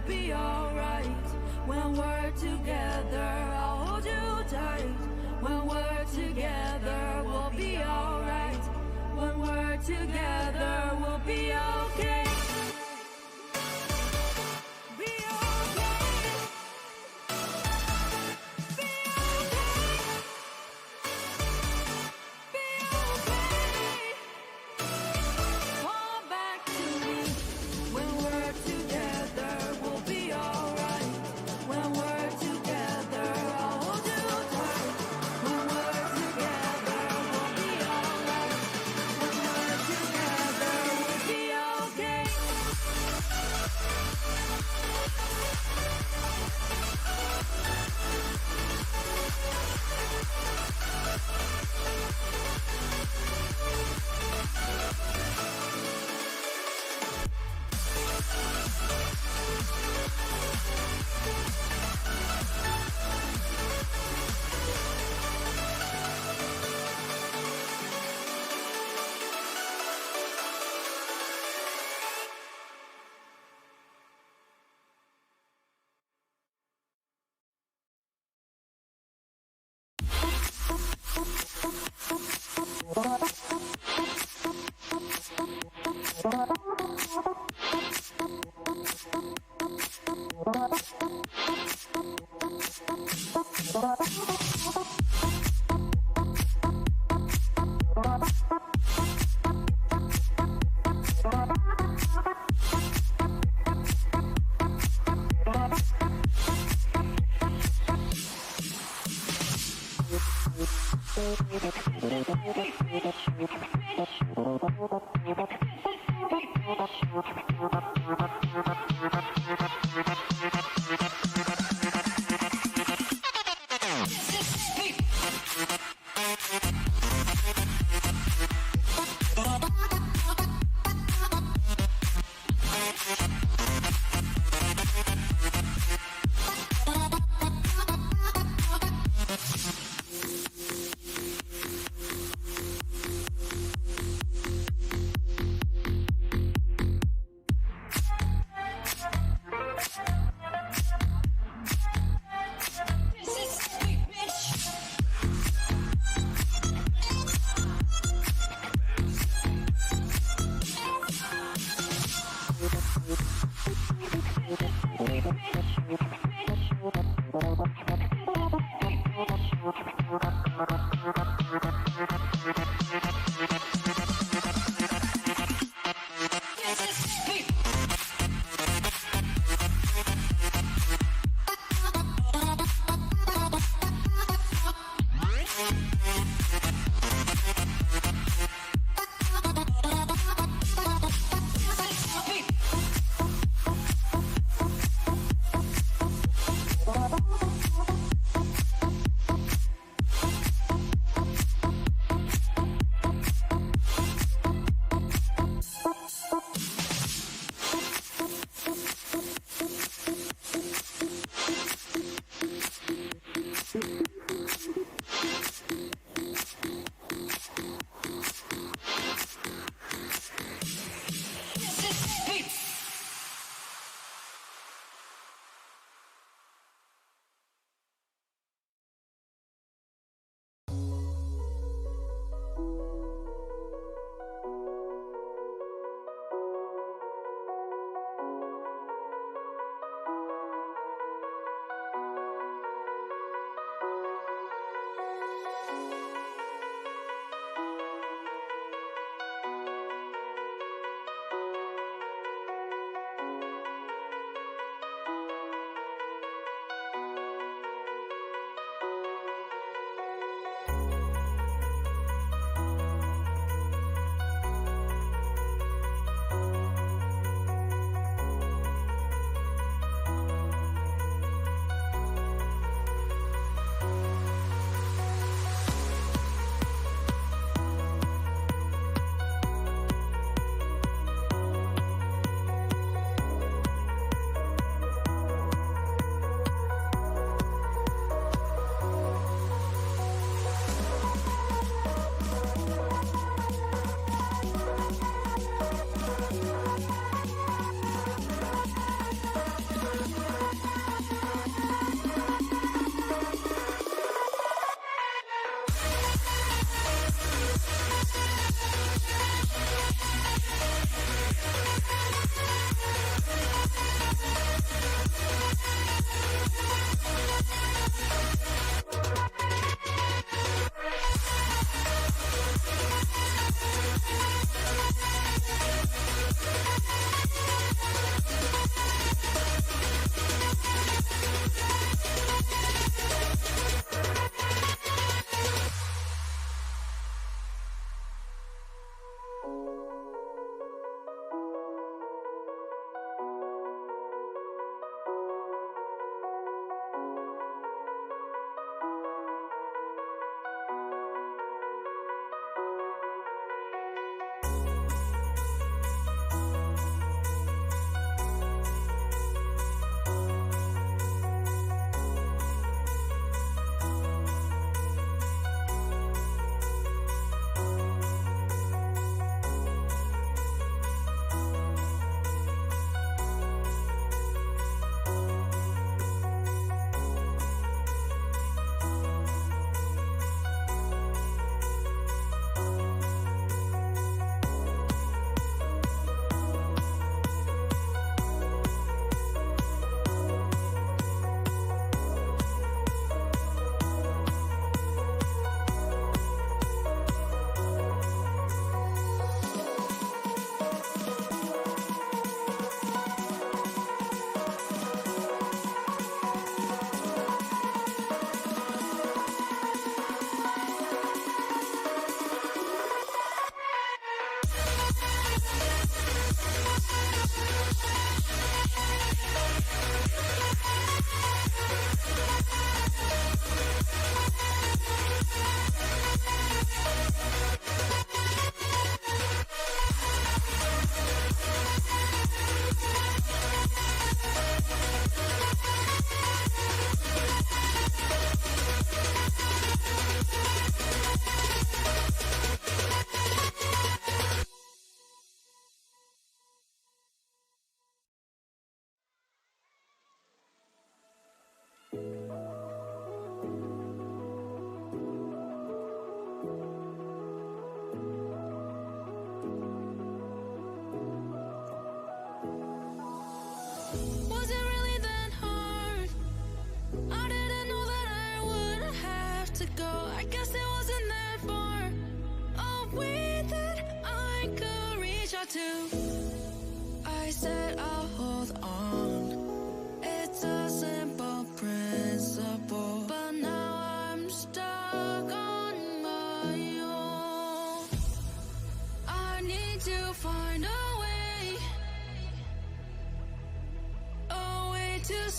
be alright. When we're together, I'll hold you tight. When we're together, we'll be alright. When we're together, we'll be okay. Be okay. Be okay. Be okay. Come back to me. When we're together, we'll be alright. When we're together, I'll hold you tight. When we're together, we'll be alright. When we're together, we'll be okay.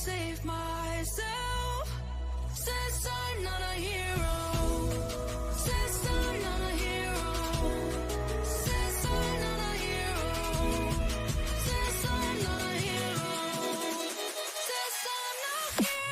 save myself. Says I'm not a hero. Says I'm not a hero. Says I'm not a hero. Says I'm not a hero. Says I'm not a hero.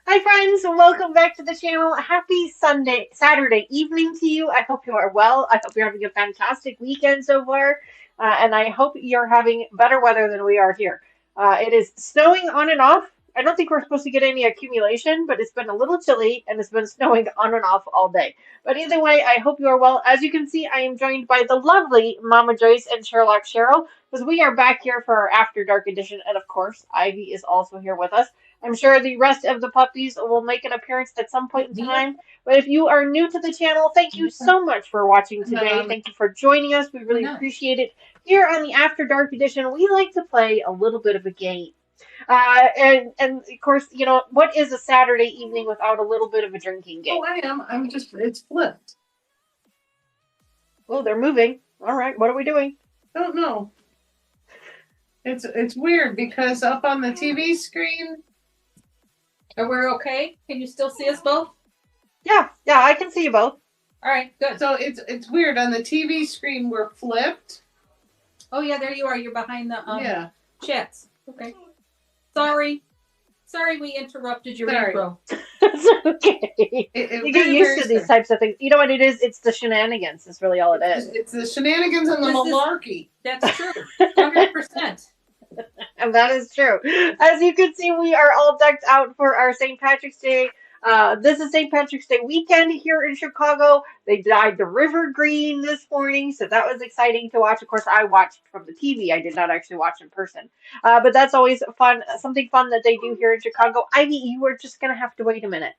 Hi friends, and welcome back to the channel. Happy Saturday evening to you. I hope you are well. I hope you're having a fantastic weekend so far, and I hope you're having better weather than we are here. It is snowing on and off. I don't think we're supposed to get any accumulation, but it's been a little chilly and it's been snowing on and off all day. But either way, I hope you are well. As you can see, I am joined by the lovely Mama Joyce and Sherlock Cheryl, because we are back here for our After Dark edition, and of course, Ivy is also here with us. I'm sure the rest of the puppies will make an appearance at some point in time. But if you are new to the channel, thank you so much for watching today. Thank you for joining us. We really appreciate it. Here on the After Dark edition, we like to play a little bit of a game. And of course, you know, what is a Saturday evening without a little bit of a drinking game? Oh, I am. It's flipped. Oh, they're moving. All right, what are we doing? I don't know. It's weird because up on the TV screen. Are we okay? Can you still see us both? Yeah, I can see you both. All right, good. So it's weird. On the TV screen, we're flipped. Oh yeah, there you are. You're behind the chats. Okay. Sorry we interrupted your intro. It's okay. You get used to these types of things. You know what it is? It's the shenanigans. That's really all it is. It's the shenanigans and the malarkey. That's true. 100%. And that is true. As you can see, we are all decked out for our St. Patrick's Day. This is St. Patrick's Day weekend here in Chicago. They dyed the river green this morning, so that was exciting to watch. Of course, I watched from the TV. I did not actually watch in person. But that's always fun, something fun that they do here in Chicago. Ivy, you are just going to have to wait a minute.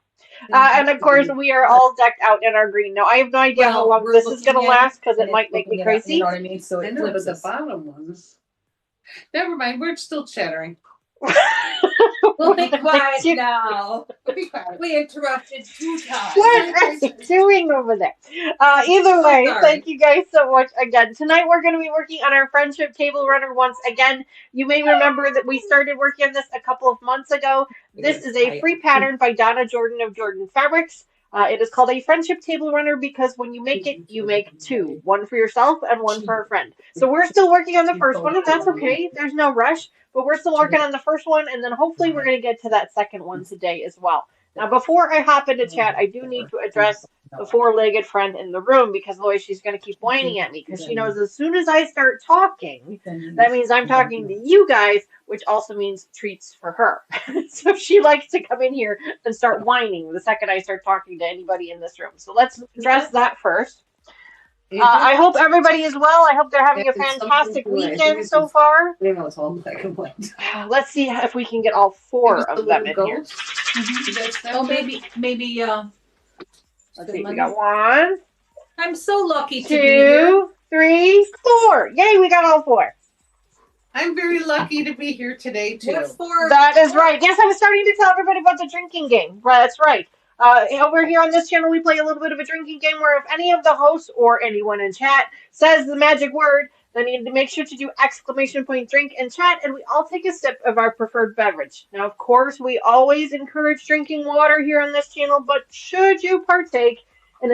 And of course, we are all decked out in our green. Now, I have no idea how long this is going to last because it might make me crazy. You know what I mean? So I know, but the bottom ones. Never mind, we're still chattering. We'll be quiet now. We'll be quiet. We interrupted 2 times. What are you doing over there? Either way, thank you guys so much again. Tonight we're going to be working on our friendship table runner once again. You may remember that we started working on this a couple of months ago. This is a free pattern by Donna Jordan of Jordan Fabrics. It is called a friendship table runner because when you make it, you make 2. One for yourself and one for a friend. So we're still working on the first one, and that's okay. There's no rush. But we're still working on the first one, and then hopefully we're going to get to that second one today as well. Now, before I hop into chat, I do need to address the 4-legged friend in the room because, Lois, she's going to keep whining at me because she knows as soon as I start talking, that means I'm talking to you guys, which also means treats for her. So she likes to come in here and start whining the second I start talking to anybody in this room. So let's address that first. I hope everybody is well. I hope they're having a fantastic weekend so far. It's all black and white. Let's see if we can get all 4 of them in here. Oh, maybe. Let's see. We got 1. I'm so lucky to be here. 2, 3, 4. Yay, we got all 4. I'm very lucky to be here today, too. What's 4? That is right. Yes, I was starting to tell everybody about the drinking game. That's right. Over here on this channel, we play a little bit of a drinking game where if any of the hosts or anyone in chat says the magic word, then you need to make sure to do !drink in chat, and we all take a sip of our preferred beverage. Now, of course, we always encourage drinking water here on this channel, but should you partake in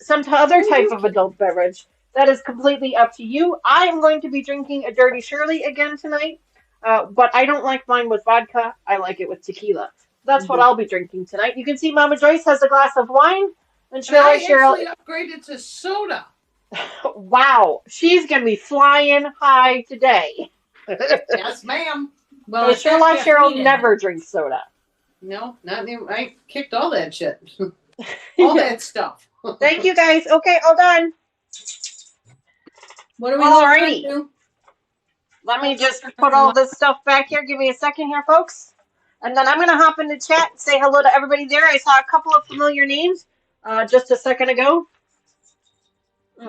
some other type of adult beverage, that is completely up to you. I am going to be drinking a Dirty Shirley again tonight, but I don't like mine with vodka. I like it with tequila. That's what I'll be drinking tonight. You can see Mama Joyce has a glass of wine, and Cheryl actually upgraded to soda. Wow, she's gonna be flying high today. Yes, ma'am. Well, Cheryl never drinks soda. No, not even. I kicked all that shit, all that stuff. Thank you guys. Okay, all done. What are we Alrighty. going to do? Let me just put all this stuff back here. Give me a second here, folks. And then I'm going to hop into chat and say hello to everybody there. I saw a couple of familiar names just a second ago.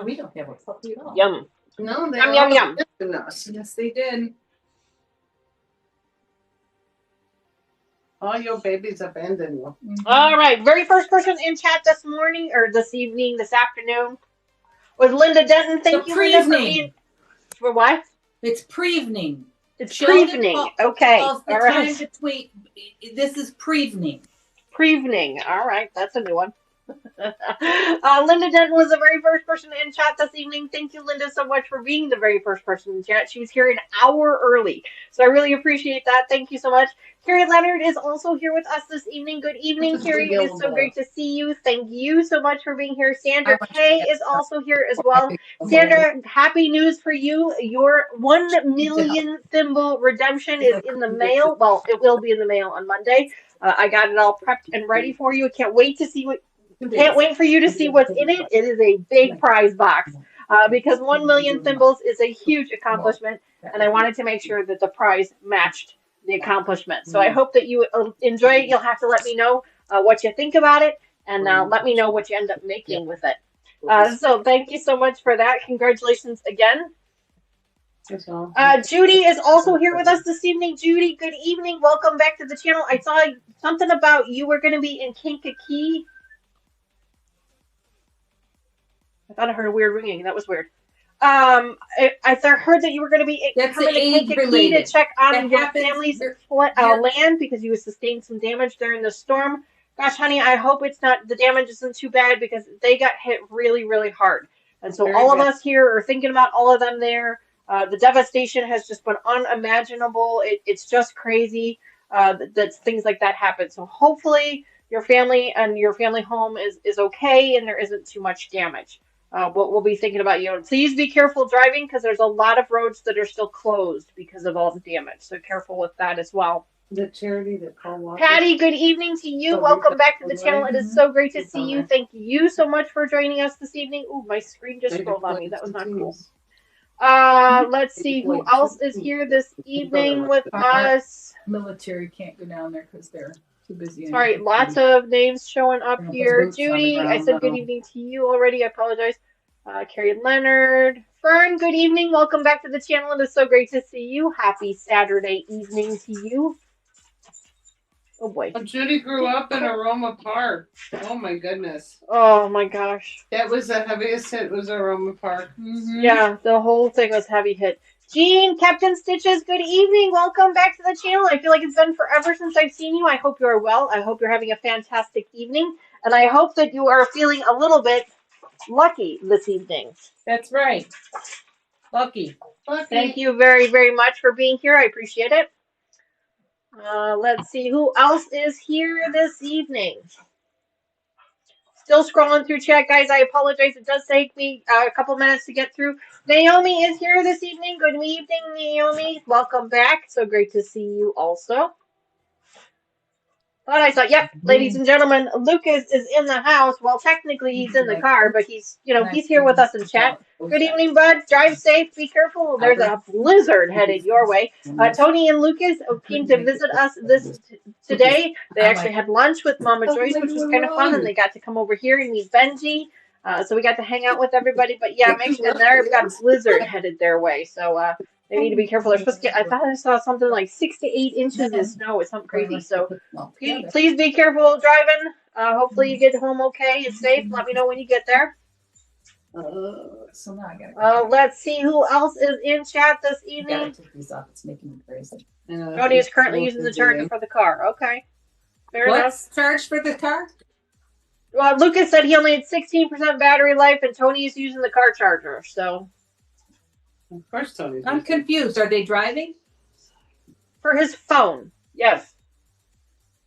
We don't have a puppy at all. Yum. No, they Yum, yum, yum. abandoned us. Yes, they did. All your babies abandoned you. All right. Very first person in chat this morning or this evening, this afternoon was Linda Denton. Thank you, Linda, for being. For what? It's pre-evening. It's pre-evening. Okay. All right. Time between. This is pre-evening. Pre-evening. All right. That's a new one. Linda Denton was the very first person in chat this evening. Thank you, Linda, so much for being the very first person in chat. She was here an hour early, so I really appreciate that. Thank you so much. Carrie Leonard is also here with us this evening. Good evening, Carrie. It is so great to see you. Thank you so much for being here. Sandra Kay is also here as well. Sandra, happy news for you. Your 1 million thimble redemption is in the mail. Well, it will be in the mail on Monday. I got it all prepped and ready for you. I can't wait to see what. Can't wait for you to see what's in it. It is a big prize box because 1 million thimbles is a huge accomplishment, and I wanted to make sure that the prize matched the accomplishment. So I hope that you enjoy it. You'll have to let me know what you think about it, and let me know what you end up making with it. So thank you so much for that. Congratulations again. Judy is also here with us this evening. Judy, good evening. Welcome back to the channel. I saw something about you were going to be in Kankakee. I thought I heard a weird ringing. That was weird. I heard that you were going to be coming to Kankakee to check on your family's land because you sustained some damage during the storm. Gosh, honey, I hope the damage isn't too bad because they got hit really, really hard. And so all of us here are thinking about all of them there. The devastation has just been unimaginable. It's just crazy that things like that happen. So hopefully your family and your family home is okay and there isn't too much damage. We'll be thinking about you. Please be careful driving because there's a lot of roads that are still closed because of all the damage. So careful with that as well. The charity that called Patty, good evening to you. Welcome back to the channel. It is so great to see you. Thank you so much for joining us this evening. Ooh, my screen just scrolled on me. That was not cool. Let's see who else is here this evening with us. Military can't go down there because they're too busy. Sorry, lots of names showing up here. Judy, I said good evening to you already. I apologize. Carrie Leonard. Fern, good evening. Welcome back to the channel. It is so great to see you. Happy Saturday evening to you. Oh boy. Judy grew up in Aroma Park. Oh my goodness. Oh my gosh. That was the heaviest hit was Aroma Park. Mm-hmm. Yeah, the whole thing was heavy hit. Jean, Captain Stitches, good evening. Welcome back to the channel. I feel like it's been forever since I've seen you. I hope you are well. I hope you're having a fantastic evening. And I hope that you are feeling a little bit lucky this evening. That's right. Lucky. Thank you very, very much for being here. I appreciate it. Let's see who else is here this evening. Still scrolling through chat, guys. I apologize. It does take me a couple minutes to get through. Naomi is here this evening. Good evening, Naomi. Welcome back. So great to see you also. Thought I saw, yep, ladies and gentlemen, Lucas is in the house. Well, technically he's in the car, but he's here with us in chat. Good evening, bud. Drive safe. Be careful. There's a blizzard headed your way. Tony and Lucas came to visit us today. They actually had lunch with Mama Joyce, which was kind of fun, and they got to come over here and meet Benji. So we got to hang out with everybody. But yeah, make sure they've got a blizzard headed their way. So they need to be careful. They're supposed to get, I thought I saw something like 6 to 8 inches of snow. It's something crazy. So please be careful driving. Hopefully you get home okay and safe. Let me know when you get there. So now I gotta let's see who else is in chat this evening. gotta take these off. It's making me crazy. Tony is currently using the charger for the car. Okay. Fair enough. What's charged for the car? Well, Lucas said he only had 16% battery life, and Tony is using the car charger. So. Of course, Tony. I'm confused. Are they driving? For his phone, yes.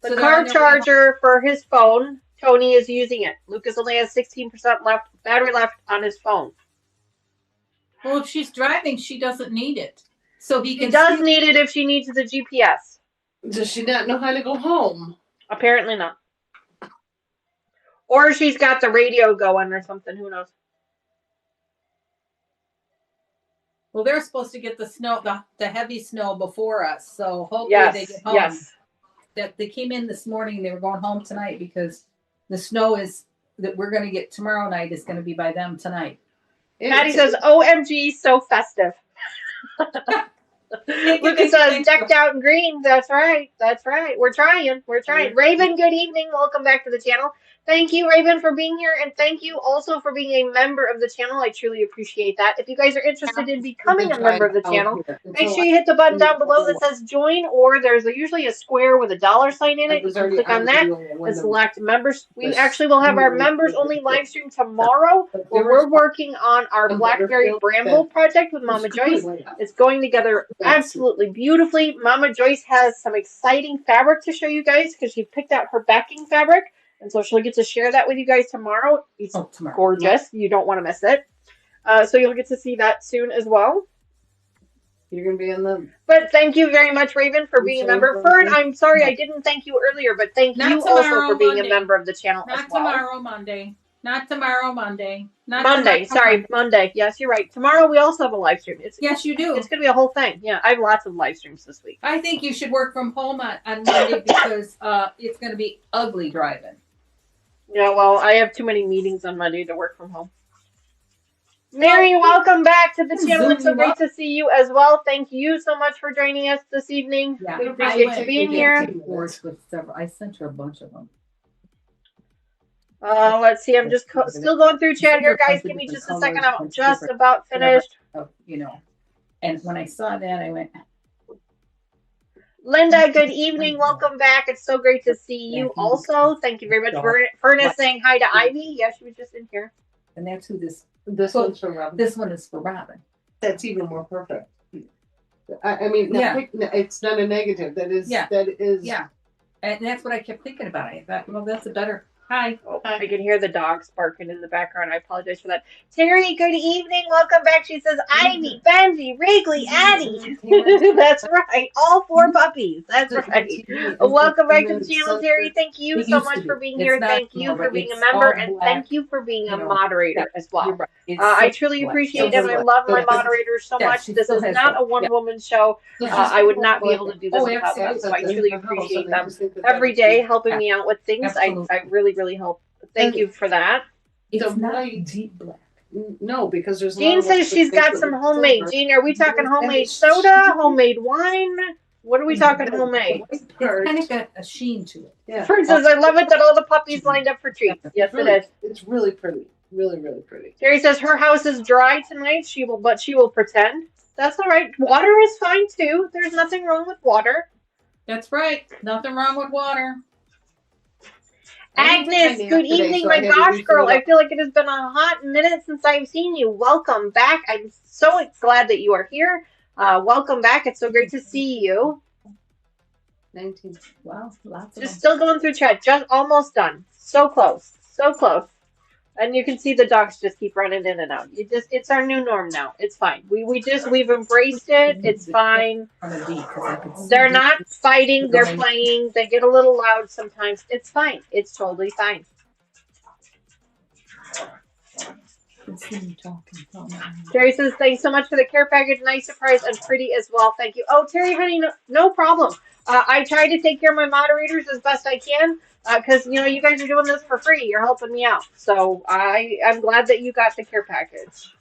The So car charger for his phone, Tony is using it. Lucas only has 16% battery left on his phone. Well, if she's driving, she doesn't need it. So he She does need it if she needs the GPS. Does she not know how to go home? Apparently not. Or she's got the radio going or something. Who knows? Well, they're supposed to get the snow, the heavy snow before us. So hopefully they Yes, get home. yes. That they came in this morning. They were going home tonight because the snow is that we're going to get tomorrow night is going to be by them tonight. Patty says, "OMG, so festive." Lucas says, "Decked out in green." That's right. That's right. We're trying. We're trying. Raven, good evening. Welcome back to the channel. Thank you, Raven, for being here, and thank you also for being a member of the channel. I truly appreciate that. If you guys are interested in becoming a member of the channel, make sure you hit the button down below that says join, or there's usually a square with a $sign in it. You can click on that and select members. We actually will have our members only live stream tomorrow, where we're working on our Blackberry Bramble project with Mama Joyce. It's going together absolutely beautifully. Mama Joyce has some exciting fabric to show you guys because she picked out her backing fabric. And so she'll get to share that with you guys tomorrow. It's gorgeous. You don't want to miss it. So you'll get to see that soon as well. You're going to be in the... But thank you very much, Raven, for being a member. Fern, I'm sorry I didn't thank you earlier, but thank you also for being a member of the channel as well. Not tomorrow, Monday. Not tomorrow, Monday. Not Monday. Sorry, Monday. Yes, you're right. Tomorrow we also have a live stream. Yes, you do. It's going to be a whole thing. Yeah, I have lots of live streams this week. I think you should work from home on Monday because it's going to be ugly driving. Yeah, well, I have too many meetings on Monday to work from home. Mary, welcome back to the channel. It's so great to see you as well. Thank you so much for joining us this evening. Yeah, we appreciate you being here. I sent her a bunch of them. Let's see. I'm just still going through chat here, guys. Give me just a second. I'm just about finished. You know, and when I saw that, I went. Linda, good evening. Welcome back. It's so great to see you also. Thank you very much. Furnace saying hi to Ivy. Yeah, she was just in here. And that's who this one's for Robin. This one is for Robin. That's even more perfect. I mean, it's not a negative. That is. Yeah. And that's what I kept thinking about. I thought, well, that's a better. Hi. Oh, I can hear the dogs barking in the background. I apologize for that. Terry, good evening. Welcome back. She says, Ivy, Benji, Wrigley, Addie. That's right. All 4 puppies. That's right. Welcome back to the channel, Terry. Thank you so much for being here. Thank you for being a member. And thank you for being a moderator as well. I truly appreciate it. And I love my moderators so much. This is not a one-woman show. I would not be able to do this without them. So I truly appreciate them every day helping me out with things. I really help. Thank you for that. It's not deep black. No, because there's. Jean says she's got some homemade. Jean, are we talking homemade soda, homemade wine? What are we talking homemade? It's kind of got a sheen to it. Yeah. Fern says, I love it that all the puppies lined up for treats. Yes, it is. It's really pretty. Really pretty. Terry says her house is dry tonight. She will pretend. That's all right. Water is fine too. There's nothing wrong with water. That's right. Nothing wrong with water. Agnes, good evening, my gosh, girl. I feel like it has been a hot minute since I've seen you. Welcome back. I'm so glad that you are here. Welcome back. It's so great to see you. 19. Wow, lots of Just still going through chat. Just almost done. So close. So close. And you can see the dogs just keep running in and out. It's our new norm now. It's fine. We've embraced it. It's fine. They're not fighting. They're playing. They get a little loud sometimes. It's fine. It's totally fine. Terry says, thanks so much for the care package. Nice surprise and pretty as well. Thank you. Oh, Terry, honey, no problem. I try to take care of my moderators as best I can. Because, you guys are doing this for free. You're helping me out. So I'm glad that you got the care package.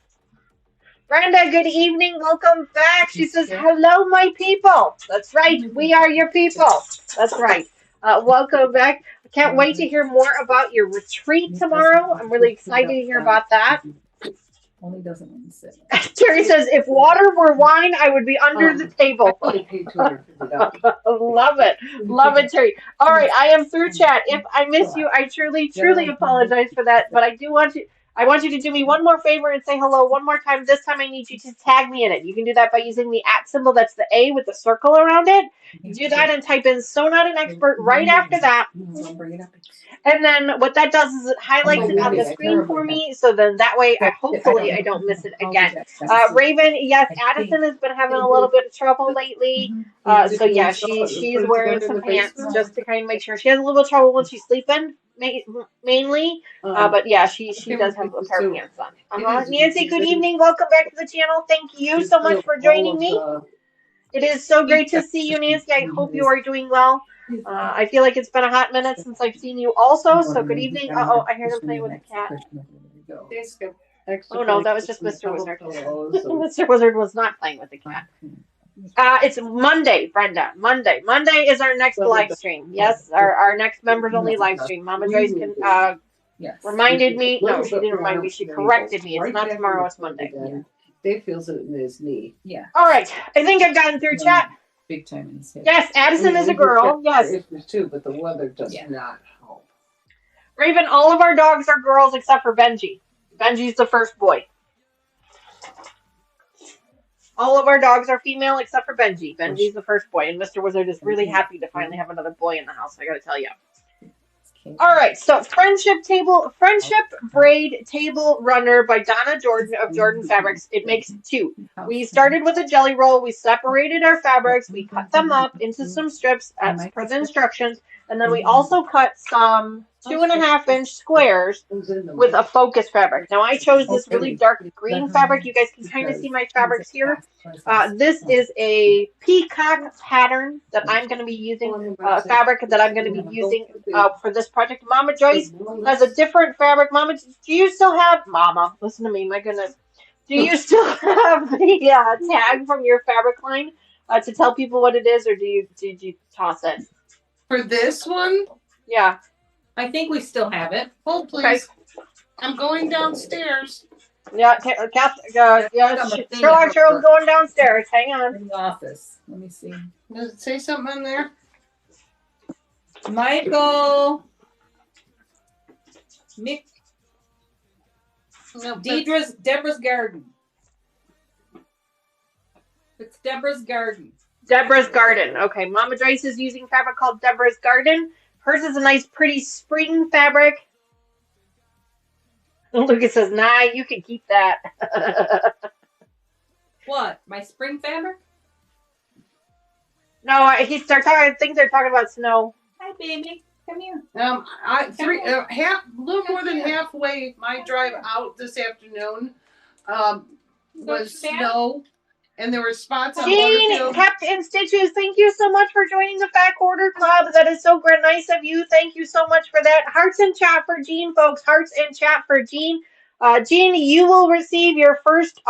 Brenda, good evening. Welcome back. She says, hello, my people. That's right. We are your people. That's right. Welcome back. I can't wait to hear more about your retreat tomorrow. I'm really excited to hear about that. Only doesn't want to sit. Terry says, if water were wine, I would be under the table. Love it. Love it, Terry. All right, I am through chat. If I miss you, I truly apologize for that. But I want you to do me one more favor and say hello one more time. This time I need you to tag me in it. You can do that by using the @ symbol. That's the A with the circle around it. Do that and type in So Not an Expert right after that. And then what that does is it highlights it on the screen for me. So then that way, hopefully, I don't miss it again. Raven, yes, Addison has been having a little bit of trouble lately. So yeah, she's wearing some pants just to kind of make sure. She has a little bit of trouble when she's sleeping. mainly. But yeah, she does have a pair of pants on. Nancy, good evening. Welcome back to the channel. Thank you so much for joining me. It is so great to see you, Nancy. I hope you are doing well. I feel like it's been a hot minute since I've seen you also, so good evening. Uh-oh, I hear them playing with the cat. Oh no, that was just Mr. Wizard. Mr. Wizard was not playing with the cat. It's Monday, Brenda. Monday. Monday is our next live stream. Yes, our next members only live stream. Mama Joyce can reminded me. No, she didn't remind me. She corrected me. It's not tomorrow. It's Monday. Yeah. Dave feels it in his knee. Yeah. All right. I think I've gotten through chat. Big time in his head. Yes, Addison is a girl. Yes. Issues too, but the weather does not help. Raven, all of our dogs are girls except for Benji. Benji's the first boy. All of our dogs are female except for Benji. Benji's the first boy, and Mr. Wizard is really happy to finally have another boy in the house, I gotta tell you. All right, so Friendship Braid Table Runner by Donna Jordan of Jordan Fabrics. It makes 2. We started with a jelly roll. We separated our fabrics. We cut them up into some strips as per the instructions, and then we also cut some 2.5-inch squares with a focus fabric. Now I chose this really dark green fabric. You guys can kind of see my fabrics here. This is a peacock pattern that I'm going to be using, fabric that I'm going to be using for this project. Mama Joyce has a different fabric. Mama, do you still have, Mama, listen to me, my goodness. Do you still have the tag from your fabric line to tell people what it is, or did you toss it? For this one? Yeah. I think we still have it. Hold, please. Okay. I'm going downstairs. Yeah, Sherlock Cheryl's going downstairs. Hang on. In the office. Let me see. Does it say something on there? Michael. Mick. No, Deborah's Garden. It's Deborah's Garden. Deborah's Garden. Okay, Mama Joyce is using fabric called Deborah's Garden. Hers is a nice, pretty spring fabric. Lucas says, nah, you can keep that. What? My spring fabric? No, I think they're talking about snow. Hi, baby. Come here. A little more than halfway my drive out this afternoon was snow. And there were spots on Jean, kept in stitches. Thank you so much for joining the Fat Quarter Club. That is so great, nice of you. Thank you so much for that. Hearts in chat for Jean, folks. Hearts in chat for Jean. Jean, you will receive your first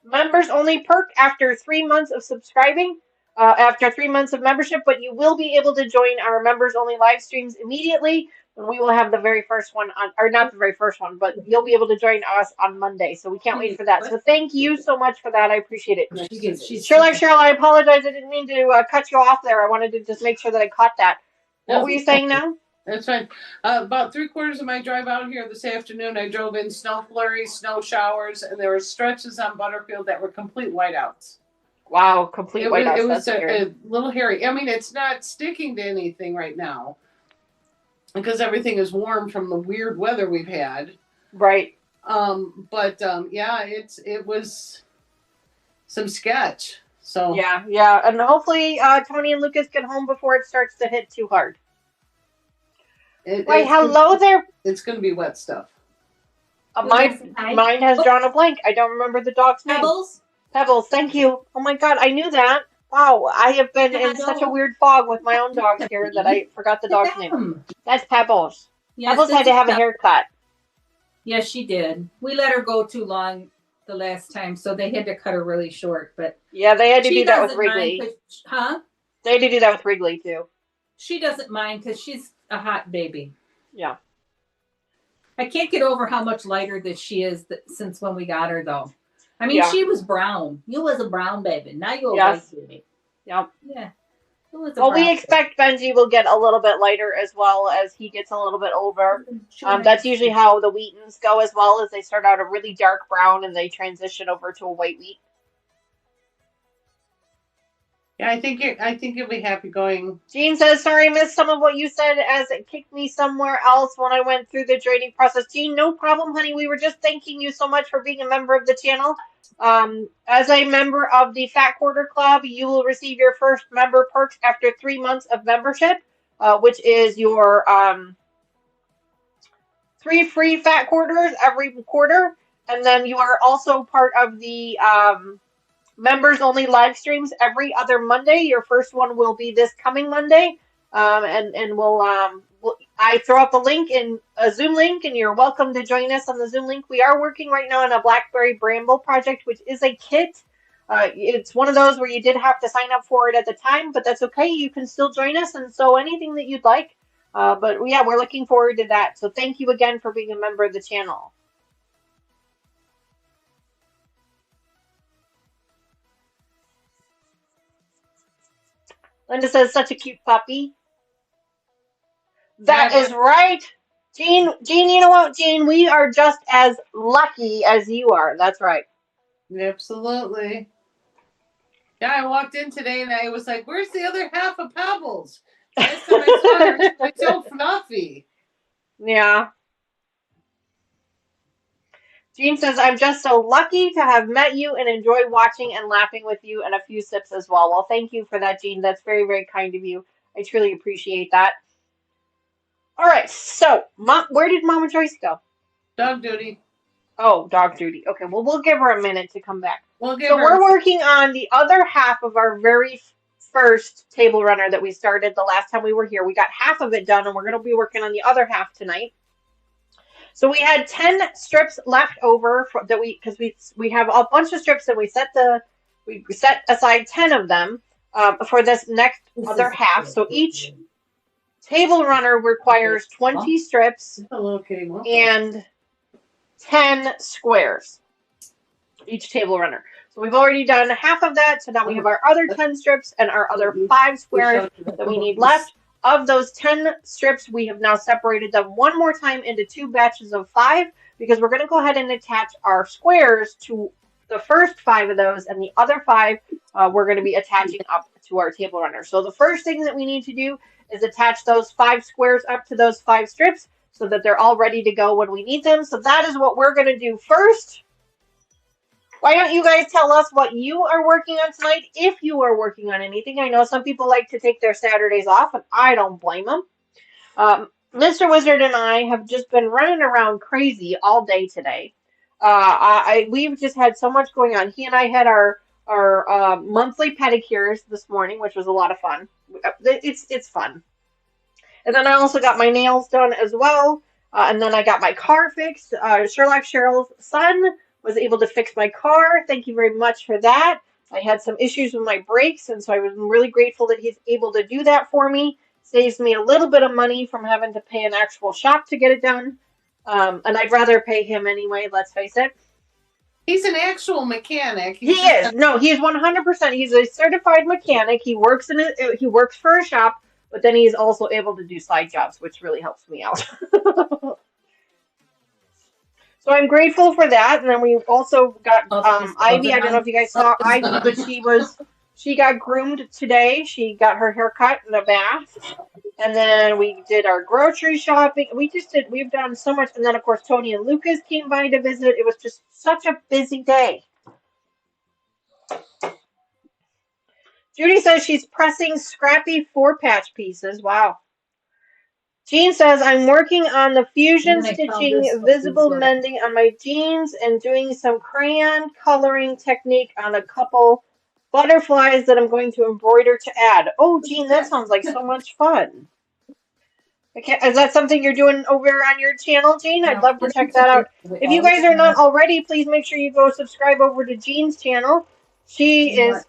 members only perk after 3 months of subscribing, after 3 months of membership, but you will be able to join our members only live streams immediately. And we will have the very first one on, or not the very first one, but you'll be able to join us on Monday. So we can't wait for that. So thank you so much for that. I appreciate it. Cheryl, I apologize. I didn't mean to cut you off there. I wanted to just make sure that I caught that. What were you saying now? That's fine. About 3/4 of my drive out here this afternoon, I drove in snow flurries, snow showers, and there were stretches on Butterfield that were complete whiteouts. Wow, complete whiteouts. It was a little hairy. I mean, it's not sticking to anything right now, because everything is warm from the weird weather we've had. Right. It was some sketch. So yeah. And hopefully Tony and Lucas get home before it starts to hit too hard. Hello there. It's going to be wet stuff. Mine has drawn a blank. I don't remember the dog's name. Pebbles, thank you. Oh my God, I knew that. Wow, I have been in such a weird fog with my own dogs here that I forgot the dog's name. That's Pebbles. Yes, Pebbles had to have a haircut. Yes, she did. We let her go too long the last time, so they had to cut her really short. But yeah, they had to do that with Wrigley. They had to do that with Wrigley too. She doesn't mind because she's a hot baby. Yeah. I can't get over how much lighter that she is since when we got her, though. I mean, she was brown. You was a brown baby. Now you're a white baby. Yep. Yeah. Well, we expect Benji will get a little bit lighter as well as he gets a little bit older. That's usually how the Wheatons go as well, as they start out a really dark brown and they transition over to a white wheat. Yeah, I think you'll be happy going. Jean says, sorry, I missed some of what you said as it kicked me somewhere else when I went through the training process. Jean, no problem, honey. We were just thanking you so much for being a member of the channel. As a member of the Fat Quarter Club, you will receive your first member perks after 3 months of membership, which is your 3 free fat quarters every quarter. And then you are also part of the members only live streams every other Monday. Your first one will be this coming Monday. And I throw out the link in a Zoom link, and you're welcome to join us on the Zoom link. We are working right now on a Blackberry Bramble project, which is a kit. It's one of those where you did have to sign up for it at the time, but that's okay. You can still join us and sew anything that you'd like. But yeah, we're looking forward to that. So thank you again for being a member of the channel. Linda says, such a cute puppy. That is right. Jean, you know what, Jean? We are just as lucky as you are. That's right. Absolutely. Yeah, I walked in today and I was like, where's the other half of Pebbles? Last time I saw her, she was so fluffy. Yeah. Jean says, I'm just so lucky to have met you and enjoy watching and laughing with you and a few sips as well. Well, thank you for that, Jean. That's very, very kind of you. I truly appreciate that. All right, so where did Mama Joyce go? Dog duty. Oh, dog duty. Okay, well, we'll give her a minute to come back. So we're working on the other half of our very first table runner that we started the last time we were here. We got half of it done, and we're going to be working on the other half tonight. So we had 10 strips left over because we have a bunch of strips, and we set aside 10 of them for this other half. So each table runner requires 20 strips and 10 squares. Each table runner. So we've already done half of that. So now we have our other 10 strips and our other 5 squares that we need left. Of those 10 strips, we have now separated them one more time into 2 batches of 5 because we're going to go ahead and attach our squares to the first 5 of those, and the other 5 we're going to be attaching up to our table runner. So the first thing that we need to do is attach those 5 squares up to those 5 strips so that they're all ready to go when we need them. So that is what we're going to do first. Why don't you guys tell us what you are working on tonight, if you are working on anything? I know some people like to take their Saturdays off, and I don't blame them. Mr. Wizard and I have just been running around crazy all day today. We've just had so much going on. He and I had our monthly pedicures this morning, which was a lot of fun. It's fun. And then I also got my nails done as well. And then I got my car fixed. Sherlock Cheryl's son was able to fix my car. Thank you very much for that. I had some issues with my brakes, and so I was really grateful that he's able to do that for me. Saves me a little bit of money from having to pay an actual shop to get it done. And I'd rather pay him anyway, let's face it. He's an actual mechanic. He is. No, he's 100%. He's a certified mechanic. He works for a shop, but then he's also able to do side jobs, which really helps me out. So I'm grateful for that. And then we also got Ivy. I don't know if you guys saw Ivy, but she got groomed today. She got her hair cut in a bath. And then we did our grocery shopping. We've done so much. And then, of course, Tony and Lucas came by to visit. It was just such a busy day. Judy says she's pressing scrappy 4-patch pieces. Wow. Jean says, I'm working on the fusion stitching visible mending on my jeans and doing some crayon coloring technique on a couple butterflies that I'm going to embroider to add. Oh, Jean, that sounds like so much fun. Okay, is that something you're doing over on your channel, Jean? I'd love to check that out. If you guys are not already, please make sure you go subscribe over to Jean's channel. She is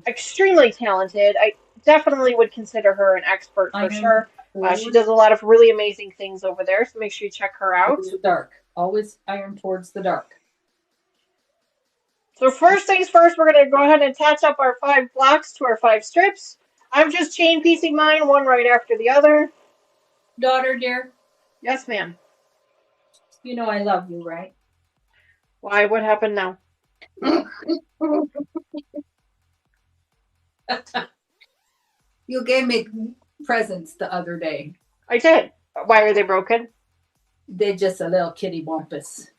extremely talented. I definitely would consider her an expert for sure. She does a lot of really amazing things over there, so make sure you check her out. Dark. Always iron towards the dark. So first things first, we're going to go ahead and attach up our 5 blocks to our 5 strips. I'm just chain piecing mine, one right after the other. Daughter, dear. Yes, ma'am. You know I love you, right? Why? What happened now? You gave me presents the other day. I did. Why are they broken? They're just a little kitty bumpus.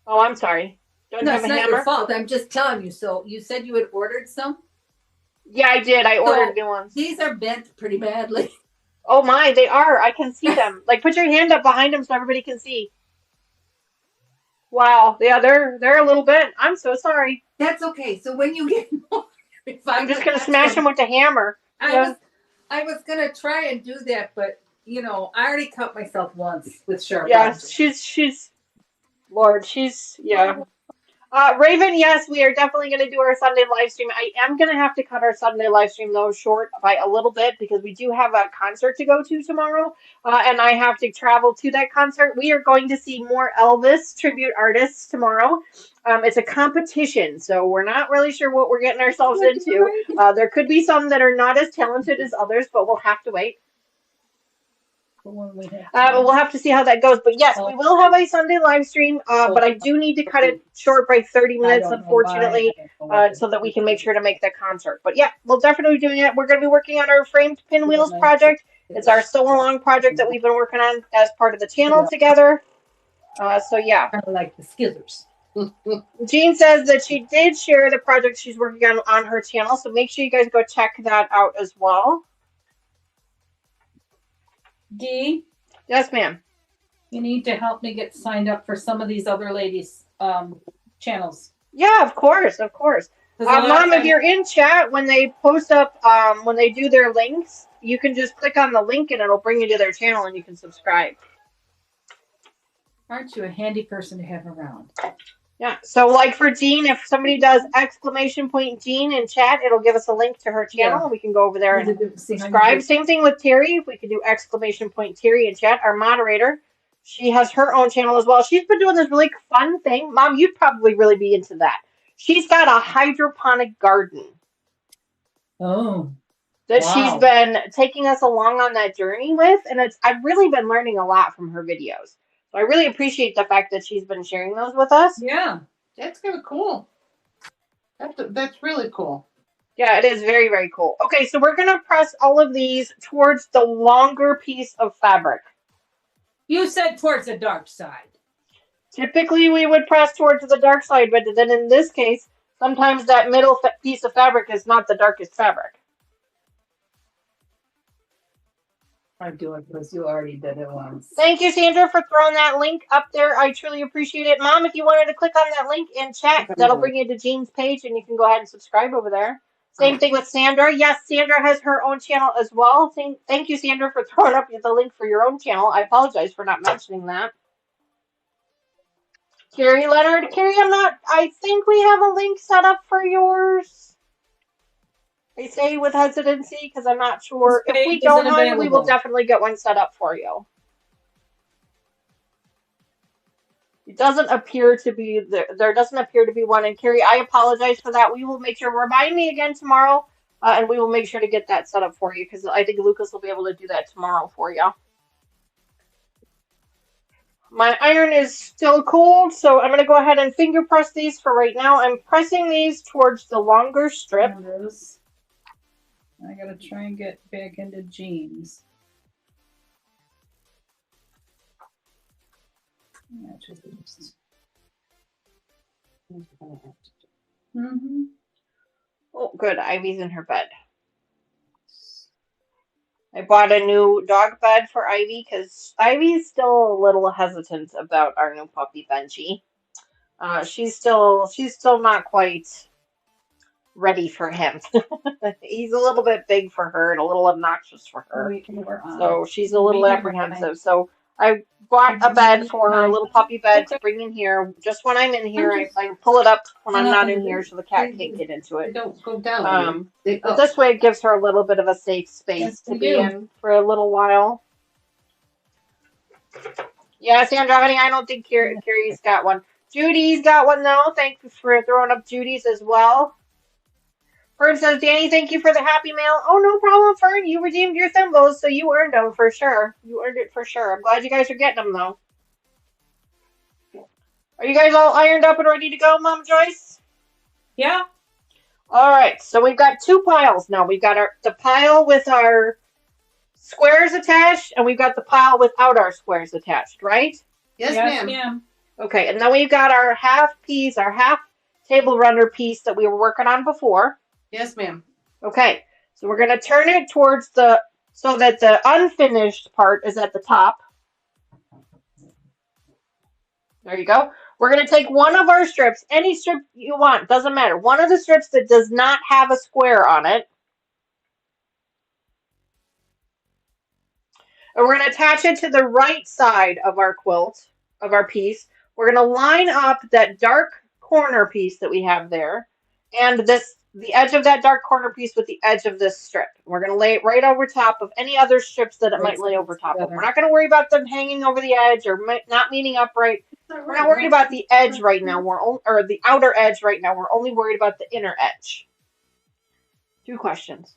Oh, I'm sorry. Don't you have a hammer? It's not your fault. I'm just telling you. So you said you had ordered some? Yeah, I did. I ordered new ones. These are bent pretty badly. Oh my, they are. I can see them. Like, put your hand up behind them so everybody can see. Wow. Yeah, they're a little bent. I'm so sorry. That's okay. So when you get more, I'm just gonna smash them with the hammer. I was gonna try and do that, but I already cut myself once with sharp Yes, objects. she's Lord, yeah. Raven, yes, we are definitely going to do our Sunday live stream. I am going to have to cut our Sunday live stream, though, short by a little bit because we do have a concert to go to tomorrow, and I have to travel to that concert. We are going to see more Elvis tribute artists tomorrow. It's a competition, so we're not really sure what we're getting ourselves into. There could be some that are not as talented as others, but we'll have to wait. But we'll have to see how that goes. But yes, we will have a Sunday live stream. But I do need to cut it short by 30 minutes, unfortunately, so that we can make sure to make the concert. But yeah, we'll definitely be doing it. We're going to be working on our framed pinwheels project. It's our sew along project that we've been working on as part of the channel together. So yeah. Kind of like the skizzers. Jean says that she did share the project she's working on her channel, so make sure you guys go check that out as well. Dee? Yes, ma'am. You need to help me get signed up for some of these other ladies' channels. Yeah, of course. Mom, if you're in chat, when they post up, when they do their links, you can just click on the link and it'll bring you to their channel and you can subscribe. Aren't you a handy person to have around? Yeah, so like for Jean, if somebody does !Jean in chat, it'll give us a link to her channel. Yeah. We can go over there and subscribe. Same thing with Terry. If we could do !Terry in chat, our moderator. She has her own channel as well. She's been doing this really fun thing. Mom, you'd probably really be into that. She's got a hydroponic garden. Oh. That she's been taking us along on that journey with. And I've really been learning a lot from her videos. So I really appreciate the fact that she's been sharing those with us. Yeah, that's kind of cool. That's really cool. Yeah, it is very, very cool. Okay, so we're going to press all of these towards the longer piece of fabric. You said towards the dark side. Typically, we would press towards the dark side, but then in this case, sometimes that middle piece of fabric is not the darkest fabric. I do it because you already did it once. Thank you, Sandra, for throwing that link up there. I truly appreciate it. Mom, if you wanted to click on that link in chat, that'll bring you to Jean's page, and you can go ahead and subscribe over there. Same thing with Sandra. Yes, Sandra has her own channel as well. Thank you, Sandra, for throwing up the link for your own channel. I apologize for not mentioning that. Carrie Leonard. Carrie, I think we have a link set up for yours. I say with hesitancy because I'm not sure. If we don't, hon, we will definitely get one set up for you. It doesn't appear to be there doesn't appear to be one. And Carrie, I apologize for that. We will make sure. Remind me again tomorrow, and we will make sure to get that set up for you because I think Lucas will be able to do that tomorrow for you. My iron is still cold, so I'm going to go ahead and finger press these for right now. I'm pressing these towards the longer strip. I got to try and get back into jeans. Mm-hmm. Oh, good. Ivy's in her bed. I bought a new dog bed for Ivy because Ivy's still a little hesitant about our new puppy Benji. She's still not quite ready for him. He's a little bit big for her and a little obnoxious for her. So she's a little apprehensive. So I bought a bed for her, a little puppy bed to bring in here. Just when I'm in here, I pull it up when I'm not in here so the cat can't get into it. Don't go down. But this way it gives her a little bit of a safe space to be in for a little while. Yeah, Sandra, honey, I don't think Carrie's got one. Judy's got one, though. Thanks for throwing up Judy's as well. Fern says, Dani, thank you for the happy mail. Oh, no problem, Fern. You redeemed your thimbles, so you earned them for sure. You earned it for sure. I'm glad you guys are getting them, though. Are you guys all ironed up and ready to go, Mom Joyce? Yeah. All right, so we've got two piles now. We've got the pile with our squares attached, and we've got the pile without our squares attached, right? Yes, ma'am. Okay, and then we've got our half table runner piece that we were working on before. Yes, ma'am. Okay, so we're going to turn it towards so that the unfinished part is at the top. There you go. We're going to take one of our strips, any strip you want, doesn't matter. One of the strips that does not have a square on it. And we're going to attach it to the right side of our quilt, of our piece. We're going to line up that dark corner piece that we have there and the edge of that dark corner piece with the edge of this strip. We're going to lay it right over top of any other strips that it might lay over top of. We're not going to worry about them hanging over the edge or not meeting upright. We're not worried about the edge right now. Or the outer edge right now. We're only worried about the inner edge. 2 questions.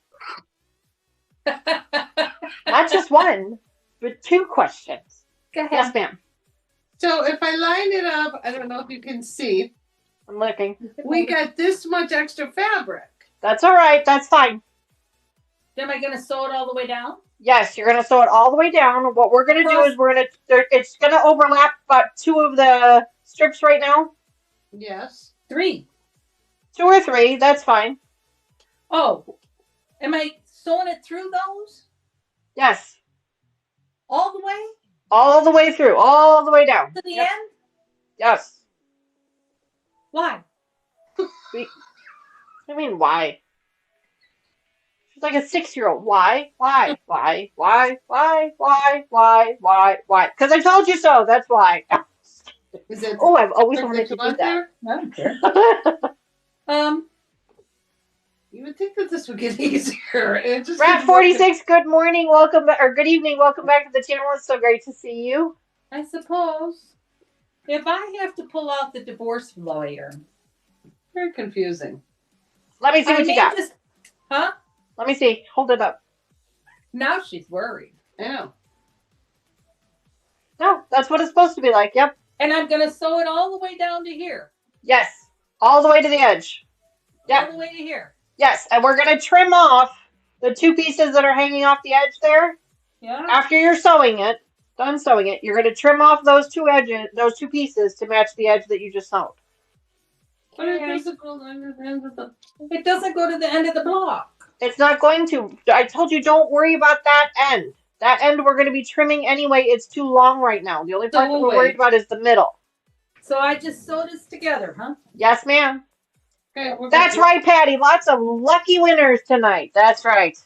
Not just one, but 2 questions. Go ahead. Yes, ma'am. So if I line it up, I don't know if you can see. I'm looking. We got this much extra fabric. That's all right. That's fine. Am I going to sew it all the way down? Yes, you're going to sew it all the way down. What we're going to do is it's going to overlap about 2 of the strips right now. Yes. 3. 2 or 3. That's fine. Oh, am I sewing it through those? Yes. All the way? All the way through. All the way down. To the end? Yes. Why? I mean, why? She's like a 6-year-old. Why? Why? Why? Why? Why? Why? Why? Why? Why? Because I told you so. That's why. Is it? Oh, I've always wanted to do that. I don't care. You would think that this would get easier. It just Rat 46. Good morning. Welcome or good evening. Welcome back to the channel. It's so great to see you. I suppose. If I have to pull out the divorce lawyer. very confusing. Let me see what you got. Huh? Let me see. Hold it up. Now she's worried. Yeah. No, that's what it's supposed to be like. Yep. And I'm going to sew it all the way down to here. Yes. All the way to the edge. Yep. All the way to here. Yes. And we're going to trim off the 2 pieces that are hanging off the edge there. Yeah. After you're sewing it, done sewing it, you're going to trim off those 2 edges, those 2 pieces to match the edge that you just sewed. But it doesn't go to the end of the... It doesn't go to the end of the block. It's not going to. I told you don't worry about that end. That end we're going to be trimming anyway. It's too long right now. The only part that we're worried about is the middle. So I just sew this together, huh? Yes, ma'am. Okay, That's right, Patty. Lots of lucky winners tonight. That's right.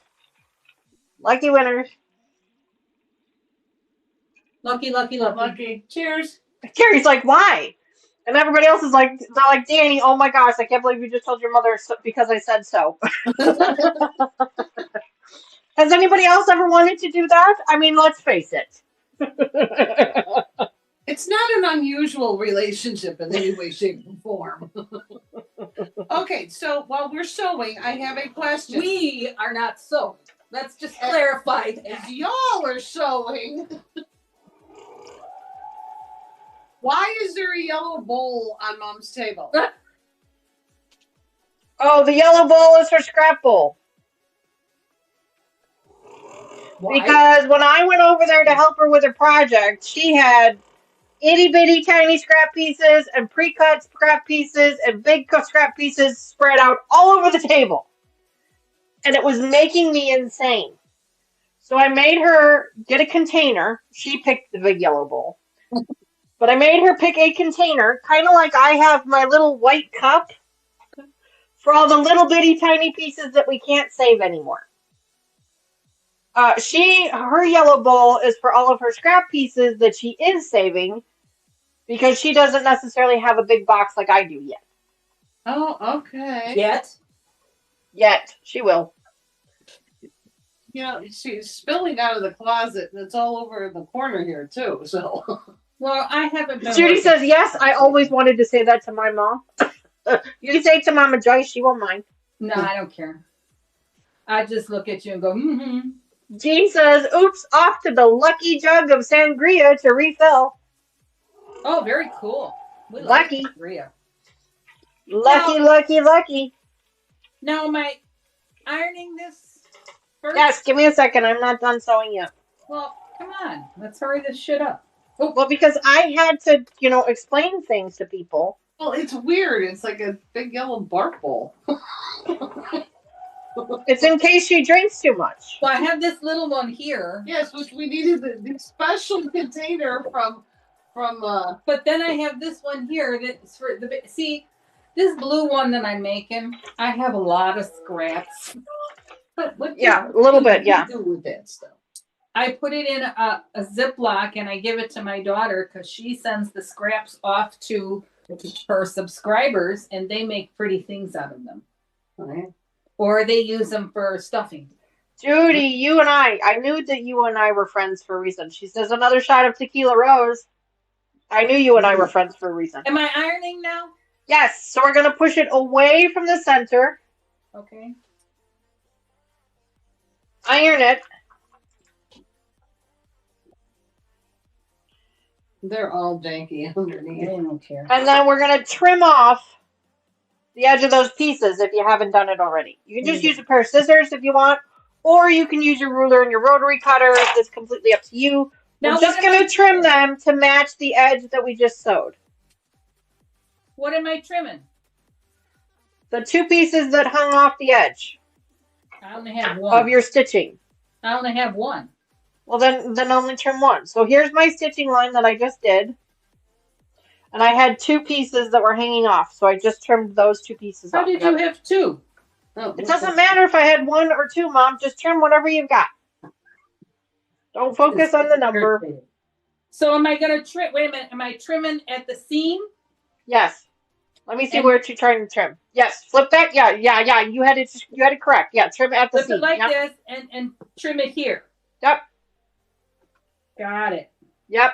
Lucky winners. Lucky, lucky, lucky. Lucky. Cheers. Carrie's like, why? And everybody else is like, they're like, Dani, oh my gosh, I can't believe you just told your mother because I said so. Has anybody else ever wanted to do that? I mean, let's face it. It's not an unusual relationship in any way, shape, or form. Okay, so while we're sewing, I have a question. We are not sewing. Let's just clarify that. If y'all are sewing, why is there a yellow bowl on Mom's table? Oh, the yellow bowl is her scrap bowl. Why? Because when I went over there to help her with her project, she had itty bitty tiny scrap pieces and pre-cut scrap pieces and big scrap pieces spread out all over the table. And it was making me insane. So I made her get a container. She picked the big yellow bowl. But I made her pick a container, kind of like I have my little white cup for all the little bitty tiny pieces that we can't save anymore. Her yellow bowl is for all of her scrap pieces that she is saving because she doesn't necessarily have a big box like I do yet. Oh, okay. Yet. She will. You know, she's spilling out of the closet and it's all over in the corner here too, so. Well, I haven't been. Judy says, yes, I always wanted to say that to my mom. You can say it to Mama Joyce, she won't mind. No, I don't care. I just look at you and go, mm-hmm. Jean says, oops, off to the lucky jug of sangria to refill. Oh, very cool. We Lucky. like sangria. Lucky, Now- lucky, lucky. Now, am I ironing this first? Yes, give me a second. I'm not done sewing yet. Well, come on. Let's hurry this shit up. Well, because I had to, explain things to people. Well, it's weird. It's like a big yellow bark bowl. It's in case she drinks too much. Well, I have this little one here. Yes, which we needed the special container from from But then I have this one here that's for the see this blue one that I'm making. I have a lot of scraps. But what Yeah, a little bit, yeah. do with that stuff? I put it in a Ziploc and I give it to my daughter because she sends the scraps off to her subscribers and they make pretty things out of them. Right. Or they use them for stuffing. Judy, you and I knew that you and I were friends for a reason. She says another shot of tequila rose. I knew you and I were friends for a reason. Am I ironing now? Yes, so we're going to push it away from the center. Okay. Iron it. They're all janky underneath. I don't care. And then we're going to trim off the edge of those pieces if you haven't done it already. You can just use a pair of scissors if you want, or you can use your ruler and your rotary cutter. It's completely up to you. Now, We're just going to trim them to match the edge that we just sewed. What am I trimming? The two pieces that hung off the edge I only have one. of your stitching. I only have one. Well, then only trim one. So here's my stitching line that I just did. And I had two pieces that were hanging off, so I just trimmed those two pieces off. How did you have two? Oh, It doesn't matter if I had one or two, Mom. Just trim whatever you've got. Don't focus on the number. So am I going to trim? Wait a minute. Am I trimming at the seam? Yes. Let me see where you're trying to trim. Yes. Flip that. Yeah. You had it correct. Yeah. Trim at the Flip seam. it like Yep. this and trim it here. Yep. Got it. Yep.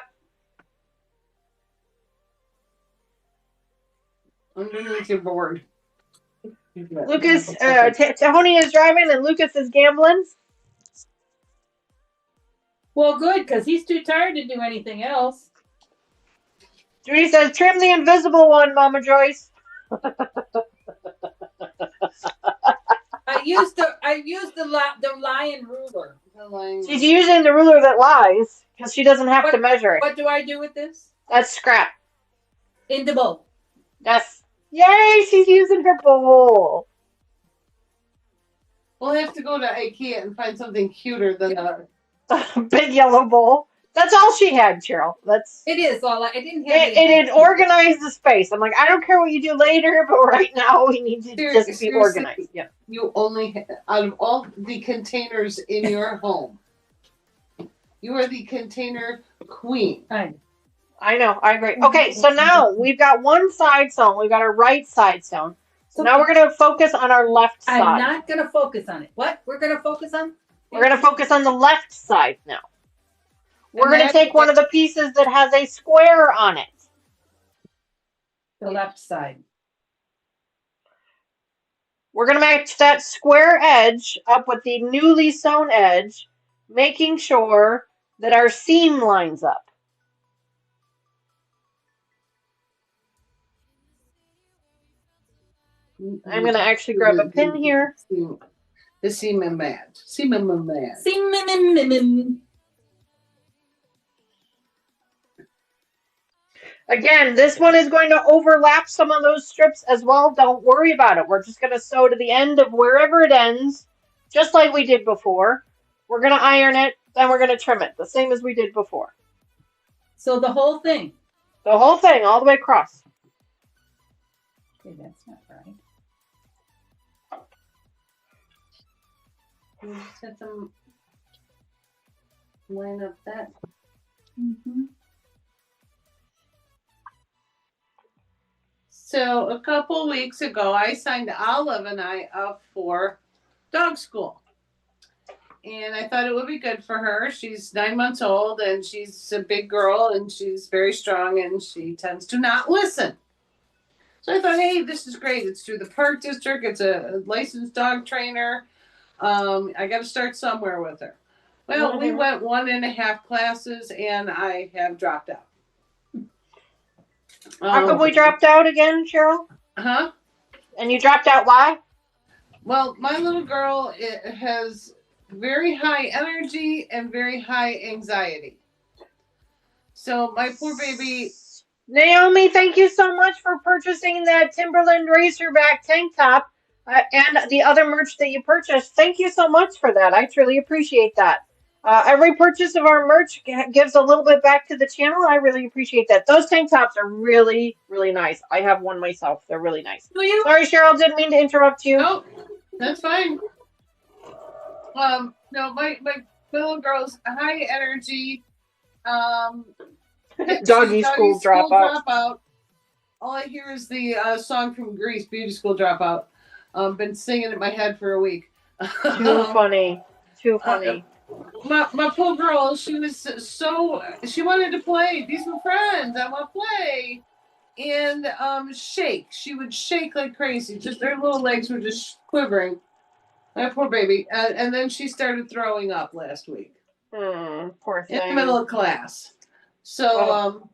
Underneath your board. Lucas, Tahoni is driving and Lucas is gambling. Well, good, because he's too tired to do anything else. Judy says, trim the invisible one, Mama Joyce. I used the lion ruler. She's using the ruler that lies because she doesn't have to measure it. What do I do with this? That's scrap. In the bowl. Yes. Yay, she's using her bowl. We'll have to go to IKEA and find something cuter than a big yellow bowl. That's all she had, Cheryl. It is all. I didn't have it organized the space. I'm like, I don't care what you do later, but right now we need to just be organized. Yeah. You only, out of all the containers in your home, you are the container queen. I know. I agree. Okay, so now we've got one side sewn. We've got our right side sewn. So now we're going to focus on our left side. I'm not going to focus on it. What? We're going to focus on? We're going to focus on the left side now. We're going to take one of the pieces that has a square on it. The left side. We're going to match that square edge up with the newly sewn edge, making sure that our seam lines up. I'm going to actually grab a pin here. The seam and mat. Seam and mat. Again, this one is going to overlap some of those strips as well. Don't worry about it. We're just going to sew to the end of wherever it ends, just like we did before. We're going to iron it, then we're going to trim it, the same as we did before. So the whole thing? The whole thing, all the way across. Okay, that's not right. You set them line up that. Mm-hmm. So a couple weeks ago, I signed Olive and I up for dog school. And I thought it would be good for her. She's 9 months old and she's a big girl and she's very strong and she tends to not listen. So I thought, hey, this is great. It's through the park district. It's a licensed dog trainer. I got to start somewhere with her. Well, we went 1.5 classes and I have dropped out. How come we dropped out again, Cheryl? Huh? And you dropped out why? Well, my little girl has very high energy and very high anxiety. So my poor baby. Naomi, thank you so much for purchasing that Timberland Racerback tank top and the other merch that you purchased. Thank you so much for that. I truly appreciate that. Every purchase of our merch gives a little bit back to the channel. I really appreciate that. Those tank tops are really, really nice. I have one myself. They're really nice. Do you? Sorry, Cheryl, didn't mean to interrupt you. No, that's fine. No, my little girl's high energy. Doggy school dropout. All I hear is the song from Grease, "Beauty School Dropout." Been singing it in my head for a week. Too funny. Too funny. My poor girl, she wanted to play. These were friends. I want to play. And shake. She would shake like crazy. Just her little legs were just quivering. My poor baby. And then she started throwing up last week. Poor thing. In the middle of class. So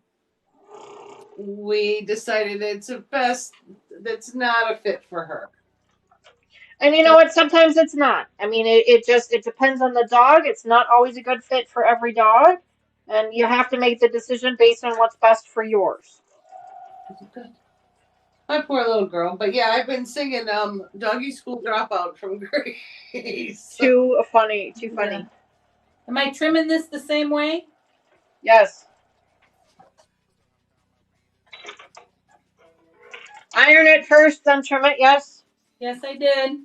we decided that's not a fit for her. And you know what? Sometimes it's not. I mean, it depends on the dog. It's not always a good fit for every dog. And you have to make the decision based on what's best for yours. My poor little girl. But yeah, I've been singing Doggy School Dropout from Grease. Too funny. Too funny. Yeah. Am I trimming this the same way? Yes. Iron it first, then trim it. Yes. Yes, I did.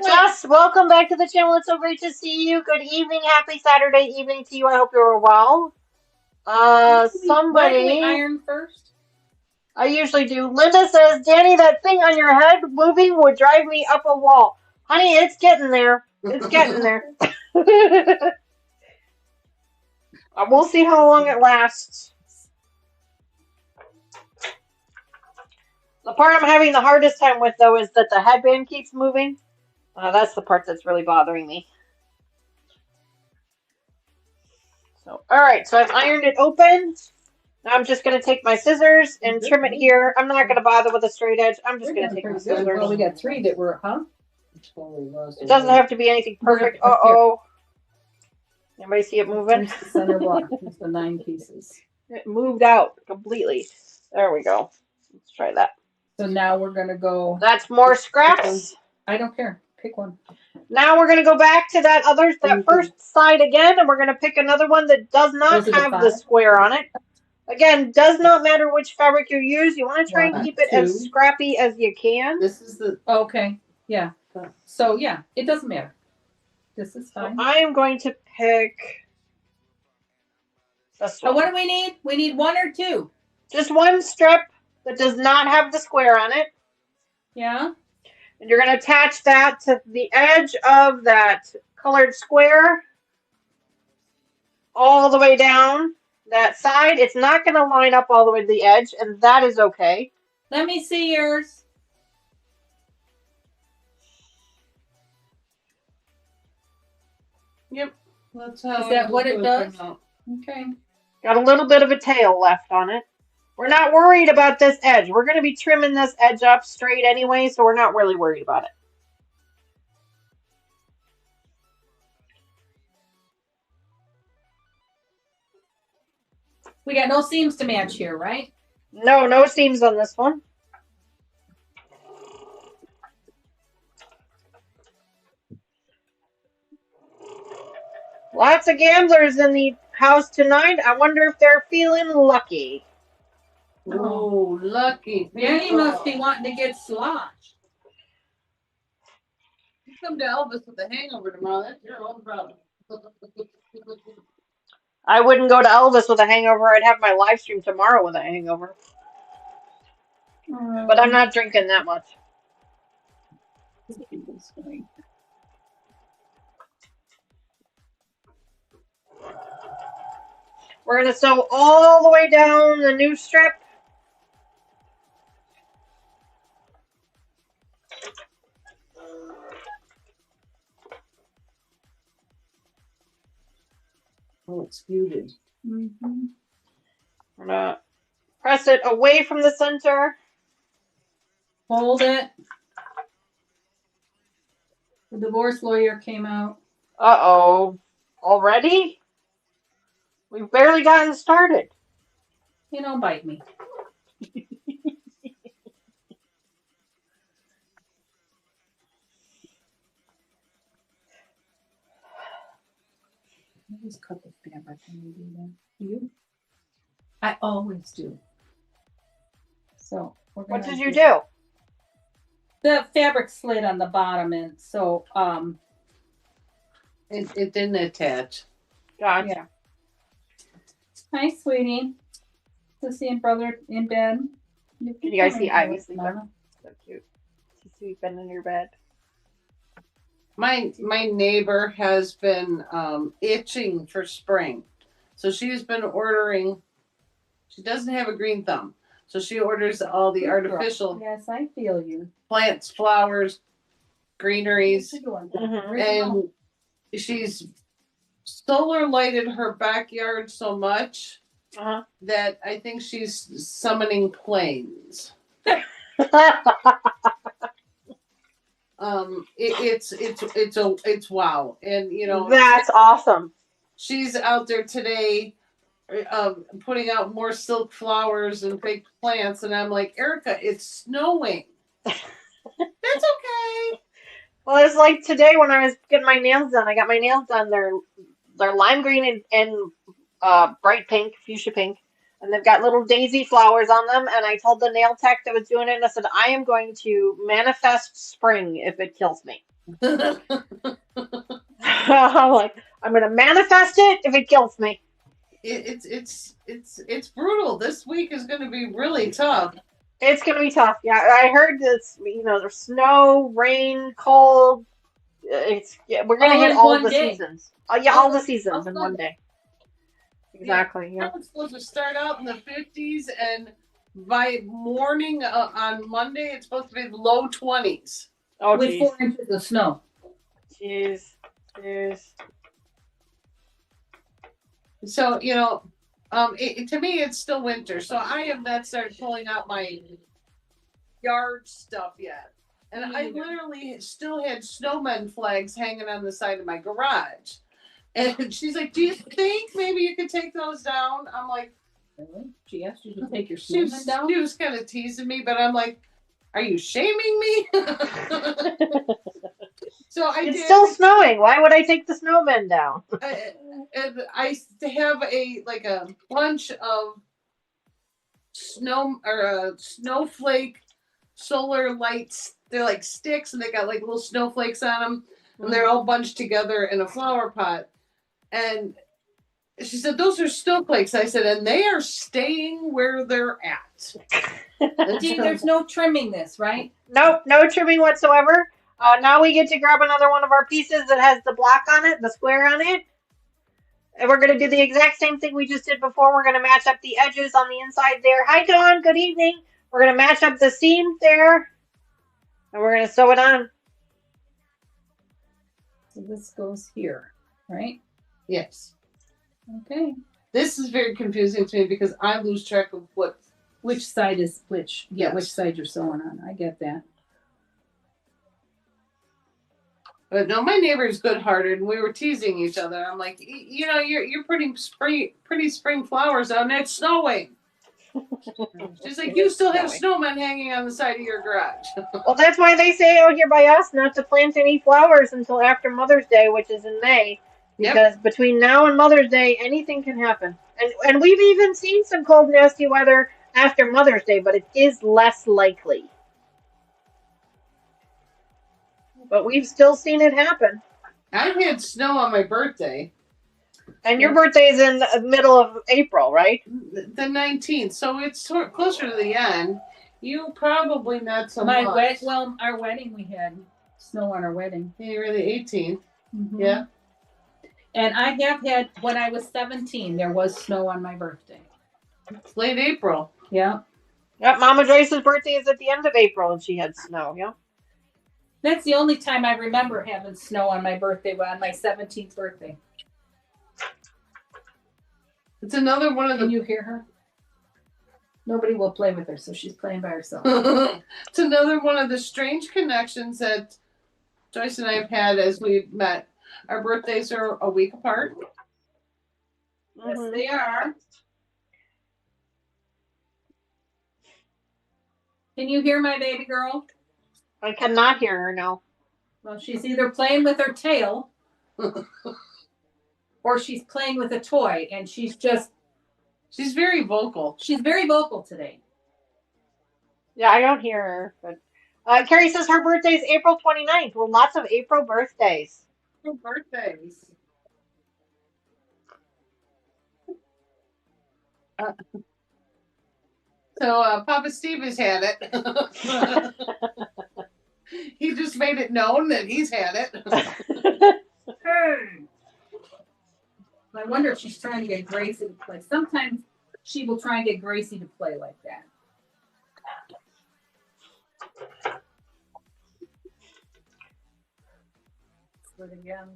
Jess, welcome back to the channel. It's so great to see you. Good evening. Happy Saturday evening to you. I hope you're well. Why do Somebody. we iron first? I usually do. Linda says, Danny, that thing on your head moving would drive me up a wall. Honey, it's getting there. It's getting there. We'll see how long it lasts. The part I'm having the hardest time with, though, is that the headband keeps moving. That's the part that's really bothering me. So, all right, so I've ironed it open. Now I'm just going to take my scissors and trim it here. I'm not going to bother with a straight edge. I'm just going to take my scissors. Well, we got 3 that were, huh? It doesn't have to be anything perfect. Uh-oh. Anybody see it moving? Here's the center block. Here's the 9 pieces. It moved out completely. There we go. Let's try that. So now we're going to go. That's more scraps. I don't care. Pick one. Now we're going to go back to that first side again, and we're going to pick another one that does not have the square on it. Again, does not matter which fabric you use. You want to try and keep it as scrappy as you can. This is the... Okay. Yeah. So, yeah, it doesn't matter. This is fine. So I am going to pick this one. What do we need? We need 1 or 2? Just one strip that does not have the square on it. Yeah. And you're going to attach that to the edge of that colored square all the way down that side. It's not going to line up all the way to the edge, and that is okay. Let me see yours. Yep. That's how Is that what it does? Okay. Got a little bit of a tail left on it. We're not worried about this edge. We're going to be trimming this edge up straight anyway, so we're not really worried about it. We got no seams to match here, right? No seams on this one. Lots of gamblers in the house tonight. I wonder if they're feeling lucky. Oh, lucky. Danny must be wanting to get sloshed. You come to Elvis with a hangover tomorrow. That's your own problem. I wouldn't go to Elvis with a hangover. I'd have my live stream tomorrow with a hangover. But I'm not drinking that much. We're going to sew all the way down the new strip. Oh, it's muted. Mm-hmm. We're going to press it away from the center. Hold it. The divorce lawyer came out. Uh-oh. Already? We've barely gotten started. You know, bite me. always cut the fabric when you do that. Do you? I always do. So we're gonna What did you do? The fabric slid on the bottom, and so It didn't attach. Gotcha. Yeah. Hi, sweetie. To see brother in bed. Can you guys see Ivy sleep? sleeping? So cute. She's sleeping in your bed. My neighbor has been itching for spring, so she's been ordering. She doesn't have a green thumb, so she orders all the artificial Yes, I feel you. plants, flowers, greeneries, Mhm. and she's solar lighted her backyard so much Uh-huh. that I think she's summoning planes. It's wow, and you know That's awesome. she's out there today, putting out more silk flowers and fake plants, and I'm like, Erica, it's snowing. That's okay. Well, it's like today when I was getting my nails done. I got my nails done. They're lime green and bright pink, fuchsia pink, and they've got little daisy flowers on them. And I told the nail tech that was doing it, and I said, I am going to manifest spring if it kills me. I'm like, I'm going to manifest it if it kills me. It's brutal. This week is going to be really tough. It's going to be tough. Yeah, I heard this. There's snow, rain, cold. We're going to hit all the seasons. Yeah, all the seasons in one day. Exactly. Yeah. It's supposed to start out in the 50s, and by morning on Monday, it's supposed to be low 20s. Oh, with geez. 4 inches of snow. Jeez. So to me, it's still winter. So I have not started pulling out my yard stuff yet, and I literally still had snowman flags hanging on the side of my garage. And she's like, "Do you think maybe you could take those down?" I'm like, Really? She asked you to take your she snowman down? She was kind of teasing me, but I'm like, "Are you shaming me?" So It's still snowing. Why would I take the snowmen down? And I have a bunch of snowflake solar lights. They're like sticks, and they got like little snowflakes on them, and they're all bunched together in a flower pot. And she said, "Those are snowflakes." I said, "And they are staying where they're at." See, there's no trimming this, right? Nope, no trimming whatsoever. Now we get to grab another one of our pieces that has the block on it, the square on it. And we're going to do the exact same thing we just did before. We're going to match up the edges on the inside there. Hi, Dawn. Good evening. We're going to match up the seams there. And we're going to sew it on. So this goes here, right? Yes. Okay. This is very confusing to me because I lose track of which side is which. Yeah, Yes. which side you're sewing on. I get that. But no, my neighbor is good-hearted, and we were teasing each other. I'm like, you're putting pretty spring flowers out, and it's snowing. She's like, you still have snowmen hanging on the side of your garage. Well, that's why they say out here by us not to plant any flowers until after Mother's Day, which is in May. Because between now and Mother's Day, anything can happen. And we've even seen some cold, nasty weather after Mother's Day, but it is less likely. But we've still seen it happen. I've had snow on my birthday. And your birthday is in the middle of April, right? The 19th, so it's closer to the end. You probably not so much. Our wedding, we had snow on our wedding. Yeah, you're the 18th. Mm-hmm. Yeah. And I have had, when I was 17, there was snow on my birthday. It's late April. Yeah. Yep, Mama Joyce's birthday is at the end of April, and she had snow, yeah. That's the only time I remember having snow on my birthday, on my 17th birthday. It's another one of the... Can you hear her? Nobody will play with her, so she's playing by herself. It's another one of the strange connections that Joyce and I have had as we met. Our birthdays are a week apart. Yes, they are. Can you hear my baby girl? I cannot hear her, no. Well, she's either playing with her tail or she's playing with a toy, and she's very vocal. She's very vocal today. Yeah, I don't hear her. But Carrie says her birthday is April 29th. Well, lots of April birthdays. Birthdays. So Papa Steve has had it. He just made it known that he's had it. Hey. I wonder if she's trying to get Gracie to play. Sometimes she will try and get Gracie to play like that. But again.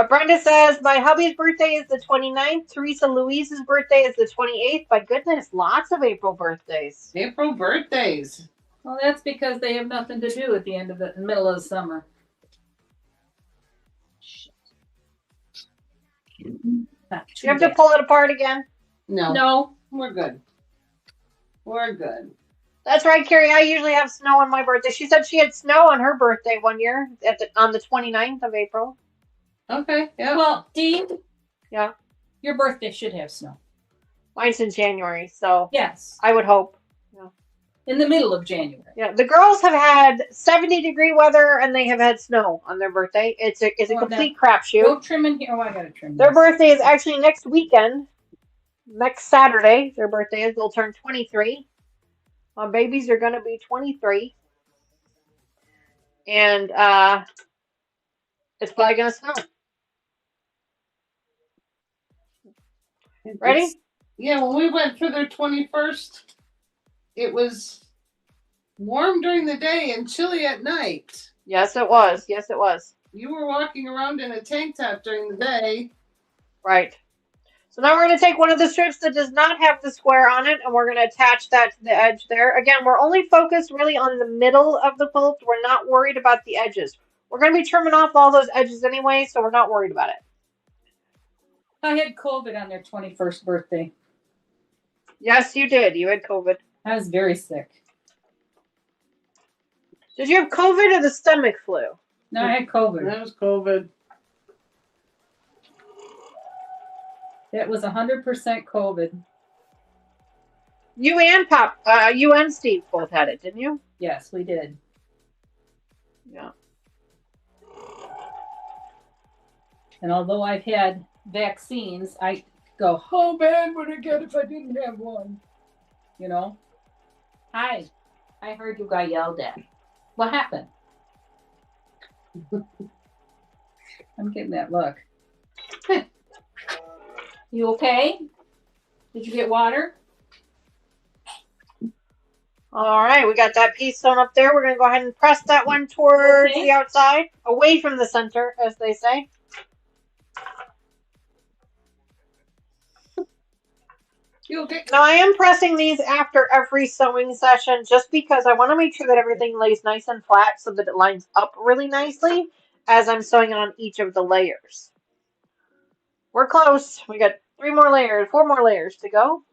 Brenda says, my hubby's birthday is the 29th. Teresa Louise's birthday is the 28th. My goodness, lots of April birthdays. April birthdays. Well, that's because they have nothing to do at the end of the middle of the summer. Do you have to pull it apart again? No. We're good. We're good. That's right, Carrie. I usually have snow on my birthday. She said she had snow on her birthday one year on the 29th of April. Okay, yeah. Well, Dean. Yeah. Your birthday should have snow. Mine's in January, so yes. I would hope. Yeah. In the middle of January. Yeah. The girls have had 70-degree weather and they have had snow on their birthday. It's a complete crapshoot. Go trim in here. Oh, I gotta trim. Their birthday is actually next weekend. Next Saturday, their birthday is. They'll turn 23. My babies are going to be 23. And it's probably going to snow. Ready? Yeah, when we went for their 21st, it was warm during the day and chilly at night. Yes, it was. Yes, it was. You were walking around in a tank top during the day. Right. So now we're going to take one of the strips that does not have the square on it, and we're going to attach that to the edge there. Again, we're only focused really on the middle of the quilt. We're not worried about the edges. We're going to be trimming off all those edges anyway, so we're not worried about it. I had COVID on their 21st birthday. Yes, you did. You had COVID. I was very sick. Did you have COVID or the stomach flu? No, I had COVID. That was COVID. It was 100% COVID. You and Steve both had it, didn't you? Yes, we did. Yeah. And although I've had vaccines, I go, how bad would it get if I didn't have one? You know? Hi, I heard you got yelled at. What happened? I'm getting that look. You okay? Did you get water? All right, we got that piece sewn up there. We're going to go ahead and press that one towards the outside, away from the center, as they say. You okay? Now, I am pressing these after every sewing session just because I want to make sure that everything lays nice and flat so that it lines up really nicely as I'm sewing on each of the layers. We're close. We got 4 more layers to go.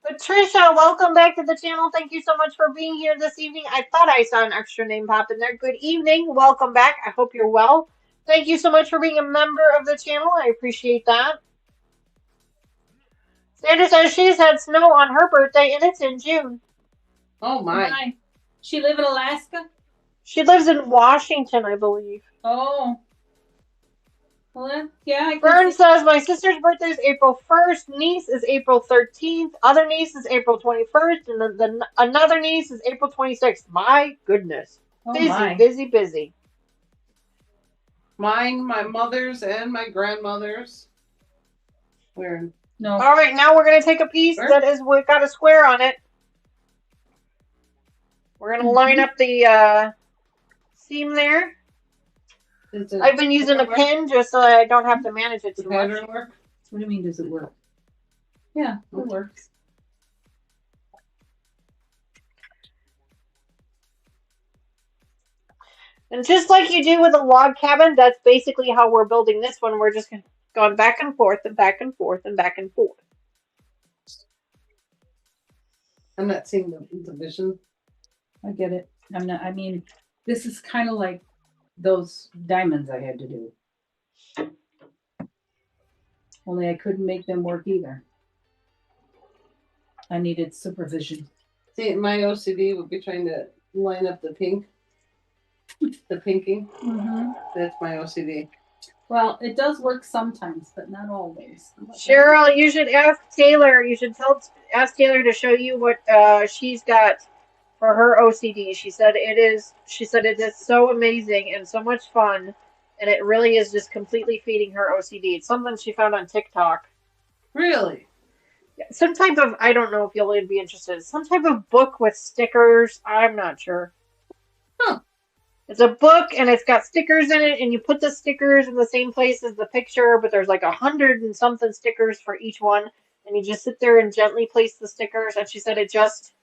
Patricia, welcome back to the channel. Thank you so much for being here this evening. I thought I saw an extra name pop in there. Good evening. Welcome back. I hope you're well. Thank you so much for being a member of the channel. I appreciate that. Sandra says she's had snow on her birthday, and it's in June. Oh, my. She live in Alaska? She lives in Washington, I believe. Oh. Well, yeah. Vern says, my sister's birthday is April 1st, niece is April 13th, other niece is April 21st, and then another niece is April 26th. My goodness. Oh, busy. Mine, my mother's, and my grandmother's. Where? No. All right, now we're going to take a piece that is got a square on it. We're going to line up the seam there. I've been using a pin just so I don't have to manage it too much. Work? What do you mean, does it work? Yeah, it works. And just like you do with a log cabin, that's basically how we're building this one. We're just going back and forth and back and forth and back and forth. I'm not seeing the vision. I get it. I'm not. I mean, this is kind of like those diamonds I had to do. Only I couldn't make them work either. I needed supervision. See, my OCD would be trying to line up the pink, the pinking. Mm-hmm. That's my OCD. Well, it does work sometimes, but not always. Cheryl, you should ask Taylor. You should ask Taylor to show you what she's got for her OCD. She said it is. She said it is so amazing and so much fun, and it really is just completely feeding her OCD. It's something she found on TikTok. Really? Yeah, some type of, I don't know if you'll be interested. Some type of book with stickers. I'm not sure. Huh. It's a book and it's got stickers in it, and you put the stickers in the same place as the picture, but there's like 100 and something stickers for each one, and you just sit there and gently place the stickers. And she said it just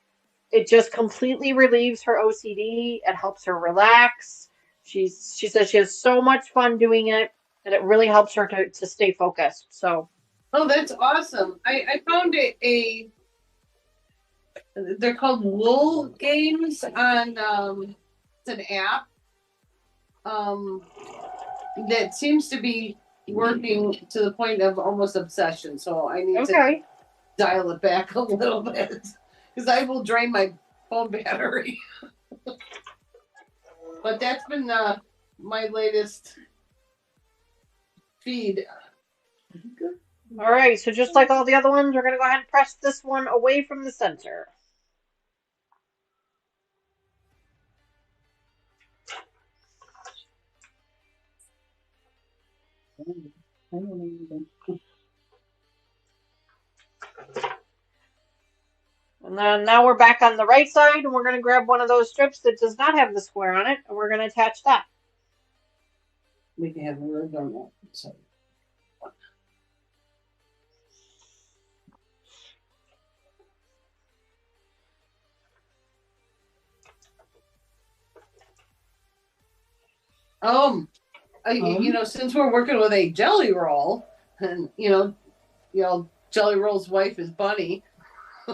completely relieves her OCD. It helps her relax. She says she has so much fun doing it, and it really helps her to stay focused. So. Oh, that's awesome. I found they're called wool games on it's an app that seems to be working to the point of almost obsession. So I need to dial it back a little bit because I will drain my phone battery. But that's been my latest feed. All right, so just like all the other ones, we're going to go ahead and press this one away from the center. And then now we're back on the right side, and we're going to grab one of those strips that does not have the square on it, and we're going to attach that. We can have a word on that. So. You know, since we're working with a jelly roll, and you know, Jelly Roll's wife is Bunny.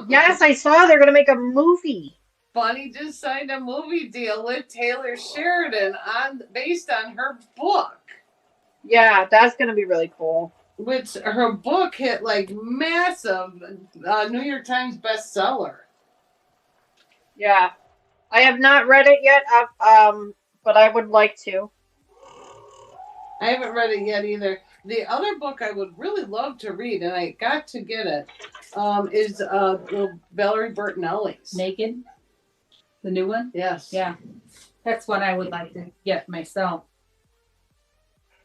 Yes, I saw they're going to make a movie. Bunny just signed a movie deal with Taylor Sheridan based on her book. Yeah, that's going to be really cool. Which her book hit like massive New York Times bestseller. Yeah, I have not read it yet, but I would like to. I haven't read it yet either. The other book I would really love to read, and I got to get it, is Valerie Bertinelli's. Naked? The new one? Yes. Yeah. That's what I would like to get myself.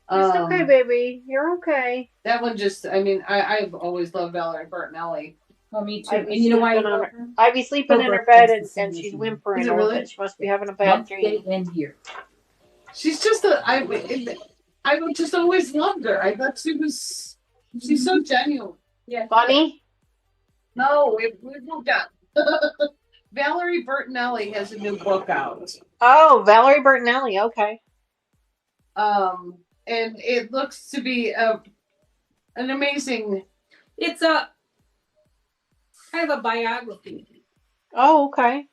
It's okay, baby. You're okay. That one just, I mean, I've always loved Valerie Bertinelli. Oh, me too. And you know why? I'd be sleeping in her bed and she's whimpering a little bit. She must be having a bad dream. And here. She's just I just always loved her. I thought she's so genuine. Yeah. Bunny? No, we moved on. Valerie Bertinelli has a new book out. Oh, Valerie Bertinelli. Okay. And it looks to be an amazing. It's a kind of a biography. Oh, okay.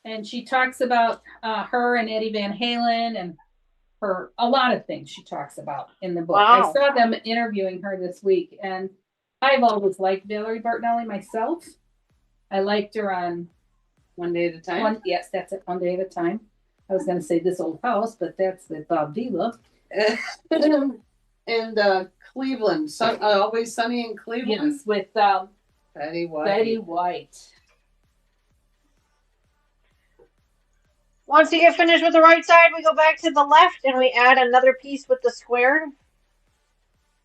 And she talks about her and Eddie Van Halen and a lot of things she talks about in the book. Wow. I saw them interviewing her this week, and I've always liked Valerie Bertinelli myself. I liked her on One Day at a Time. Yes, that's it. One Day at a Time. I was going to say This Old House, but that's with Bob Vila. And Cleveland, Always Sunny in Cleveland. Yes, with Betty White. Betty White. Once you get finished with the right side, we go back to the left and we add another piece with the square.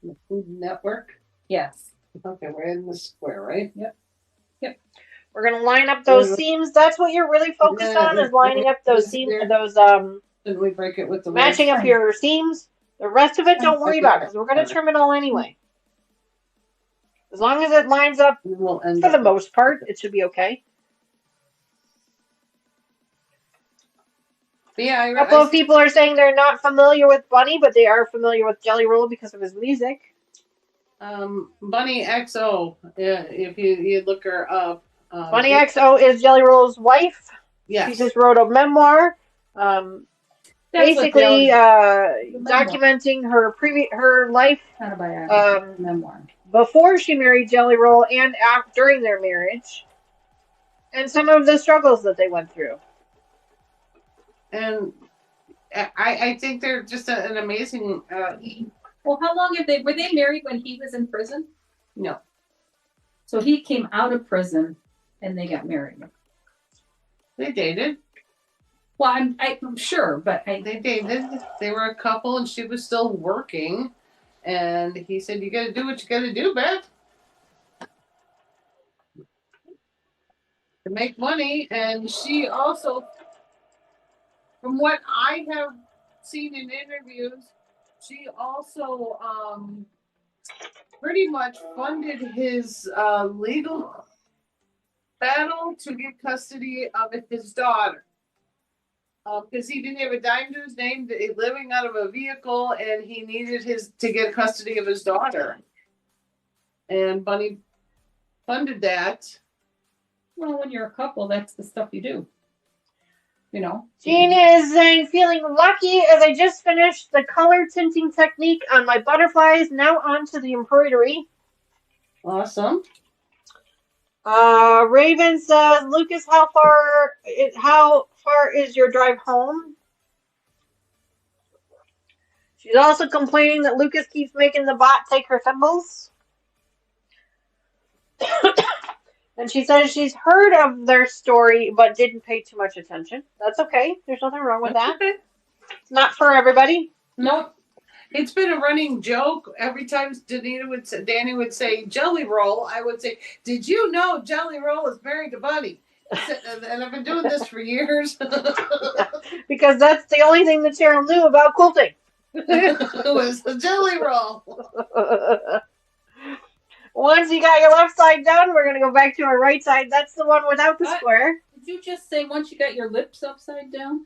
The Food Network. Yes. Okay, we're in the square, right? Yep. We're gonna line up those seams. That's what you're really focused on, is lining up those seams. Did we break it with the matching up your seams? The rest of it, don't worry about, because we're gonna trim it all anyway. As long as it lines up, for the most part, it should be okay. Yeah, a couple of people are saying they're not familiar with Bunny, but they are familiar with Jelly Roll because of his music. Bunny XO, if you look her up, Bunny XO is Jelly Roll's wife. Yes. She just wrote a memoir. That's what Basically, memoir. documenting her life Autobiography, memoir. before she married Jelly Roll and during their marriage, and some of the struggles that they went through. And I think they're just an amazing. Well, how long were they married when he was in prison? No. So he came out of prison and they got married. They dated. Well, I'm sure, but They dated. They were a couple, and she was still working. And he said, "You got to do what you got to do, Beth, to make money." And she also, from what I have seen in interviews, she also pretty much funded his legal battle to get custody of his daughter. Because he didn't have a dime to his name, living out of a vehicle, and he needed to get custody of his daughter. And Bunny funded that. well, when you're a couple, that's the stuff you do. You know. Jean is saying, feeling lucky as I just finished the color tinting technique on my butterflies. Now on to the embroidery. Awesome. Raven says, Lucas, how far is your drive home? She's also complaining that Lucas keeps making the bot take her thimbles. And she says she's heard of their story but didn't pay too much attention. That's okay. There's nothing wrong with that. Okay. It's not for everybody. Nope. It's been a running joke. Every time Dani would say Jelly Roll, I would say, "Did you know Jelly Roll is married to Bunny?" And I've been doing this for years. Because that's the only thing that Cheryl knew about quilting. It was the Jelly Roll. Once you got your left side done, we're going to go back to our right side. That's the one without the square. Did you just say once you got your lips upside down?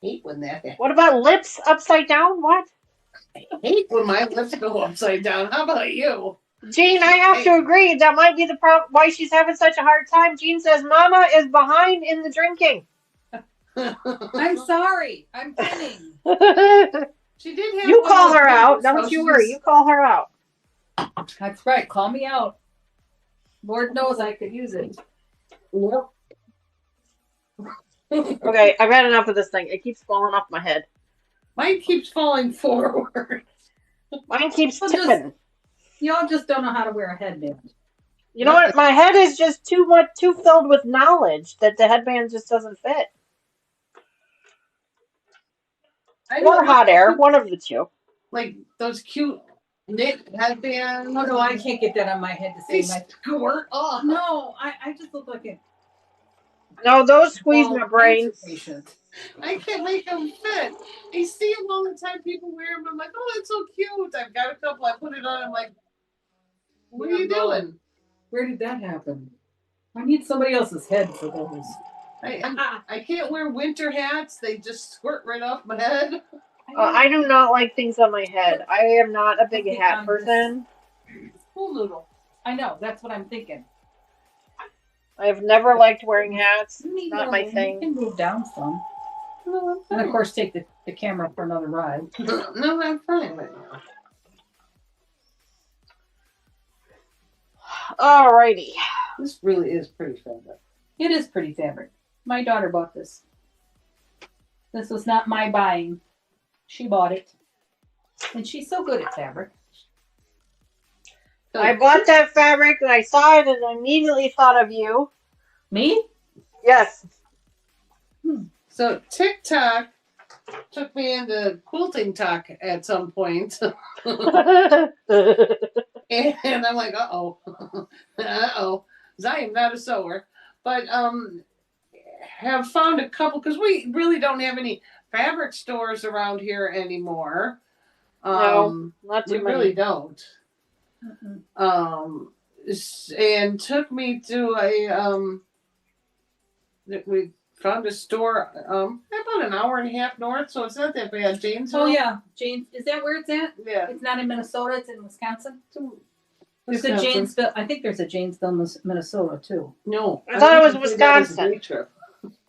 Hate when that happens. What about lips upside down? What? I hate when my lips go upside down. How about you? Jean, I have to agree. That might be the problem. Why she's having such a hard time. Jean says Mama is behind in the drinking. I'm sorry. I'm kidding. She did have. You call her out. Don't you worry. You call her out. That's right. Call me out. Lord knows I could use it. Yep. Okay, I've had enough of this thing. It keeps falling off my head. Mine keeps falling forward. Mine keeps Well, tipping. Y'all just don't know how to wear a headband. You know what? My head is just too filled with knowledge that the headband just doesn't fit. Or hot air, one of the two. Like those cute knit headbands. Oh no, I can't get that on my head to They save my. squirt off. No, I just look like a. No, those squeeze my brain. I can't make them fit. I see them all the time. People wear them. I'm like, oh, that's so cute. I've got a couple. I put it on. I'm like, what are you doing? Where did that happen? I need somebody else's head for those. I can't wear winter hats. They just squirt right off my head. I do not like things on my head. I am not a big hat person. Cool noodle. I know. That's what I'm thinking. I've never liked wearing hats. It's not my thing. You can move down some. And of course, take the camera for another ride. No, I'm fine right now. Alrighty. This really is pretty fabric. It is pretty fabric. My daughter bought this. This was not my buying. She bought it. And she's so good at fabric. I bought that fabric and I saw it and I immediately thought of you. Me? Yes. So TikTok took me into quilting talk at some point. And I'm like, uh-oh. Uh-oh. Because I am not a sewer. But have found a couple, because we really don't have any fabric stores around here anymore. No, not too we many. really don't. And took me to we found a store about an hour and a half north, so it's not that bad. Janesville. Oh, yeah. James, is that where it's at? Yeah. It's not in Minnesota. It's in Wisconsin. There's a Wisconsin. Janesville. I think there's a Janesville, Minnesota too. No, I thought it was don't think that was a Wisconsin. day trip.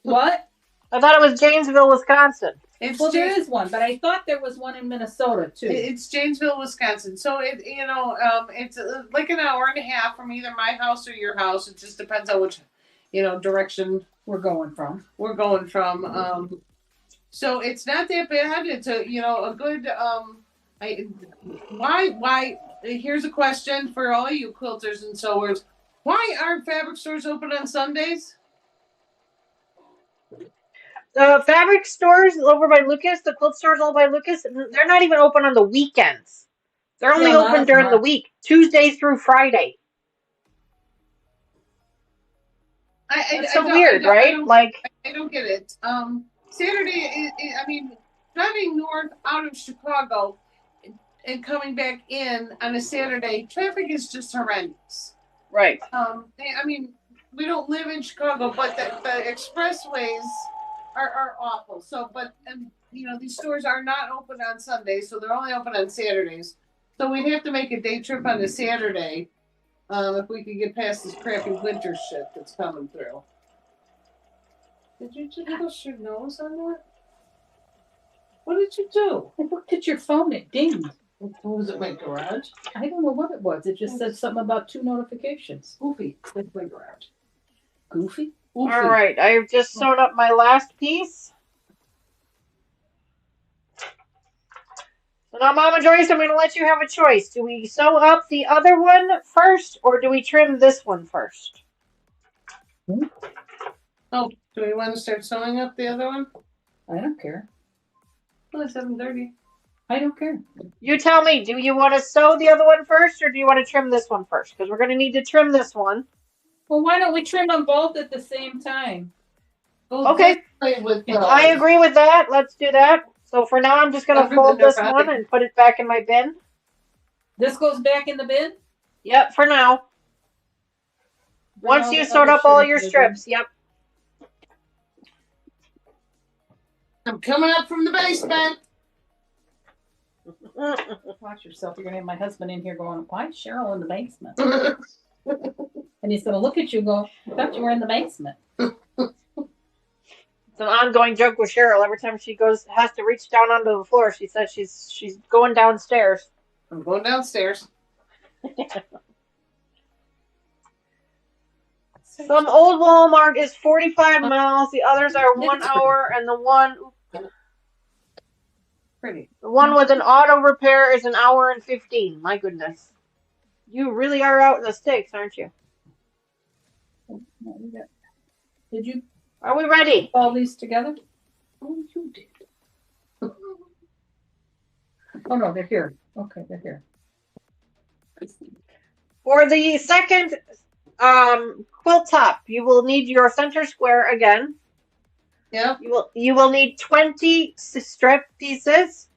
What? I thought it was Janesville, Wisconsin. It's Well, there Jan- is one, but I thought there was one in Minnesota too. It's Janesville, Wisconsin. So it's like an hour and a half from either my house or your house. It just depends on which, direction We're going from. we're going from. So it's not that bad. It's a good why here's a question for all you quilters and sewers. Why aren't fabric stores open on Sundays? The fabric stores over by Lucas, the quilt stores over by Lucas, they're not even open on the weekends. They're only Yeah, a lot open of them during the are. week, Tuesday through Friday. That's so weird, right? I don't get it. Saturday, driving north out of Chicago and coming back in on a Saturday, traffic is just horrendous. Right. We don't live in Chicago, but the expressways are awful. So, these stores are not open on Sundays, so they're only open on Saturdays. So we'd have to make a day trip on a Saturday if we could get past this crappy winter shit that's coming through. Did you just your nose on that? What did you do? I looked at your phone. It dinged. Was it my garage? I don't know what it was. It just said something about 2 notifications. Goofy. It's my garage. Goofy. Goofy. All right. I've just sewn up my last piece. So now, Mama Joyce, I'm going to let you have a choice. Do we sew up the other one first, or do we trim this one first? Oh, do we want to start sewing up the other one? I don't care. Well, it's 7:30. I don't care. You tell me. Do you want to sew the other one first, or do you want to trim this one first? Because we're going to need to trim this one. Well, why don't we trim them both at the same time? Okay. I agree with that. Let's do that. So for now, I'm just going to fold this one and put it back in my bin. This goes back in the bin? Yep, for now. Once you sewed up all your strips, yep. I'm coming up from the basement. Watch yourself. You're going to have my husband in here going, why is Cheryl in the basement? And he's going to look at you and go, I thought you were in the basement. It's an ongoing joke with Cheryl. Every time she has to reach down onto the floor, she says she's going downstairs. I'm going downstairs. Some old Walmart is 45 miles. The others are 1 hour, and the one with an auto repair is an hour and 15. My goodness, you really are out in the sticks, aren't you? Did you? Are we ready? All these together? Oh, you did. Oh no, they're here. Okay, they're here. For the second quilt top, you will need your center square again. Yeah. You will need 20 strip pieces.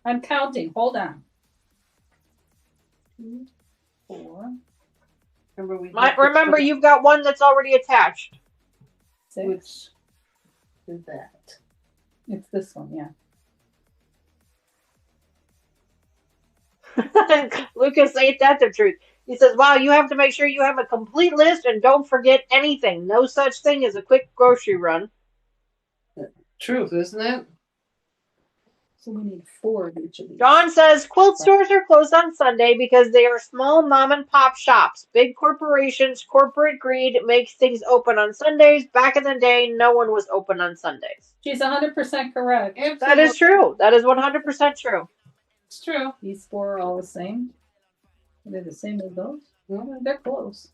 I'm counting. Hold on. 2, 4. Remember, you've got one that's already attached. 6. Which is that? It's this one, yeah. Lucas, ain't that the truth? He says, wow, you have to make sure you have a complete list and don't forget anything. No such thing as a quick grocery run. Truth, isn't it? So we need 4 of each of these. John says, quilt stores are closed on Sunday because they are small mom and pop shops. Big corporations, corporate greed makes things open on Sundays. Back in the day, no one was open on Sundays. She's 100% correct. Absolutely. That is true. That is 100% true. It's true. These 4 are all the same. Are they the same as those? No, they're close.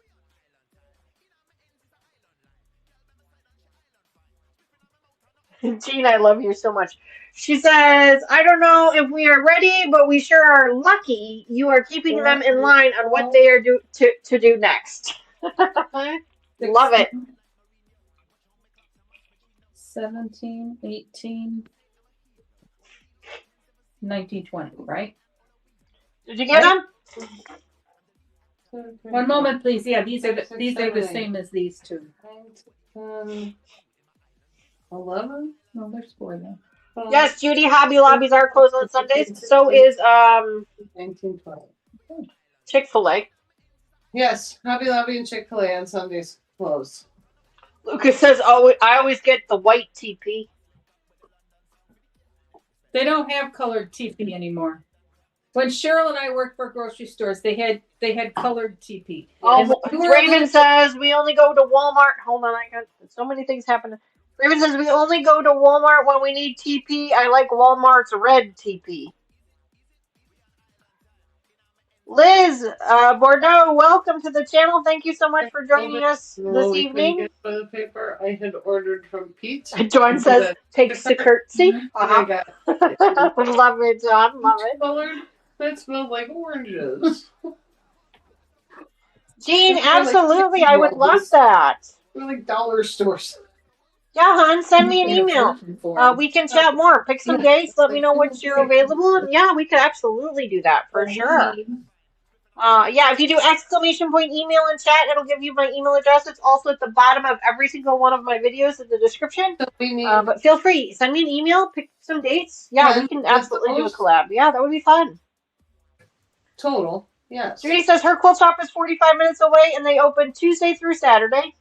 Jean, I love you so much. She says, I don't know if we are ready, but we sure are lucky you are keeping them in line on what they are to do next. Love it. 17, 18, 19, 20, right? Did you get them? 1 moment, please. Yeah, these are the same as these 2. 11? No, there's 4 there. Yes, Judy, Hobby Lobbies are closed on Sundays. So is 19, 20. Chick-fil-A. Yes, Hobby Lobby and Chick-fil-A on Sundays closed. Lucas says, "Oh, I always get the white TP." They don't have colored TP anymore. When Cheryl and I worked for grocery stores, they had colored TP. Oh, Raven says we only go to Walmart. Hold on, I got so many things happening. Raven says we only go to Walmart when we need TP. I like Walmart's red TP. Liz Bordeaux, welcome to the channel. Thank you so much for joining us this evening. Toilet paper I had ordered from Pete. John says, takes the curtsy. I got Love it, John. Love it. colored that smelled like oranges. Jean, absolutely. I would love that. They're like dollar stores. Yeah, hon, send me an email. We can chat more. Pick some dates. Let me know which you're available. And yeah, we could absolutely do that for sure. Yeah, if you do exclamation point email in chat, it'll give you my email address. It's also at the bottom of every single one of my videos in the description. So we need, but feel free, send me an email, pick some dates. Yeah, we can absolutely do a collab. Yeah, that would be fun. Total, yes. Judy says her quilt shop is 45 minutes away and they open Tuesday through Saturday.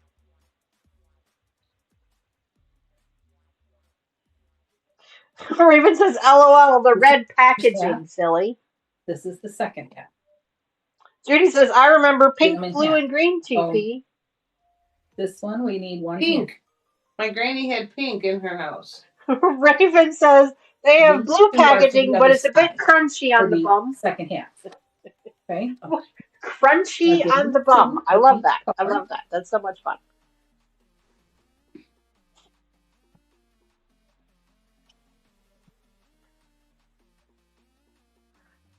Raven says, LOL, the red packaging, silly. This is the second half. Judy says, I remember pink, blue, and green TP. This one, we need one pink. Here. My granny had pink in her house. Raven says, they have blue packaging, but it's a bit crunchy on the bum. Second half. Okay. Oh. Crunchy on the bum. I love that. I love that. That's so much fun.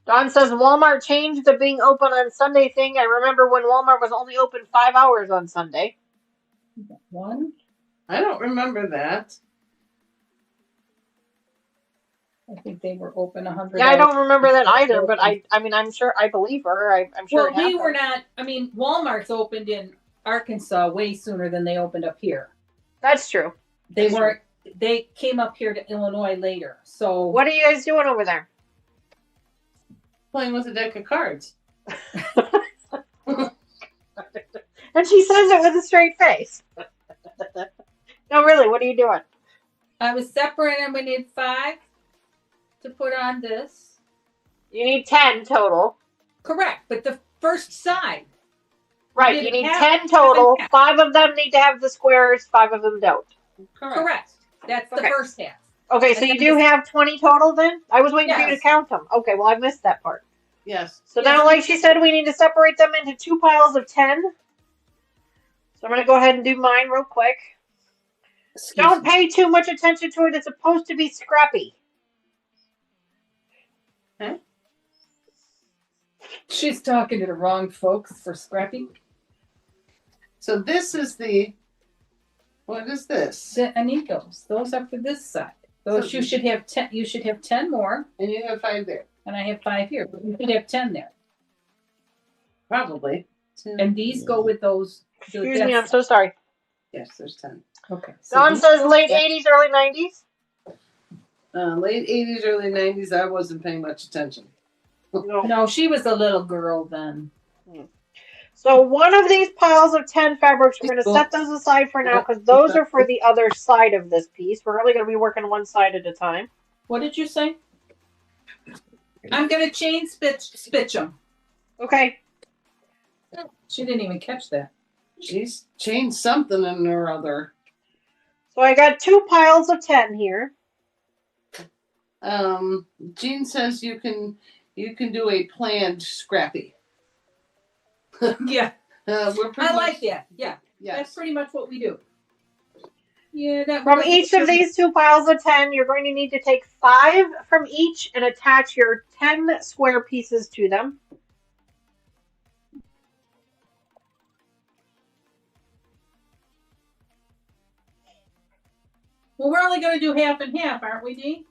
Don says Walmart changed the being open on Sunday thing. I remember when Walmart was only open 5 hours on Sunday. One? I don't remember that. I think they were open 100 Yeah, I don't remember that either, but I mean, I'm sure, I believe her. I'm sure. Well, we were not, I mean, Walmart's opened in Arkansas way sooner than they opened up here. That's true. They came up here to Illinois later. So what are you guys doing over there? Playing with a deck of cards. And she says it with a straight face. No, really, what are you doing? I was separating. We need 5 to put on this. You need 10 total. Correct, but the first side. Right, you need 10 total. 5 of them need to have the squares, 5 of them don't. Correct. That's the first half. Okay, so you do have 20 total then? I was waiting for you to count them. Okay, well, I missed that part. Yes. So now, like she said, we need to separate them into 2 piles of 10. So I'm going to go ahead and do mine real quick. Don't pay too much attention to it. It's supposed to be scrappy. Huh? She's talking to the wrong folks for scrappy. So this is the... What is this? I need those. Those are for this side. Those you should have 10. You should have 10 more. And you have 5 there. And I have 5 here. But you should have 10 there. Probably. And these go with those. Excuse me, I'm so sorry. Yes, there's 10. Okay. So Dawn says late 80s, early 90s. Late 80s, early 90s. I wasn't paying much attention. No, she was a little girl then. So one of these piles of 10 fabrics, we're going to set those aside for now because those are for the other side of this piece. We're only going to be working one side at a time. What did you say? I'm going to chain stitch them. Okay. She didn't even catch that. She's changed something in or other. So I got 2 piles of 10 here. Jean says you can do a planned scrappy. Yeah. I like that. Yeah. Yes. That's pretty much what we do. Yeah. From each of these 2 piles of 10, you're going to need to take 5 from each and attach your 10 square pieces to them. Well, we're only going to do half and half, aren't we, Dee?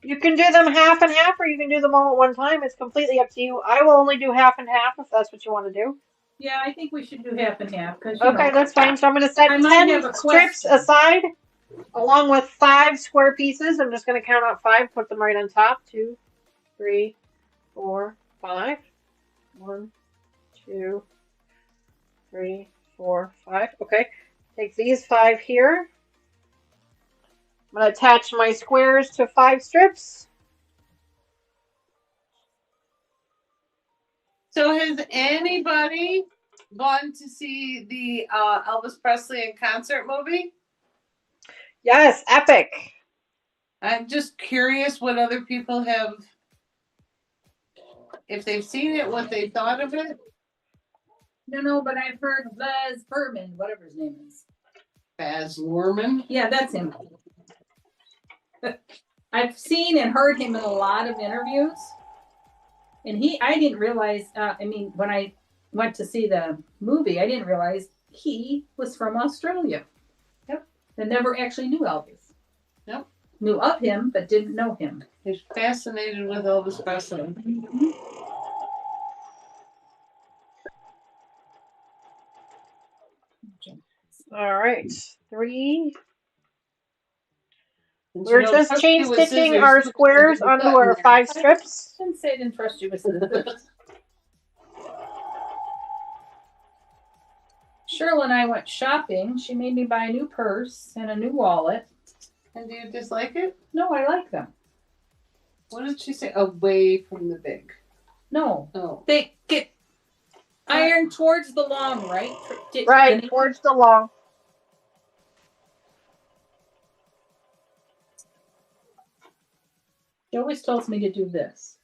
You can do them half and half, or you can do them all at one time. It's completely up to you. I will only do half and half if that's what you want to do. Yeah, I think we should do half and half. Okay, that's fine. So I'm going to set 10 strips aside, along with 5 square pieces. I'm just going to count out 5, put them right on top. 2, 3, 4, 5. 1, 2, 3, 4, 5. Okay. Take these 5 here. I'm going to attach my squares to 5 strips. So has anybody gone to see the Elvis Presley in concert movie? Yes, epic. I'm just curious what other people have, if they've seen it, what they thought of it. No, but I've heard Baz Luhrmann, whatever his name is. Baz Luhrmann. Yeah, that's him. I've seen and heard him in a lot of interviews. And I didn't realize, when I went to see the movie, I didn't realize he was from Australia. Yep. I never actually knew Elvis. Yep. Knew of him, but didn't know him. He's fascinated with Elvis Presley. All right. 3. And We're you know, just trust chain me with stitching scissors, our you can squares get a onto cut in our there. 5 strips. I didn't say I didn't trust you with scissors. Cheryl and I went shopping. She made me buy a new purse and a new wallet. And do you dislike it? No, I like them. What did she say? Away from the big. No, Oh. they get ironed towards the long, right? Right, towards the long. She always tells me to do this.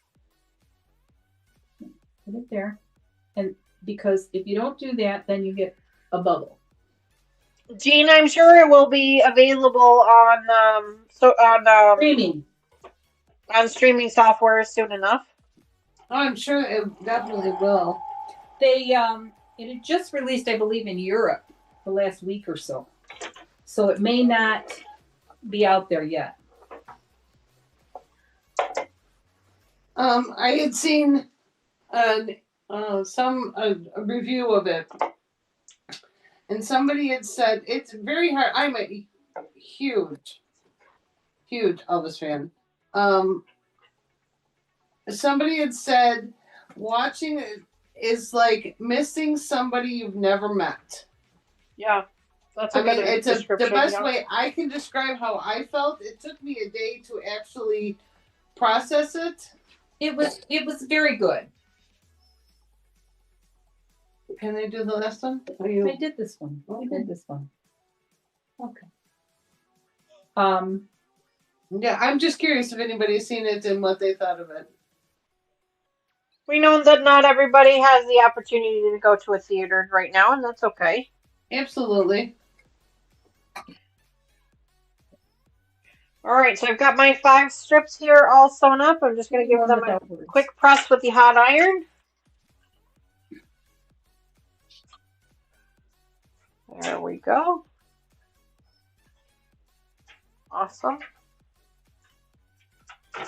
Put it there. And because if you don't do that, then you get a bubble. Jean, I'm sure it will be available on Streaming. on streaming software soon enough. Oh, I'm sure it definitely will. They it had just released, I believe, in Europe the last week or so. So it may not be out there yet. I had seen a review of it, and somebody had said it's very hard. I'm a huge Elvis fan. Somebody had said watching it is like missing somebody you've never met. Yeah, that's a I mean, good it's description. the best way I can describe how I felt. It took me a day to actually process it. It was very good. Can I do the last one? I did this one. Okay. I did this one. Okay. Yeah, I'm just curious if anybody's seen it and what they thought of it. We know that not everybody has the opportunity to go to a theater right now, and that's okay. Absolutely. All right, so I've got my 5 strips here all sewn up. I'm just going to give them a quick press with the hot iron. There we go. Awesome. I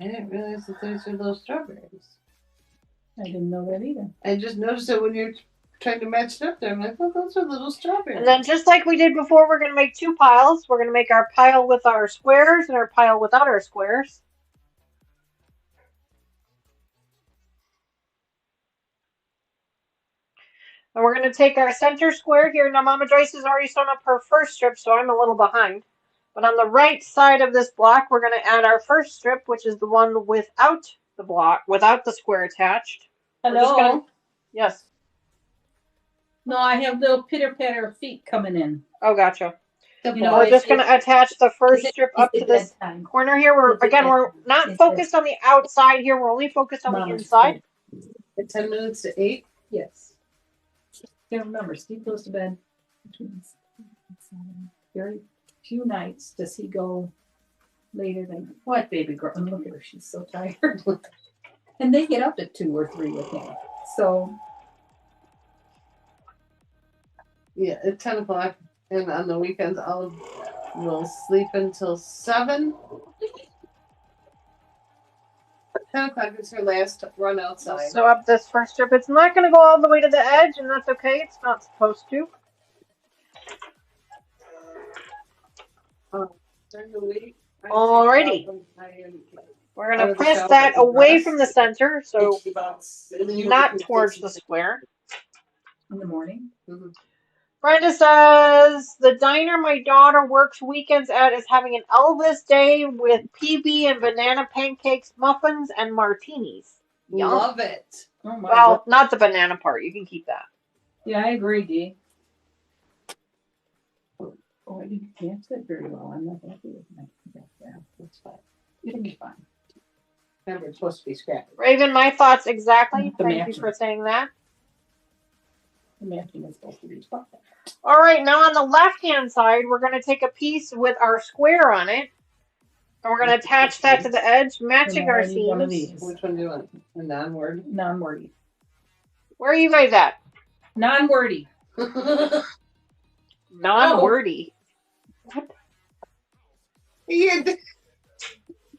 didn't realize that those are little strawberries. I didn't know that either. I just noticed it when you're trying to match it up there. I'm like, oh, those are little strawberries. And then just like we did before, we're going to make 2 piles. We're going to make our pile with our squares and our pile without our squares. And we're going to take our center square here. Now, Mama Joyce has already sewn up her first strip, so I'm a little behind. But on the right side of this block, we're going to add our first strip, which is the one without the block, without the square attached. Hello? Yes. No, I have little pitter-patter feet coming in. Oh, gotcha. You know, We're just going to attach the first strip up to this bedtime? corner here. We're not focused on the outside here. We're only focused on the inside. At 10 minutes to 8? Yes. Can't remember. Steve goes to bed between 6 and 7. Very few nights does he go later than what, baby girl? And look at her, she's so tired. And they get up at 2 or 3 with him. So Yeah, at 10 o'clock. And on the weekends, I'll will sleep until 7. 10 o'clock is her last run outside. So up this first strip. It's not going to go all the way to the edge, and that's okay. It's not supposed to. During the week, Alrighty. We're Out going to of the press shower, that the away dress. from the center, so And then you not towards the square. In the morning. Brenda says, the diner my daughter works weekends at is having an Elvis day with PB and banana pancakes, muffins, and martinis. Yum. Love it. Oh my Well, God. not the banana part. You can keep that. Yeah, I agree, Dee. Oh, I didn't dance that very well. I'm not happy with my yeah, that's fine. It'll be fine. Remember, it's supposed to be scrappy. Raven, my thoughts exactly. The Thank you matching. for saying that. The matching is supposed to be fun. All right, now on the left-hand side, we're going to take a piece with our square on it, and we're going to attach that to the edge, matching our I need one of seams. these. Which one do you want? A non-word? Non-wordy. Where are you guys at? Non-wordy. Non-wordy. Yeah,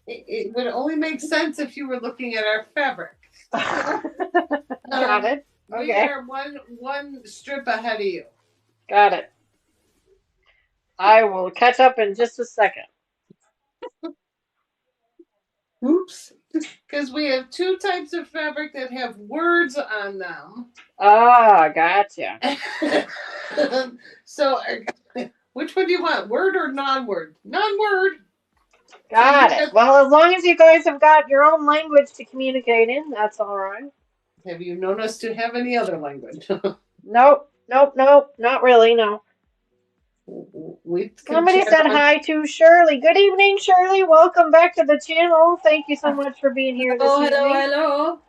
it would only make sense if you were looking at our fabric. Got it. We Okay. are one strip ahead of you. Got it. I will catch up in just a second. Oops. Because we have two types of fabric that have words on them. Ah, gotcha. So, which one do you want? Word or non-word? Non-word. Got it. Well, as long as you guys have got your own language to communicate in, that's all right. Have you known us to have any other language? Nope. Not really, no. We Somebody chat said on- hi to Shirley. Good evening, Shirley. Welcome back to the channel. Thank you so much for being here this evening. Hello.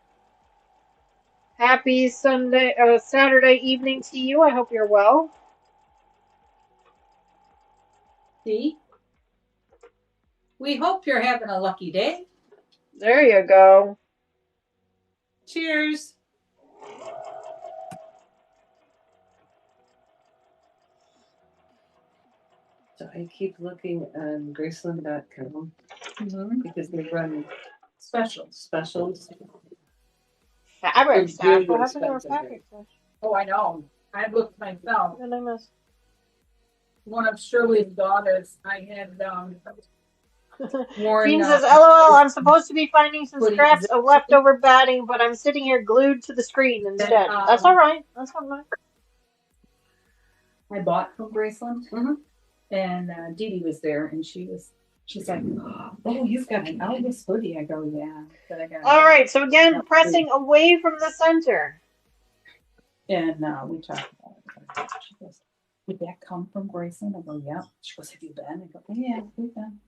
Happy Saturday evening to you. I hope you're well. See? We hope you're having a lucky day. There you go. Cheers. So I keep looking on Graceland.com because they run specials. Fabric They're stash. really What happened to our expensive, fabric stash? Oh, I know. I looked myself. What did I miss? One of Shirley's daughters, I had worn. Jean says, LOL, I'm supposed to be finding some scraps of leftover batting, but I'm sitting here glued to the screen instead. That's all right. That's all right. I bought from Graceland, and Dee Dee was there, and she said, "Oh, you've got an Elvis hoodie." I go, "Yeah." But I got. All right. So again, pressing away from the center. And we talked about it. She goes, "Did that come from Graceland?" I go, "Yeah." She goes, "Have you been?" I go, "Yeah, we've been."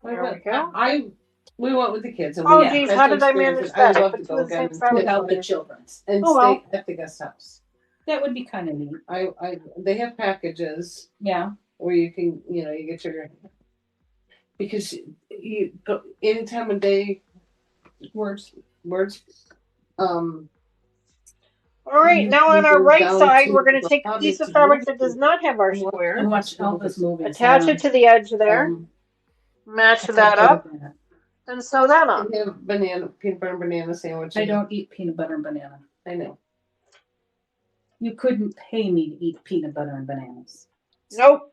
There we go. We went with the kids. And Oh, we geez, got how to did I experience manage it. I would that? I love put to two go of the same again fabric Without the colors. children's. and Oh, stay well. at the guest house. That would be kind of neat. They have packages Yeah. where you can, you get your, because you go anytime of day, words. All right. You- Now you on our go right down side, to we're going to the take a hobbit piece to of the fabric left that does not have our I square. watch Elvis movies. Attach it to the edge there. Match that up. And sew that on. They have peanut butter and banana sandwich. I don't eat peanut butter and banana. I know. You couldn't pay me to eat peanut butter and bananas. Nope.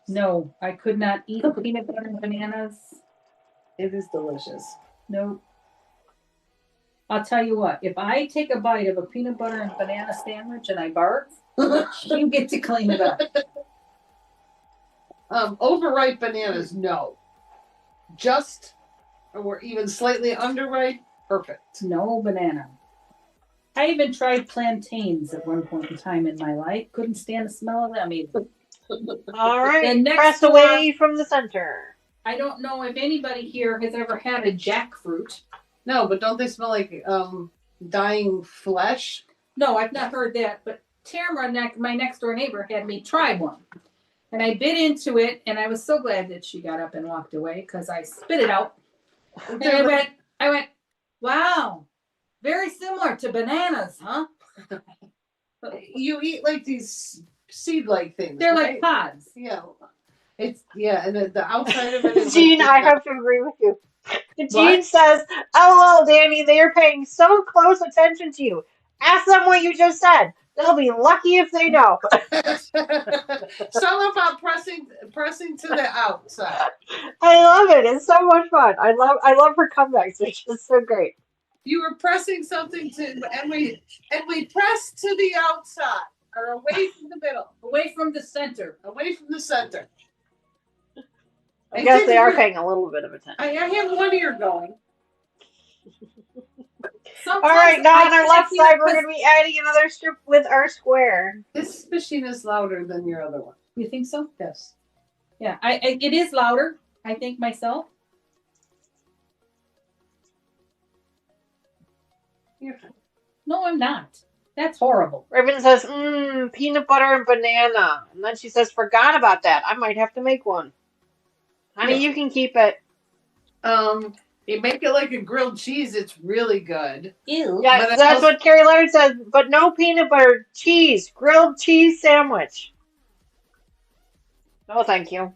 No, I could not eat peanut butter and bananas. It is delicious. Nope. I'll tell you what, if I take a bite of a peanut butter and banana sandwich and I barf, you get to clean it up. Overripe bananas, no. Just, or even slightly underripe, perfect. No banana. I even tried plantains at one point in time in my life. Couldn't stand the smell of them either. All right. And next Press door- away from the center. I don't know if anybody here has ever had a jackfruit. No, but don't they smell like dying flesh? No, I've not heard that, but Tamara, my next door neighbor, had me try one. And I bit into it, and I was so glad that she got up and walked away because I spit it out. And I went, wow, very similar to bananas, huh? You eat like these seed-like things. They're right? like pods. Yeah. And the outside of it is. Jean, like I have to agree with you. Jean What? says, LOL, Danny, they are paying so close attention to you. Ask them what you just said. They'll be lucky if they know. Something about pressing to the outside. I love it. It's so much fun. I love her comebacks. They're just so great. You were pressing something and we press to the outside or away from the middle, Away from the center. away from the center. I guess they are paying a little bit of attention. I have one ear going. All right, now on our left side, we're going to be adding another strip with our square. This machine is louder than your other one. You think so? Yes. Yeah, it is louder, I think, myself. You're fine. No, I'm not. That's horrible. Raven says, peanut butter and banana. And then she says, forgot about that. I might have to make one. Honey, you can keep it. You make it like a grilled cheese, it's really good. Ew. Yeah, that's what Carrie Leonard says, but no peanut butter, cheese, grilled cheese sandwich. No, thank you.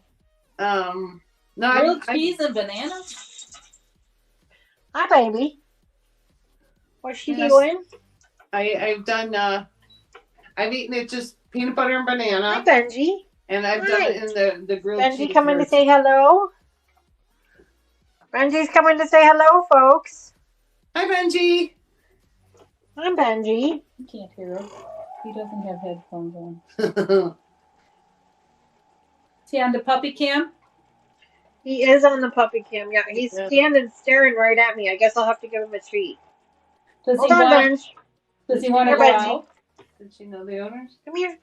No, Grilled cheese and banana? Hi, baby. What's she doing? I've done, I've eaten it just peanut butter and banana. Hi, Benji. And I've done it in the grilled cheese. Benji coming to say hello? Benji's coming to say hello, folks. Hi, Benji. I'm Benji. You can't hear him. He doesn't have headphones on. Is he on the puppy cam? He is on the puppy cam. Yeah, he's standing staring right at me. I guess I'll have to give him a treat. Hold on, Benj. Does he want to Here, go Benji. out? Did she know the owners? Come here.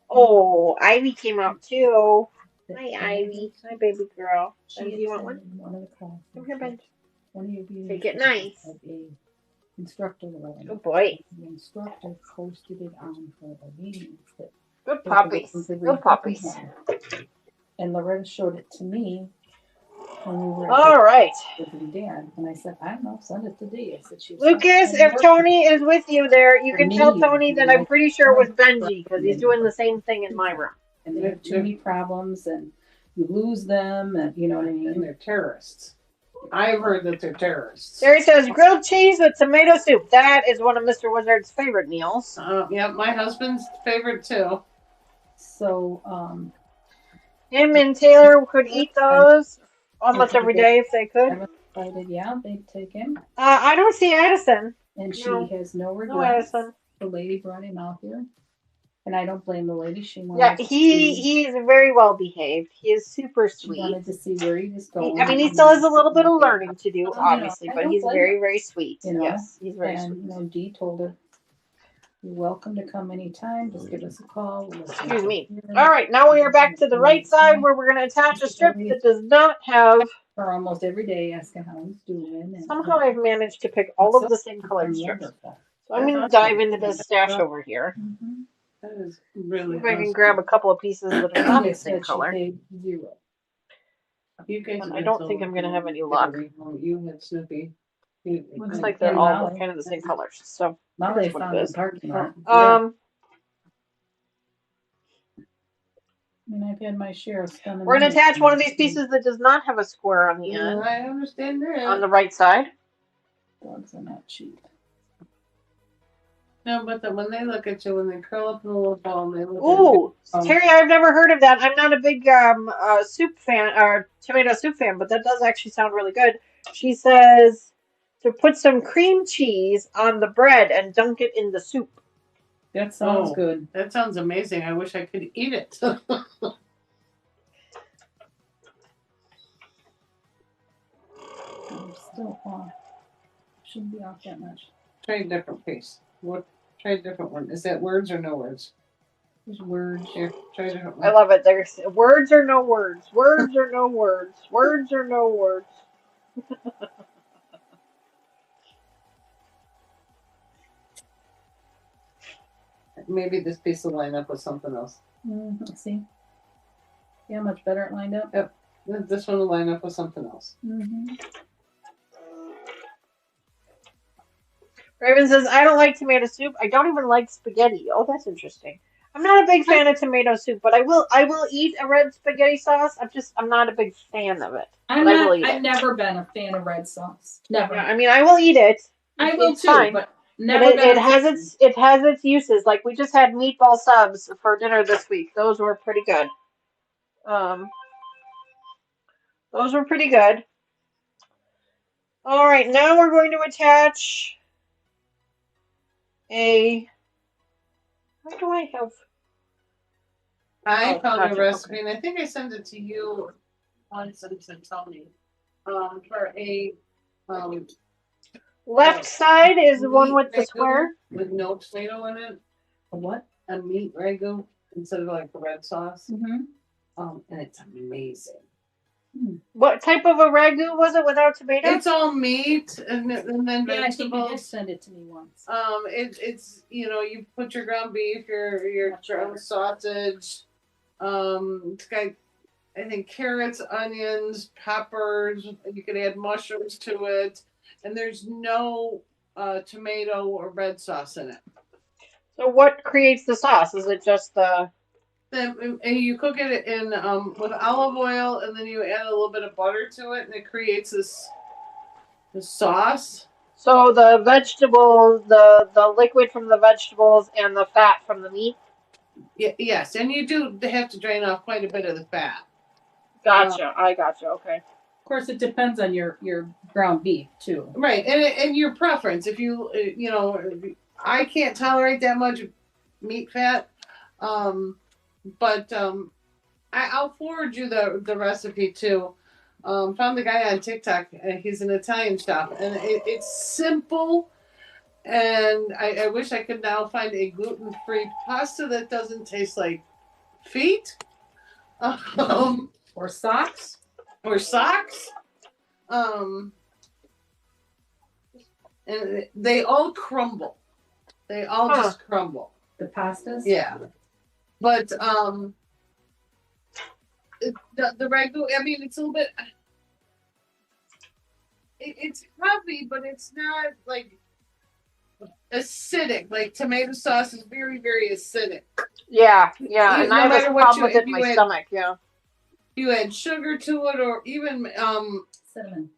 Oh, Ivy came out too. Hi, Ivy. Hi, baby girl. Benji, you want one? Come here, Benj. Take it nice. Instructor. Good boy. The instructor posted it on her meetings. Good puppies. Good puppies. And Loretta showed it to me when we were All right. with Dan. And I said, I don't know, send it to Dee. I said, she was Lucas, if Tony is with you there, you can tell Tony that I'm pretty sure it was Benji because he's doing the same thing in my room. And they have too many problems and you lose them and you know what I And mean? they're terrorists. I've heard that they're terrorists. There he says grilled cheese with tomato soup. That is one of Mr. Wizard's favorite meals. Yeah, my husband's favorite too. So, Him and Taylor could eat those almost every day if they could. yeah, they'd take him. I don't see Addison. And she No. has no No, regrets. Addison. The lady brought him out here. And I don't blame the lady. She wanted Yeah, to he is very well behaved. He is super she sweet. wanted to see where he was going. I mean, he still has a little bit of learning to do, obviously, I but don't he's blame very, very sweet. You know, Yes, he's very And sweet. you know, Dee told her, "You're welcome to come anytime. Just give us a call." We'll listen Excuse to me. you." All right, now we are back to the right side where we're going to attach a strip that does not have. Her almost every day, asking how he's doing. And Somehow I've managed to pick all of the same colored strips. wonderful. So I'm going to dive into this stash over here. Mhm. That is really See if I can awesome. grab a couple of pieces that are not They the same said she color. paid $0. You guys I don't think I'm going to have any luck. You had Snoopy. Looks like they're all kind of the same colors. So, Now they That's what found it the is. parking lot. um, I mean, I've had my share of spending. we're going to money. attach one of these pieces that does not have a square on the Yeah, end I understand that. on the right side. Dogs are not cheap. No, but when they look at you, when they curl up in a little ball, and they look Ooh, Oh. Terry, I've never heard of that. I'm not a big soup fan or tomato soup fan, but that does actually sound really good. She says to put some cream cheese on the bread and dunk it in the soup. That sounds Oh. good. That sounds amazing. I wish I could eat it. I'm still off. Shouldn't be off that much. Try a different piece. Try a different one. Is that words or no words? There's words. Here, try a different I one. love it. There's words or no words. Words or no words. Words or no words. Maybe this piece will line up with something else. Let's see. Yeah, much better it lined up. This one will line up with something else. Mm-hmm. Raven says, I don't like tomato soup. I don't even like spaghetti. Oh, that's interesting. I'm not a big fan of tomato soup, but I will eat a red spaghetti sauce. I'm not a big fan of it. I've will eat I've it. never been a fan of red sauce. Never. Yeah, I mean, I will eat it. I will It's too, fine. but Never been it a has fan. its uses. Like we just had meatball subs for dinner this week. Those were pretty good. Um, those were pretty good. All right, now we're going to attach a. Where do I have? I Oh, found a gotcha. recipe, Okay. and I think I sent it to you once and to Tony. For a um Left side is the one meat with the ragu square. with no tomato in it. A what? A meat ragu instead of like the red sauce. Mm-hmm. And it's amazing. What type of a ragu was it without tomato? It's all meat and then Yeah, I think you did vegetables. send it to me once. It's you put your ground beef, your ground sausage. It's got I think carrots, onions, peppers. You could add mushrooms to it, and there's no tomato or red sauce in it. So what creates the sauce? Is it just the? Then and you cook it in with olive oil, and then you add a little bit of butter to it, and it creates this sauce. So the vegetables, the liquid from the vegetables and the fat from the meat. Yes, and you do have to drain off quite a bit of the fat. Gotcha. I gotcha. Okay. Of course, it depends on your ground beef too. Right, and your preference. If you I can't tolerate that much meat fat, but I'll forward you the recipe too. Found the guy on TikTok. He's an Italian chef, and it's simple. And I wish I could now find a gluten-free pasta that doesn't taste like feet, Or socks. or socks. And they all crumble. They all just crumble. The pastas. Yeah, but the ragu. I mean, it's a little bit. It's heavy, but it's not like acidic. Like tomato sauce is very, very acidic. Yeah, yeah, and No I have matter a what problem with if it in you my add- stomach. Yeah. You add sugar to it, or even Cinnamon.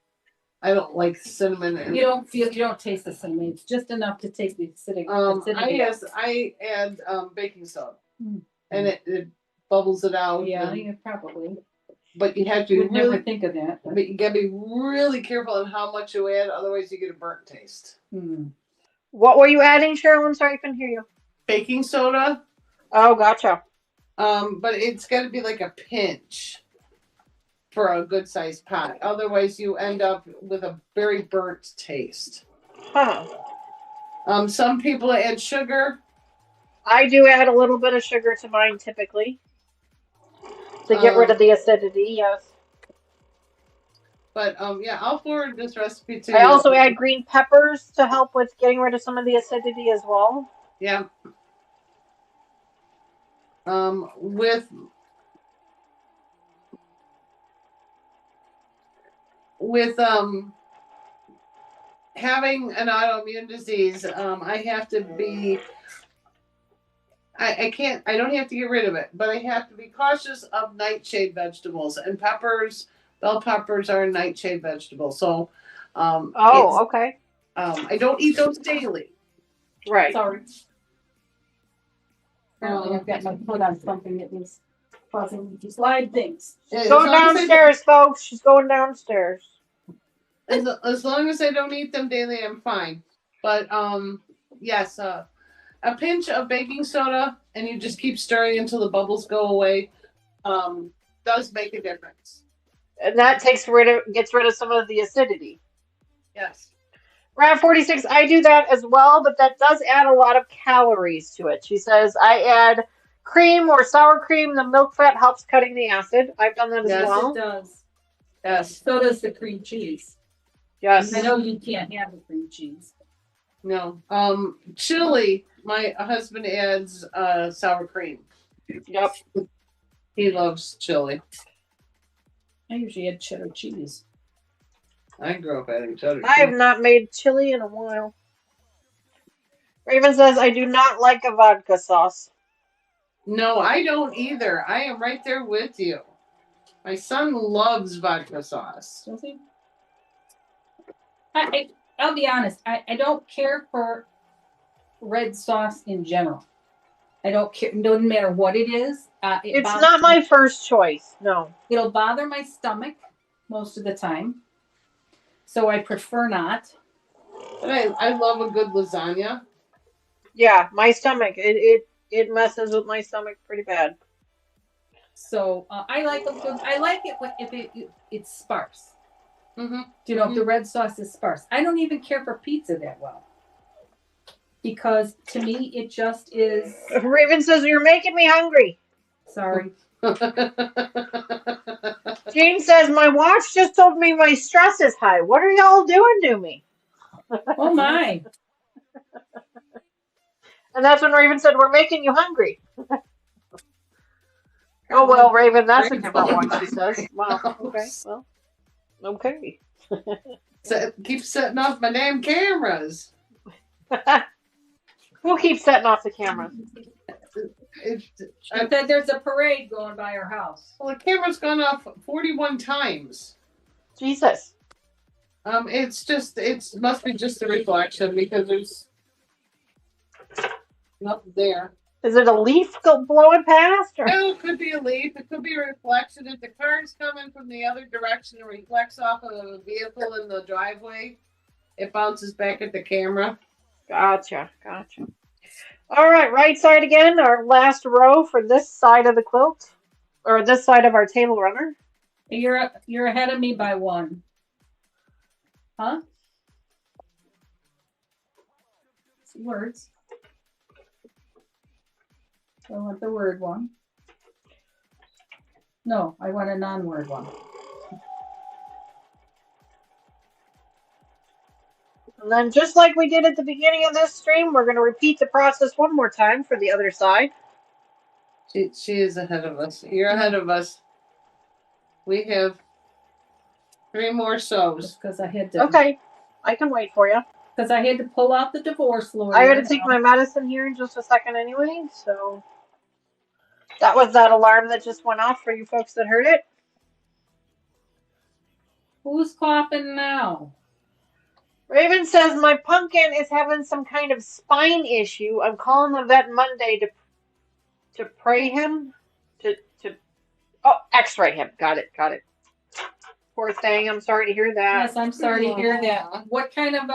I don't like cinnamon. And, You don't taste the cinnamon. It's just enough to take the acidity out. I add baking soda, Mm. and it bubbles it out. Yeah, and, probably. but you have to You would really never think of that. But you gotta be really careful on how much you add, otherwise you get a burnt taste. What were you adding, Cheryl? I'm sorry, I couldn't hear you. Baking soda, Oh, gotcha. but it's gotta be like a pinch for a good sized pot. Otherwise, you end up with a very burnt taste. Huh. Some people add sugar. I do add a little bit of sugar to mine typically to get rid of the acidity. Yes. But yeah, I'll forward this recipe to you. I also add green peppers to help with getting rid of some of the acidity as well. Yeah. With having an autoimmune disease, I have to be. I can't. I don't have to get rid of it, but I have to be cautious of nightshade vegetables and peppers. Bell peppers are a nightshade vegetable, so Okay. I don't eat those daily. Right. Sorry. Apparently, I've got my foot on something that is causing me to slide things. She's going downstairs, folks. She's going downstairs. As long as I don't eat them daily, I'm fine. But yes, a pinch of baking soda, and you just keep stirring until the bubbles go away. Does make a difference. And that gets rid of some of the acidity. Yes. Round 46, I do that as well, but that does add a lot of calories to it. She says, I add cream or sour cream. The milk fat helps cutting the acid. I've done that as well. Yes, it does. Yes. So does the cream cheese. Yes. I know you can't have the cream cheese. No. Chili. My husband adds sour cream. Yep. He loves chili. I usually add cheddar cheese. I grew up adding cheddar. I have not made chili in a while. Raven says, I do not like a vodka sauce. No, I don't either. I am right there with you. My son loves vodka sauce. Does he? I'll be honest. I don't care for red sauce in general. I don't care. It doesn't matter what it is. It's not my first choice. No. It'll bother my stomach most of the time, so I prefer not. But I love a good lasagna. Yeah, my stomach. It messes with my stomach pretty bad. So I like a good. I like it if it's sparse. Mm-hmm. You know, if the red sauce is sparse. I don't even care for pizza that well. Because to me, it just is. Raven says, "You're making me hungry." Sorry. Jane says, "My watch just told me my stress is high. What are y'all doing to me?" Oh my. And that's when Raven said, "We're making you hungry." Oh, well, Raven, that's a different one, she says. Wow, okay, well, okay. Keep setting off my damn cameras. Who keeps setting off the cameras? She said there's a parade going by her house. Well, the camera's gone off 41 times. Jesus. It must be just a reflection because there's nothing there. Is it a leaf blowing past? Or? No, it could be a leaf. It could be a reflection. If the car's coming from the other direction and reflects off of a vehicle in the driveway, it bounces back at the camera. Gotcha. All right side again, our last row for this side of the quilt, or this side of our table runner. You're ahead of me by one. Huh? Some words. I want the word one. No, I want a non-word one. And then just like we did at the beginning of this stream, we're going to repeat the process one more time for the other side. She is ahead of us. You're ahead of us. We have 3 more sews. Because I had to. Okay, I can wait for you. Because I had to pull out the divorce lawyer. I got to take my medicine here in just a second anyway, so that was that alarm that just went off for you folks that heard it. Who's coughing now? Raven says my pumpkin is having some kind of spine issue. I'm calling the vet Monday to pray him to x-ray him. Got it. Poor thing. I'm sorry to hear that. Yes, I'm sorry to hear that. What kind of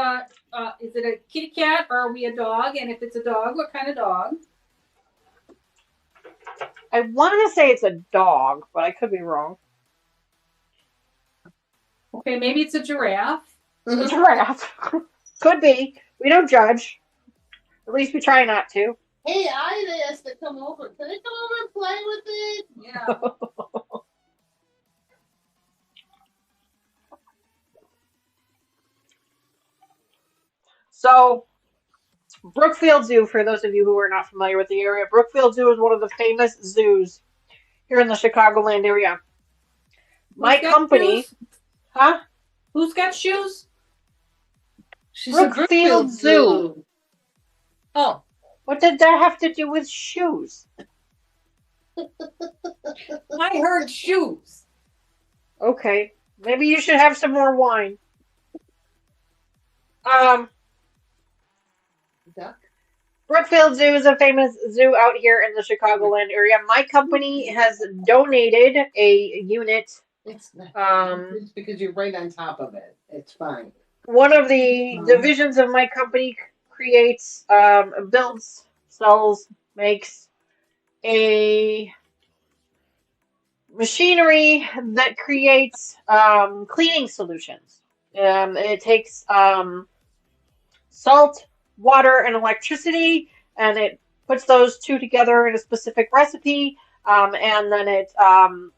is it a kitty cat or are we a dog? And if it's a dog, what kind of dog? I wanted to say it's a dog, but I could be wrong. Okay, maybe it's a giraffe. It's a giraffe. Could be. We don't judge. At least we try not to. Hey, I asked to come over. Can I come over and play with it? Yeah. So, Brookfield Zoo, for those of you who are not familiar with the area, Brookfield Zoo is one of the famous zoos here in the Chicagoland area. My company... Shoes? Huh? Who's got shoes? She's Brookfield Zoo. Oh. What did that have to do with shoes? I heard shoes. Okay. Maybe you should have some more wine. Duck. Brookfield Zoo is a famous zoo out here in the Chicagoland area. My company has donated a unit. It's not. It's because you're right on top of it. It's fine. One of the divisions of my company creates, builds, sells, makes a machinery that creates cleaning solutions. It takes salt, water, and electricity, and it puts those two together in a specific recipe. And then it,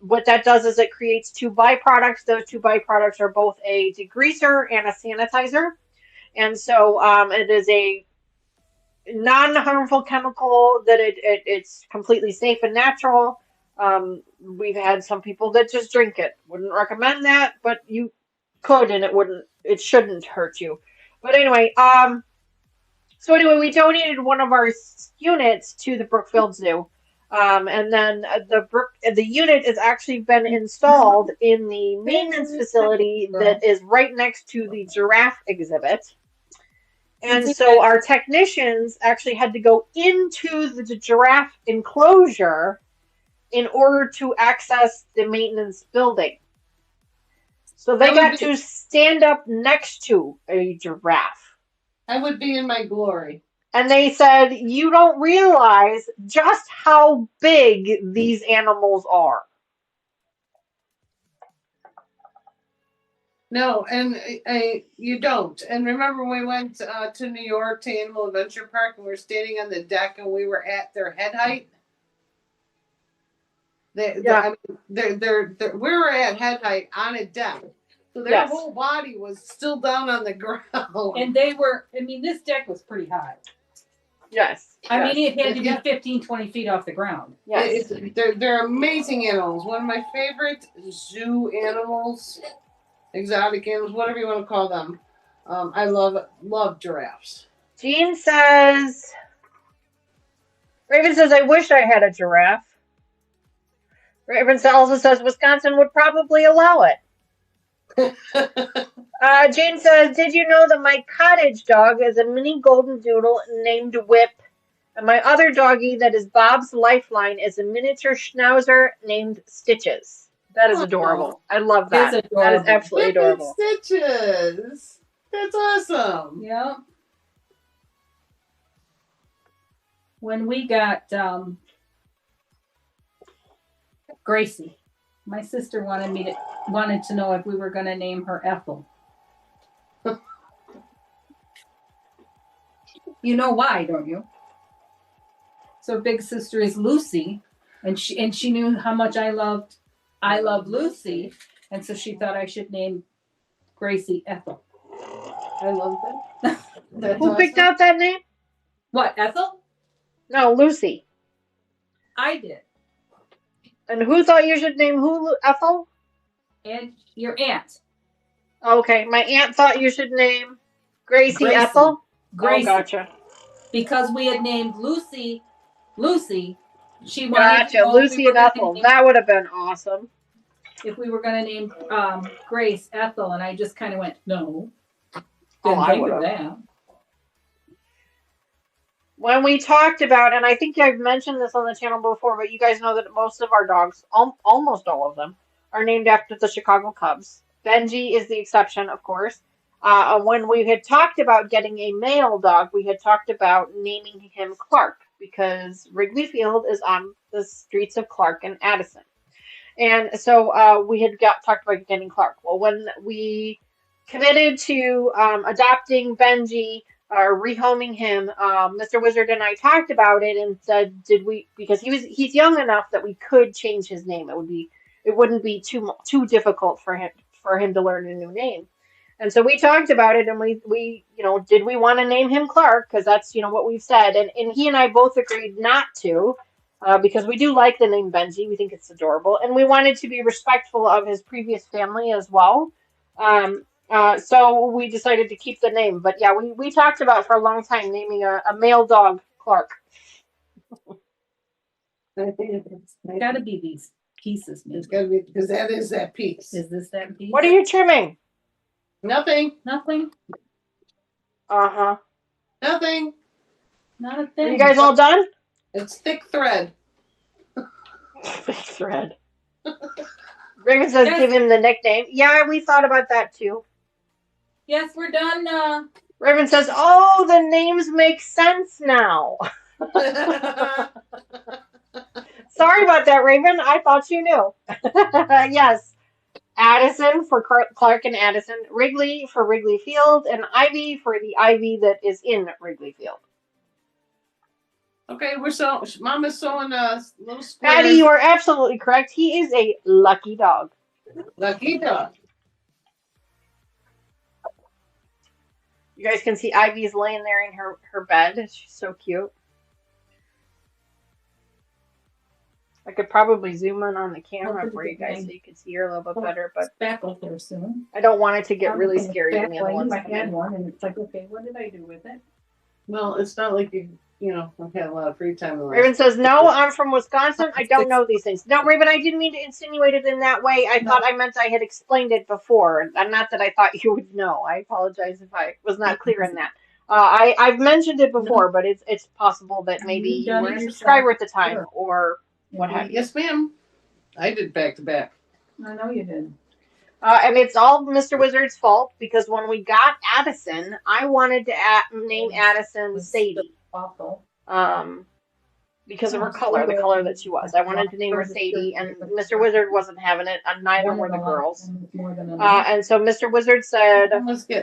what that does is it creates 2 byproducts. Those 2 byproducts are both a degreaser and a sanitizer. And so it is a non-harmful chemical that it's completely safe and natural. We've had some people that just drink it. Wouldn't recommend that, but you could, and it shouldn't hurt you. But anyway, so anyway, we donated one of our units to the Brookfield Zoo. And then the unit has actually been installed in the maintenance facility that is right next to the giraffe exhibit. And so our technicians actually had to go into the giraffe enclosure in order to access the maintenance building. So they got to stand up next to a giraffe. I would be in my glory. And they said, you don't realize just how big these animals are. No, and you don't. And remember when we went to New York to Animal Adventure Park and we were standing on the deck and we were at their head height? We were at head height on a deck. So their whole body was still down on the ground. And they were, this deck was pretty high. Yes. I mean, it had to be 15, 20 feet off the ground. Yes. They're amazing animals. One of my favorite zoo animals, exotic animals, whatever you want to call them. I love giraffes. Raven says, I wish I had a giraffe. Raven also says Wisconsin would probably allow it. Jane says, did you know that my cottage dog is a mini golden doodle named Whip? And my other doggie that is Bob's Lifeline is a miniature schnauzer named Stitches. That is adorable. I love that. That is absolutely adorable. Stitches. That's awesome. Yeah. When we got Gracie, my sister wanted to know if we were going to name her Ethel. You know why, don't you? So big sister is Lucy, and she knew how much I love Lucy, and so she thought I should name Gracie Ethel. I love that. Who picked out that name? What, Ethel? No, Lucy. I did. And who thought you should name Ethel? And your aunt. Okay, my aunt thought you should name Gracie. Ethel? Gracie. Oh, gotcha. Because we had named Lucy, she wanted to know Lucy and Ethel. That would have been awesome. If we were going to name Grace Ethel, and I just kind of went, no. Didn't think of that. When we talked about, and I think I've mentioned this on the channel before, but you guys know that most of our dogs, almost all of them, are named after the Chicago Cubs. Benji is the exception, of course. When we had talked about getting a male dog, we had talked about naming him Clark because Wrigley Field is on the streets of Clark and Addison. And so we had talked about getting Clark. Well, when we committed to adopting Benji or rehoming him, Mr. Wizard and I talked about it and said, because he's young enough that we could change his name. It wouldn't be too difficult for him to learn a new name. And so we talked about it, and we did we want to name him Clark? Because that's, what we've said. And he and I both agreed not to, because we do like the name Benji. We think it's adorable. And we wanted to be respectful of his previous family as well. So we decided to keep the name. But yeah, we talked about for a long time naming a male dog Clark. I think it's got to be these pieces. It's got to be, because that is that piece. Is this that piece? What are you trimming? Nothing. Uh-huh. Nothing. Not a thing. Are you guys all done? It's thick thread. Thick thread. Raven says give him the nickname. Yeah, we thought about that too. Yes, we're done. Raven says, oh, the names make sense now. Sorry about that, Raven. I thought you knew. Yes. Addison for Clark and Addison, Wrigley for Wrigley Field, and Ivy for the Ivy that is in Wrigley Field. Okay, Mama's sewing little squares. Patty, you are absolutely correct. He is a lucky dog. Lucky dog. You guys can see Ivy's laying there in her bed. She's so cute. I could probably zoom in on the camera for you guys so you can see her a little bit better, but back up there soon. I don't want it to get really scary when the other ones come in. One, and it's like, okay, what did I do with it? Well, it's not like I've had a lot of free time. Raven says, no, I'm from Wisconsin. I don't know these things. No, Raven, I didn't mean to insinuate it in that way. I thought I meant I had explained it before. Not that I thought you would know. I apologize if I was not clear in that. I've mentioned it before, but it's possible that maybe You've you done were it a yourself. subscriber at the time Sure. or what have you. Yes, ma'am. I did back to back. I know you did. And it's all Mr. Wizard's fault because when we got Addison, I wanted to name Addison Was Sadie. awful. Because of her color, the color that she was. I wanted to name her Sadie, and Mr. Wizard wasn't having it, and neither were the girls. And so Mr. Wizard said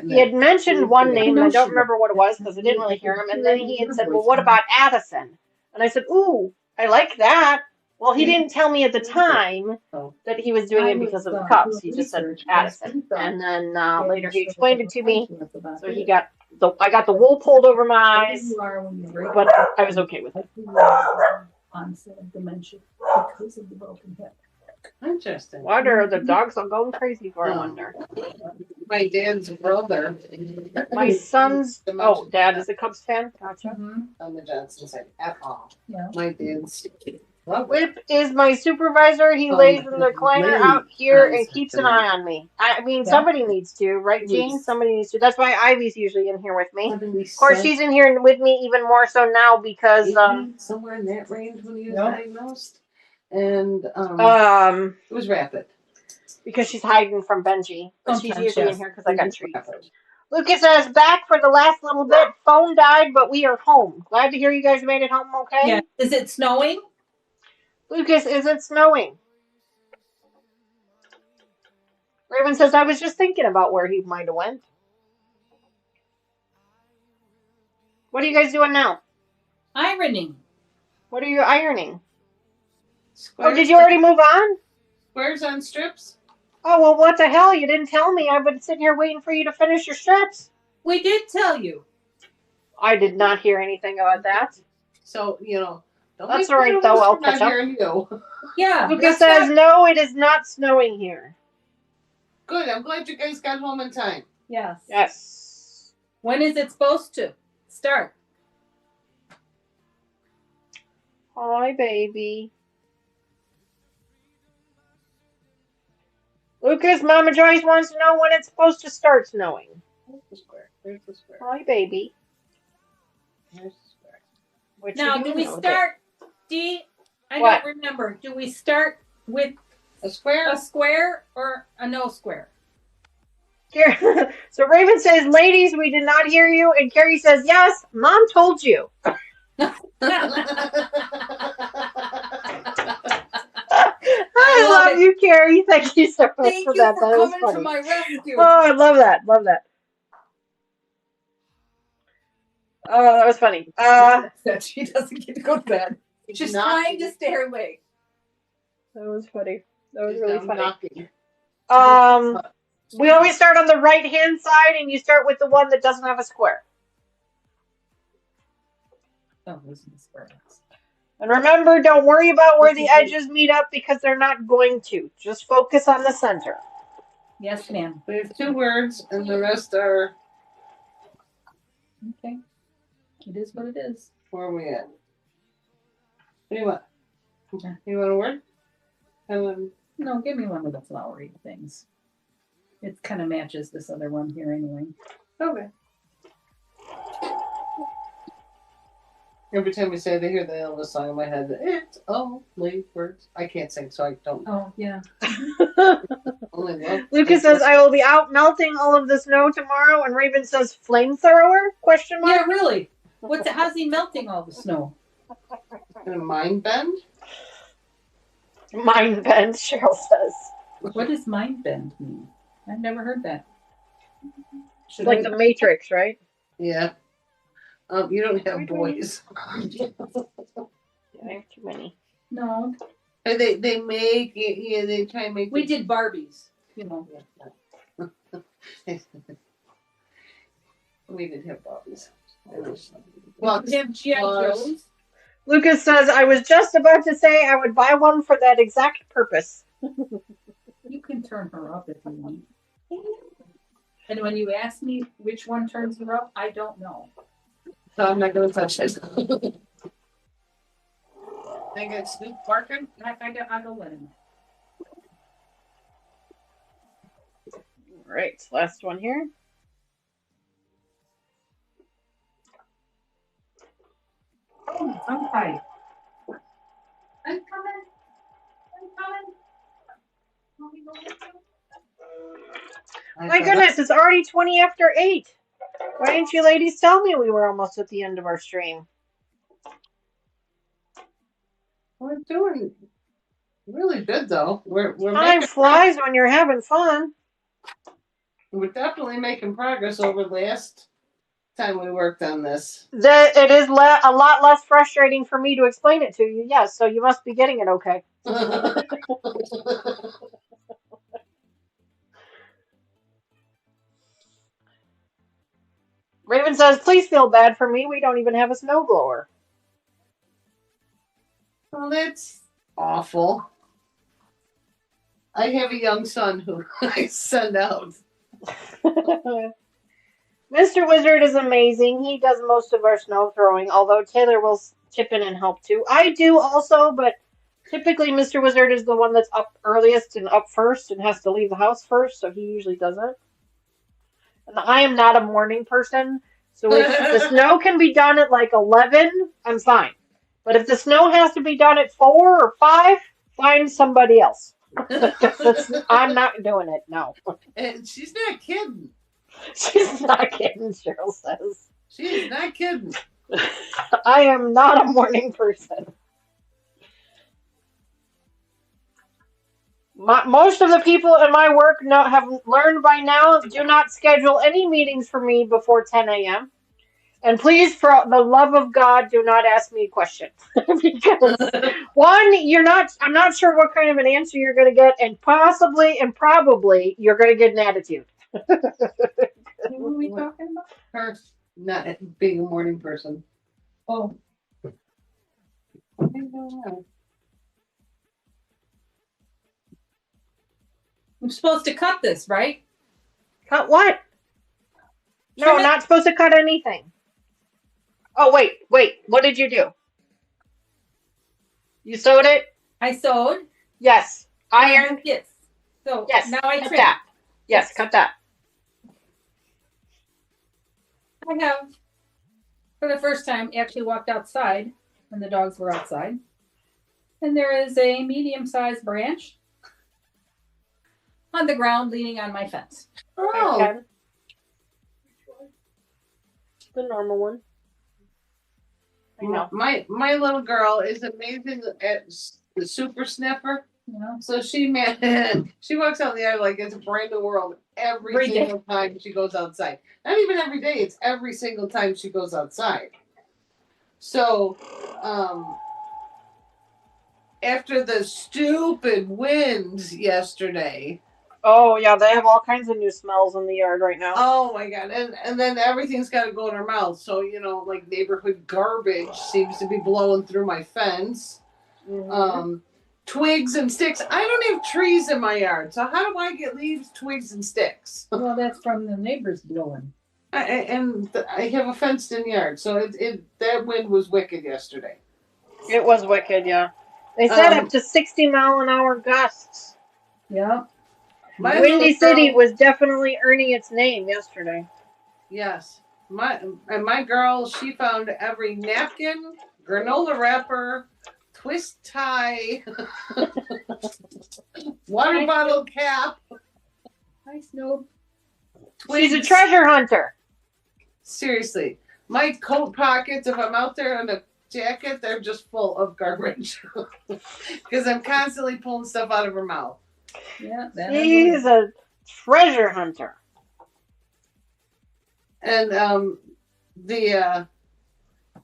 he had mentioned one name, and I don't remember what it was because I didn't really hear him. And then he had said, "Well, what about Addison?" And I said, "Ooh, I like that." Well, he didn't tell me at the time that he was doing it because of the Cubs. He just said Addison, and then later he explained it to me. So I got the wool pulled over my eyes, but I was okay with it. Onset of dementia because of the broken hip. Interesting. What are the dogs all going crazy for? I wonder. My dad's brother. My son's dad is a Cubs fan. Gotcha. On the Johnson side at all. Yeah. My dad's. Whip is my supervisor. He lays in the recliner out here and keeps an eye on me. I mean, somebody needs to, right, Jane? Somebody needs to. That's why Ivy's usually in here with me. Of course, she's in here with me even more so now because somewhere in that range when he was diagnosed, and it was rapid because she's hiding from Benji. But she's usually in here because I got treats. Rapid. Lucas says back for the last little bit. Phone died, but we are home. Glad to hear you guys made it home okay. Yeah. Is it snowing? Lucas, is it snowing? Raven says, I was just thinking about where he might have went. What are you guys doing now? Ironing. What are you ironing? Squares, oh, did you already move on? Squares on strips? Oh, well, what the hell? You didn't tell me. I've been sitting here waiting for you to finish your strips. We did tell you. I did not hear anything about that. So, that's all right, though. I'll catch up. Yeah. Lucas says, no, it is not snowing here. Good. I'm glad you guys got home in time. Yes. Yes. When is it supposed to start? Hi, baby. Lucas, Mama Joyce wants to know when it's supposed to start snowing. There's the square. There's the square. Hi, baby. There's the square. What now, do we start, Dee? I what? don't remember. Do we start with a square or a no square? So Raven says, ladies, we did not hear you. And Carrie says, yes, Mom told you. I love you, Carrie. Thank you so much for that. That was funny. To my rescue. Oh, I love that. Love that. Oh, that was funny. That she doesn't get to go to bed. She's trying to stay awake. That was funny. That was really funny. We always start on the right-hand side, and you start with the one that doesn't have a square. Oh, those are the squares. And remember, don't worry about where the edges meet up because they're not going to. Just focus on the center. Yes, ma'am. We have 2 words, and the rest are... Okay. It is what it is. Where are we at? What do you want? You want a word? No, give me one of the flowery things. It kind of matches this other one here anyway. Okay. Every time we say, they hear the Elvis song in my head. It's only words. I can't sing, so I don't. Oh, yeah. Only love. Lucas says, I will be out melting all of the snow tomorrow. And Raven says, flamethrower? Question mark? Yeah, really. How's he melting all the snow? In a mind bend? Mind bend, Cheryl says. What does mind bend mean? I've never heard that. Like the Matrix, right? Yeah. You don't have boys. Yeah, I have too many. No. They make it. Yeah, they try and make. We did Barbies. You know. We did have Barbies. Well, have G.I. Joes. Lucas says, I was just about to say I would buy one for that exact purpose. You can turn her up if you want. And when you ask me which one turns her up, I don't know. So I'm not going to touch it. Think it's Snoop barking? I go let him. All right, last one here. I'm tired. I'm coming. My goodness, it's already 20 after 8. Why didn't you ladies tell me we were almost at the end of our stream? We're doing really good though. We're Time making flies when you're having fun. we're definitely making progress over last time we worked on this. It is a lot less frustrating for me to explain it to you, yes, so you must be getting it okay. Raven says, please feel bad for me. We don't even have a snowblower. Well, that's awful. I have a young son who I send out. Mr. Wizard is amazing. He does most of our snow throwing, although Taylor will chip in and help too. I do also, but typically Mr. Wizard is the one that's up earliest and up first and has to leave the house first, so he usually does it. And I am not a morning person, so if the snow can be done at like 11, I'm fine. But if the snow has to be done at 4 or 5, find somebody else. I'm not doing it, no. And she's not kidding. She's not kidding, Cheryl says. She is not kidding. I am not a morning person. Most of the people in my work have learned by now, do not schedule any meetings for me before 10 a.m. And please, for the love of God, do not ask me a question. Because, one, I'm not sure what kind of an answer you're going to get, and possibly and probably you're going to get an attitude. What are we talking about? Her not being a morning person. Oh. I don't know. I'm supposed to cut this, right? Cut what? No, Trim it. not supposed to cut anything. Oh, wait. What did you do? You sewed it? I sewed. Yes. Iron? Yes. So Yes. now I cut trim. that. Yes, cut that. I have, for the first time, actually walked outside when the dogs were outside. And there is a medium-sized branch on the ground leaning on my fence. Oh, Okay. The normal one. I know. my little girl is amazing at the super sniffer. You know? So she walks out in the yard like it's a brand new world every Every day. single time she goes outside. Not even every day, it's every single time she goes outside. So, after the stupid winds yesterday. Oh, yeah, they have all kinds of new smells in the yard right now. Oh my God. And then everything's got to go in her mouth. So, like neighborhood garbage seems to be blowing through my fence. Mm-hmm. Twigs and sticks. I don't have trees in my yard. So how do I get leaves, twigs, and sticks? Well, that's from the neighbors blowing. I have a fenced in yard. So that wind was wicked yesterday. It was wicked, yeah. They said up to 60-mile-an-hour gusts. Yeah. Windy City was definitely earning its name yesterday. Yes. My girl, she found every napkin, granola wrapper, twist tie, water bottle cap. Hi, Snoop. She's a treasure hunter. Seriously. My coat pockets, if I'm out there in a jacket, they're just full of garbage. Because I'm constantly pulling stuff out of her mouth. Yeah, She's a treasure hunter. And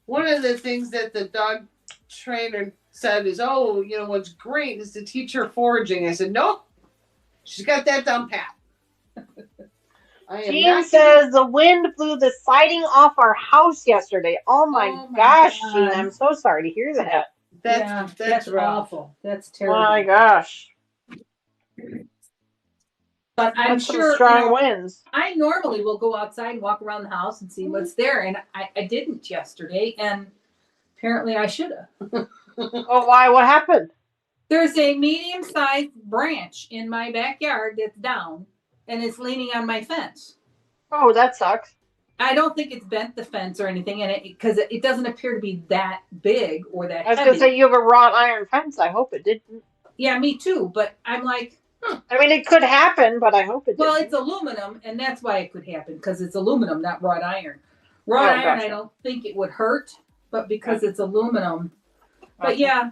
one of the things that the dog trainer said is, what's great is to teach her foraging. I said, nope, she's got that down pat. Jean says the wind blew the siding off our house yesterday. Oh my gosh, God. Jean, I'm so sorry to hear that. That's awful. That's terrible. Oh my gosh. But I'm That's sure strong winds. I normally will go outside and walk around the house and see what's there, and I didn't yesterday, and apparently I should have. Oh, why? What happened? There's a medium-sized branch in my backyard that's down, and it's leaning on my fence. Oh, that sucks. I don't think it's bent the fence or anything, and because it doesn't appear to be that big or that I was going to heavy. say you have a wrought iron fence. I hope it didn't. Yeah, me too. But I'm like, I mean, it could happen, but I hope it didn't. well, it's aluminum, and that's why it could happen because it's aluminum, not wrought iron. Wrought iron, gotcha. I don't think it would hurt, but because it's aluminum. But yeah,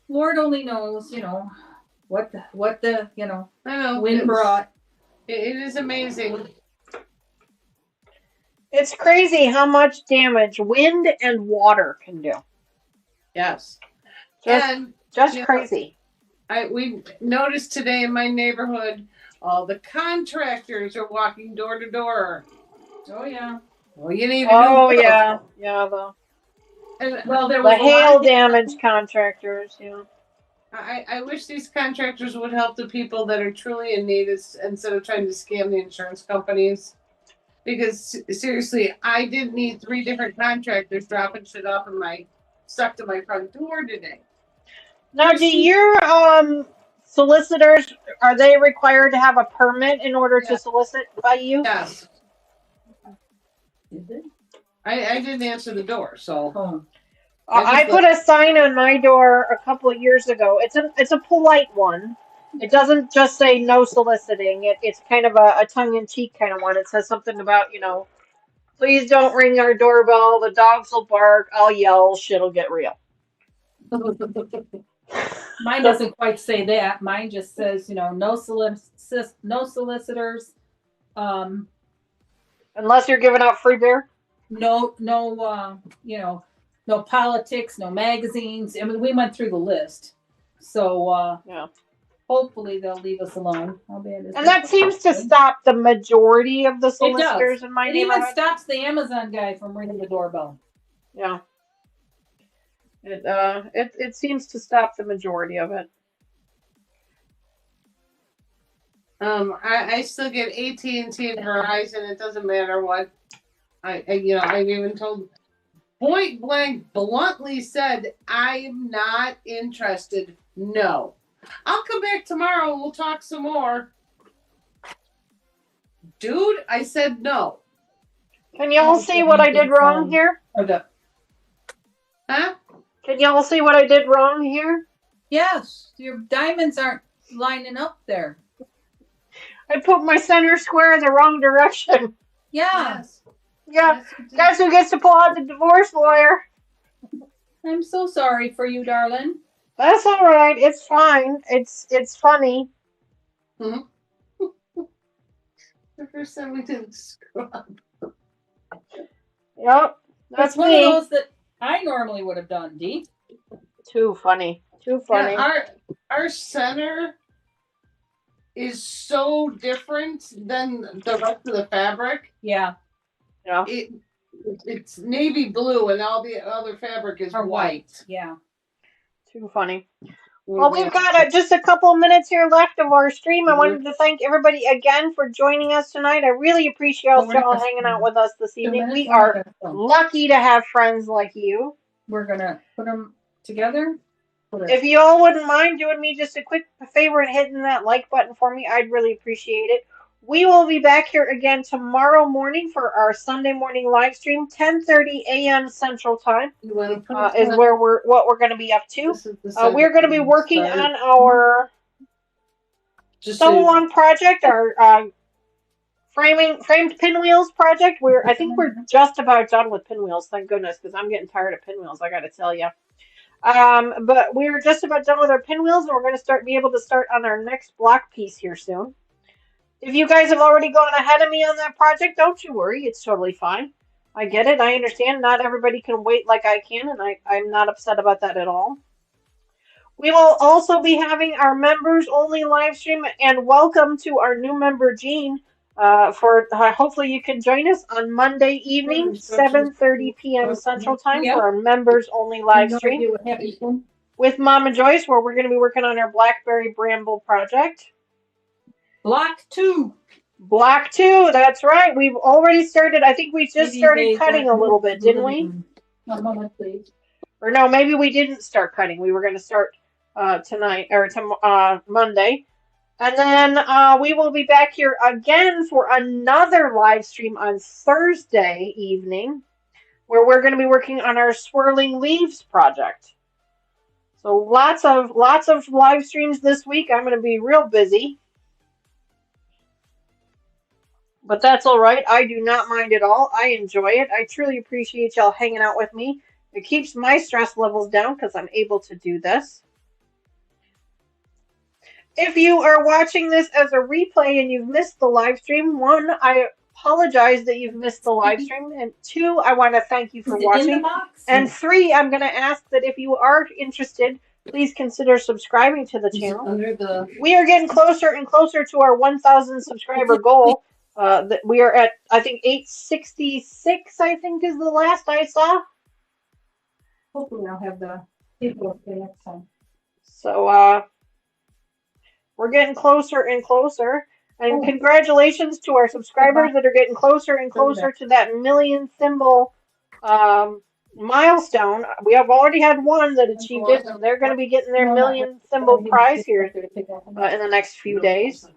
Lord only knows, what the I know. wind brought. It is amazing. It's crazy how much damage wind and water can do. Yes. Just crazy. We noticed today in my neighborhood, all the contractors are walking door to door. Oh yeah. Well, you need. Yeah. Well, there the was hail damage contractors. Yeah. I wish these contractors would help the people that are truly in need instead of trying to scam the insurance companies. Because seriously, I didn't need 3 different contractors dropping shit off stuck to my front door today. Now, do your solicitors, are they required to have a permit in order to solicit by you? Yes. I didn't answer the door, so. Oh. I put a sign on my door a couple of years ago. It's a polite one. It doesn't just say no soliciting. It's kind of a tongue-in-cheek kind of one. It says something about, please don't ring our doorbell. The dogs will bark. I'll yell. Shit'll get real. Mine doesn't quite say that. Mine just says, no solicitors. Unless you're giving out free beer. No, no politics, no magazines. I mean, we went through the list. So, hopefully they'll leave us alone. And that seems to stop the majority of the solicitors in my neighborhood. It even stops the Amazon guy from ringing the doorbell. Yeah. It seems to stop the majority of it. I still get AT&T and Verizon. It doesn't matter what. I've even told, point blank, bluntly said, I'm not interested. No. I'll come back tomorrow and we'll talk some more. Dude, I said no. Can y'all see what I did wrong here? Huh? Can y'all see what I did wrong here? Yes, your diamonds aren't lining up there. I put my center square in the wrong direction. Yes. Yeah. Guess who gets to pull out the divorce lawyer? I'm so sorry for you, darling. That's all right. It's fine. It's funny. Mm-hmm. The first time we didn't scrub. Yep. That's one me. of those that I normally would have done, Dee. Too funny. Yeah, our center is so different than the rest of the fabric. Yeah. Yeah. It's navy blue and all the other fabric is white. Yeah. Too funny. Well, we've got just a couple of minutes here left of our stream. I wanted to thank everybody again for joining us tonight. I really appreciate y'all hanging out with us this evening. We are lucky to have friends like you. We're going to put them together. If you all wouldn't mind doing me just a quick favor and hitting that like button for me, I'd really appreciate it. We will be back here again tomorrow morning for our Sunday morning live stream, 10:30 a.m. Central Time. Is what we're going to be up to. We're going to be working on our sew-along project, our framed pinwheels project. I think we're just about done with pinwheels. Thank goodness, because I'm getting tired of pinwheels. I got to tell you. But we're just about done with our pinwheels, and we're going to be able to start on our next block piece here soon. If you guys have already gone ahead of me on that project, don't you worry. It's totally fine. I get it. I understand. Not everybody can wait like I can, and I'm not upset about that at all. We will also be having our members-only live stream, and welcome to our new member, Jean. Hopefully you can join us on Monday evening, 7:30 p.m. Central Time for our members-only live stream with Mama Joyce, where we're going to be working on our Blackberry Bramble project. Block 2. Block 2, that's right. We've already started. I think we just started cutting a little bit, didn't we? One moment, please. Or no, maybe we didn't start cutting. We were going to start tonight or Monday. And then we will be back here again for another live stream on Thursday evening, where we're going to be working on our swirling leaves project. So lots of live streams this week. I'm going to be real busy. But that's all right. I do not mind at all. I enjoy it. I truly appreciate y'all hanging out with me. It keeps my stress levels down because I'm able to do this. If you are watching this as a replay and you've missed the live stream, one, I apologize that you've missed the live stream. And two, I want to thank you for watching. And three, I'm going to ask that if you are interested, please consider subscribing to the channel. We are getting closer and closer to our 1,000 subscriber goal. We are at, I think, 866, I think, is the last I saw. Hopefully I'll have the paperwork there next time. So, we're getting closer and closer. And congratulations to our subscribers that are getting closer and closer to that million symbol milestone. We have already had one that achieved it, and they're going to be getting their million symbol prize here in the next few days.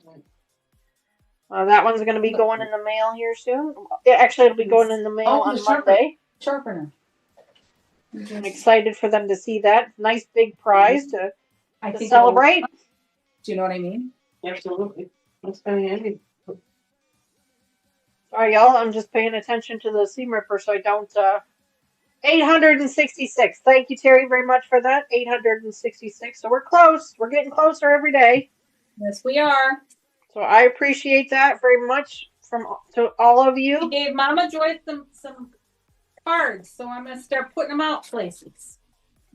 That one's going to be going in the mail here soon. Actually, it'll be going in the mail on Monday. Sharpener. I'm excited for them to see that. Nice big prize to celebrate. Do you know what I mean? Absolutely. That's kind of handy. Sorry, y'all. I'm just paying attention to the seam ripper so I don't. 866. Thank you, Terry, very much for that. 866. So we're close. We're getting closer every day. Yes, we are. So I appreciate that very much to all of you. We gave Mama Joyce some cards, so I'm going to start putting them out places.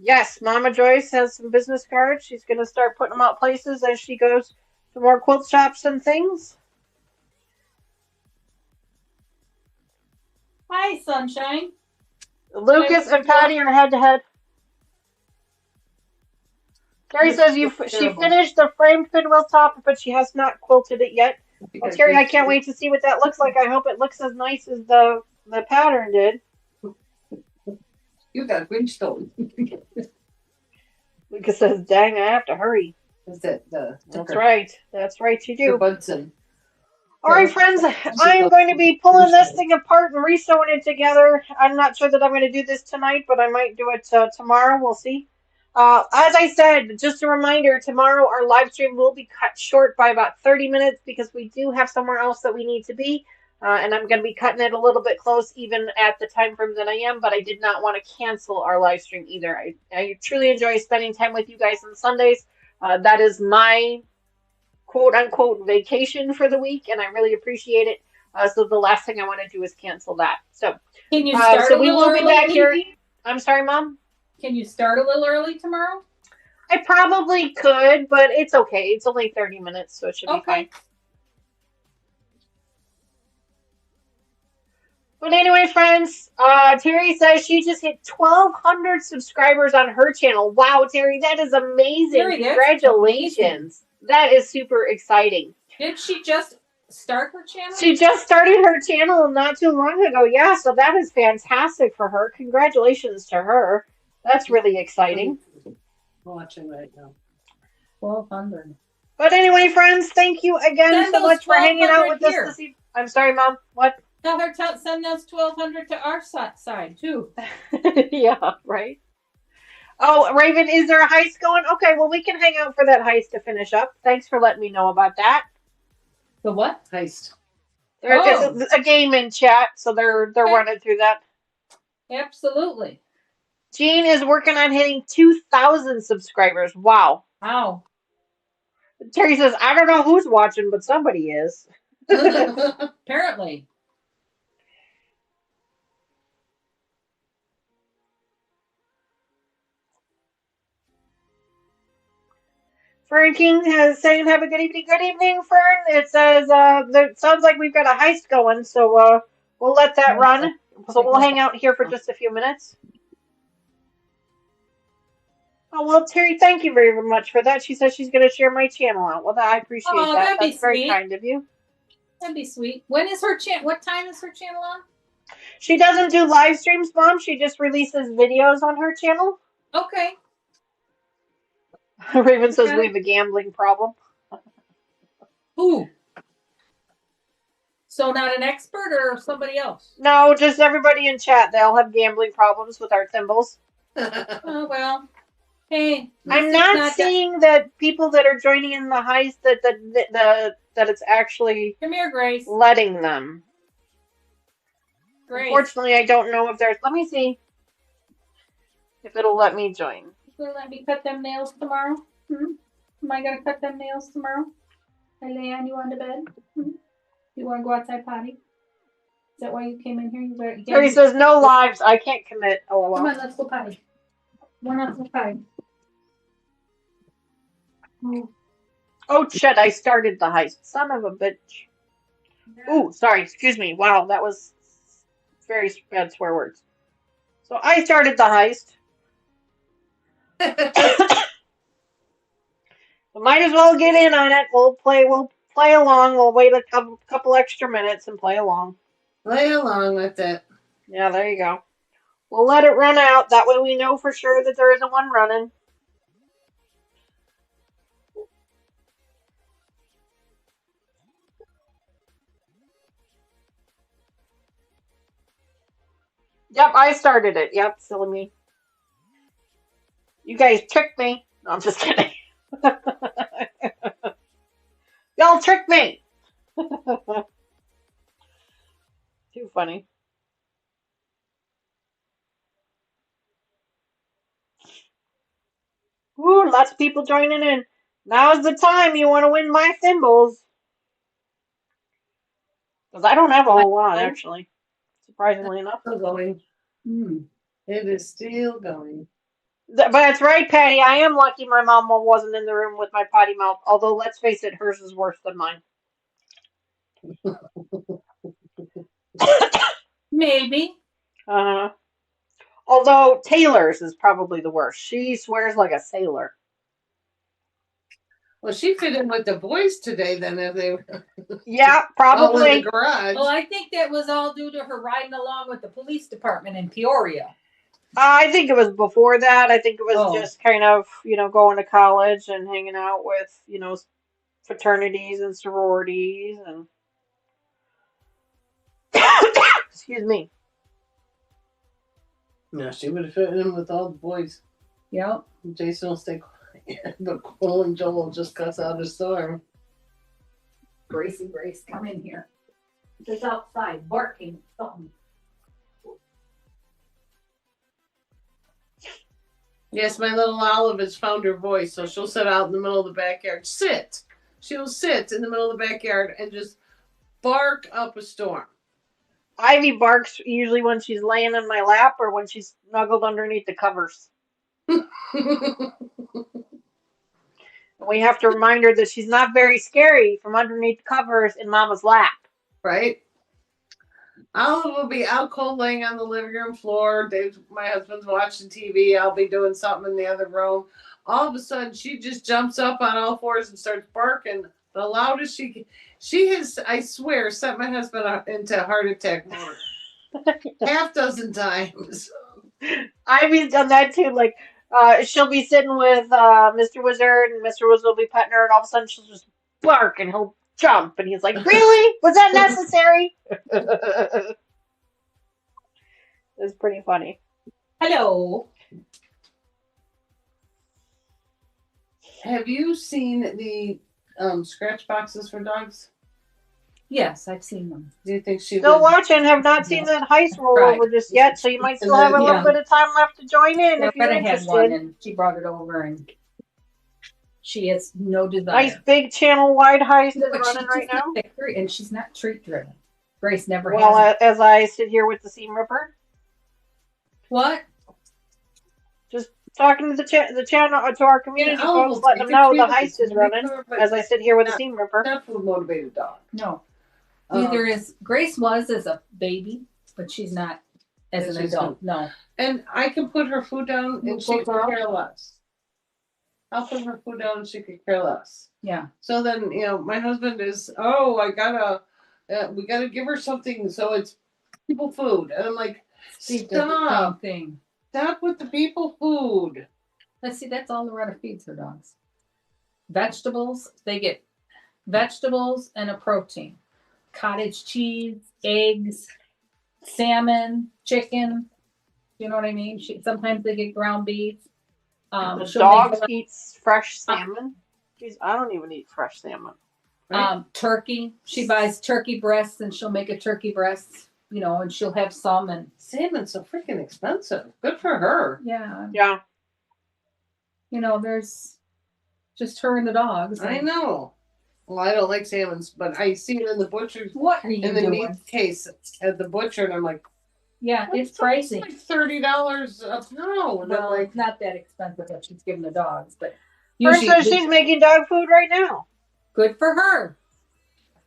Yes, Mama Joyce has some business cards. She's going to start putting them out places as she goes to more quilt shops and things. Hi, Sunshine. Lucas and Patty are head to head. Terry says she finished the framed pinwheel top, but she has not quilted it yet. Well, Terry, I can't wait to see what that looks like. I hope it looks as nice as the pattern did. You got Grinchstone. Lucas says, dang, I have to hurry. Is that That's right. That's right, you do. Bunsen. All right, friends, I am going to be pulling this thing apart and re-sewing it together. I'm not sure that I'm going to do this tonight, but I might do it tomorrow. We'll see. As I said, just a reminder, tomorrow our live stream will be cut short by about 30 minutes because we do have somewhere else that we need to be. And I'm going to be cutting it a little bit close even at the time frame that I am, but I did not want to cancel our live stream either. I truly enjoy spending time with you guys on Sundays. That is my quote-unquote vacation for the week, and I really appreciate it. So the last thing I want to do is cancel that. So, can you start so we will be back here. I'm sorry, Mom? Can you start a little early tomorrow? I probably could, but it's okay. It's only 30 minutes, so it should be fine. But anyway, friends, Terry says she just hit 1,200 subscribers on her channel. Wow, Terry, that is amazing. Terry, congratulations. Amazing. That is super exciting. Did she just start her channel? She just started her channel not too long ago. Yeah, so that is fantastic for her. Congratulations to her. That's really exciting. I'm watching right now. 1,200. But anyway, friends, thank you again so much for hanging out with us this evening. I'm sorry, Mom. What? Tell her send those 1,200 to our side too. Yeah, right. Oh, Raven, is there a heist going? Okay, well, we can hang out for that heist to finish up. Thanks for letting me know about that. The what? Heist. There's a game in chat, so they're running through that. Absolutely. Jean is working on hitting 2,000 subscribers. Wow. Wow. Terry says, I don't know who's watching, but somebody is. Apparently. Fern King is saying, have a good evening. Good evening, Fern. It says, it sounds like we've got a heist going, so we'll let that run. So we'll hang out here for just a few minutes. Oh, well, Terry, thank you very much for that. She says she's going to share my channel out. Well, I appreciate that. That's very kind of you. That'd be sweet. When is her what time is her channel on? She doesn't do live streams, Mom. She just releases videos on her channel. Okay. Raven says we have a gambling problem. Ooh. So not an expert or somebody else? No, just everybody in chat. They all have gambling problems with our thimbles. Oh well. Hey, at I'm least it's not not that. seeing that people that are joining in the heist that it's actually Come here, Grace. letting them. Grace. Unfortunately, I don't know if there's. Let me see if it'll let me join. You gonna let me cut them nails tomorrow? Am I gonna cut them nails tomorrow? I lay on you on the bed. You want to go outside potty? Is that why you came in here? You better, Terry says no lives. I can't commit. Come LOL. on, let's go potty. One out to potty. Oh shit! I started the heist. Son of a bitch. Ooh, sorry. Excuse me. Wow, that was very bad swear words. So I started the heist. We might as well get in on it. We'll play along. We'll wait a couple extra minutes and play along. Play along with it. Yeah, there you go. We'll let it run out. That way we know for sure that there isn't one running. Yep, I started it. Yep, silly me. You guys tricked me. No, I'm just kidding. Y'all tricked me. Too funny. Ooh, lots of people joining in. Now's the time you want to win my thimbles. Because I don't have a whole lot, actually. Surprisingly enough. Still going. It is still going. But that's right, Patty. I am lucky my mom wasn't in the room with my potty mouth. Although, let's face it, hers is worse than mine. Maybe. Although Taylor's is probably the worst. She swears like a sailor. Well, she fit in with the boys today then if they were Yeah, all in probably. the garage. Well, I think that was all due to her riding along with the police department in Peoria. I think it was before that. I think it was Oh. just kind of, going to college and hanging out with, fraternities and sororities and excuse me. Yeah, she would have fit in with all the boys. Yep. Jason will stay quiet, but Cole and Joel will just cuss out a storm. Grace, come in here. Just outside barking at something. Yes, my little Olive has found her voice, so she'll sit out in the middle of the backyard. She'll sit in the middle of the backyard and just bark up a storm. Ivy barks usually when she's laying in my lap or when she's snuggled underneath the covers. We have to remind her that she's not very scary from underneath the covers in Mama's lap. Right? Olive will be out cold laying on the living room floor. My husband's watching TV. I'll be doing something in the other room. All of a sudden, she just jumps up on all fours and starts barking the loudest she can. She has, I swear, sent my husband into heart attack mode. Half dozen times. Ivy's done that too. Like, she'll be sitting with Mr. Wizard, and Mr. Wizard will be petting her, and all of a sudden she'll just bark, and he'll jump, and he's like, "Really? Was that necessary?" It's pretty funny. Hello. Have you seen the scratch boxes for dogs? Yes, I've seen them. Do you think she Still would? watching, have not seen that heist roll Right. over just yet, so you might still have a little bit of time left to join in if you're Greta had one, interested. and she brought it over, and she has no desire. Nice big channel-wide heist is But running right now. And she's not treat driven. Grace never Well, has. as I sit here with the seam ripper, What? just talking to the channel, to our community Yeah, folks, letting them know the heist is running. As I sit here with the not- seam ripper. Not for a motivated dog. No. Neither is Grace was as a baby, but she's not as an She's adult. No. And I can put her food down You and she put could her care less. I'll put her food down and she could care less. Yeah. So then, my husband is, we gotta give her something so it's people food. And I'm like, stop. Thing. Stop with the people food. Let's see, that's all Loretta feeds her dogs. Vegetables, they get vegetables, and a protein. Cottage cheese, eggs, salmon, chicken. You know what I mean? Sometimes they get ground beef. The she'll dog make eats fresh salmon. Jeez, I don't even eat fresh salmon. turkey. She buys turkey breasts and she'll make a turkey breast, you know, and she'll have some. And salmon's so freaking expensive. Good for her. Yeah. You know, there's just her and the dogs. I know. Well, I don't like salmons, but I see it in the butcher's What are you in the doing? meat case at the butcher, and I'm like, Yeah, it's it's pricey. like $30 a pound. And Well, I'm like, it's not that expensive that she's giving the dogs, but For usually instance, she's making dog food right now. good for her.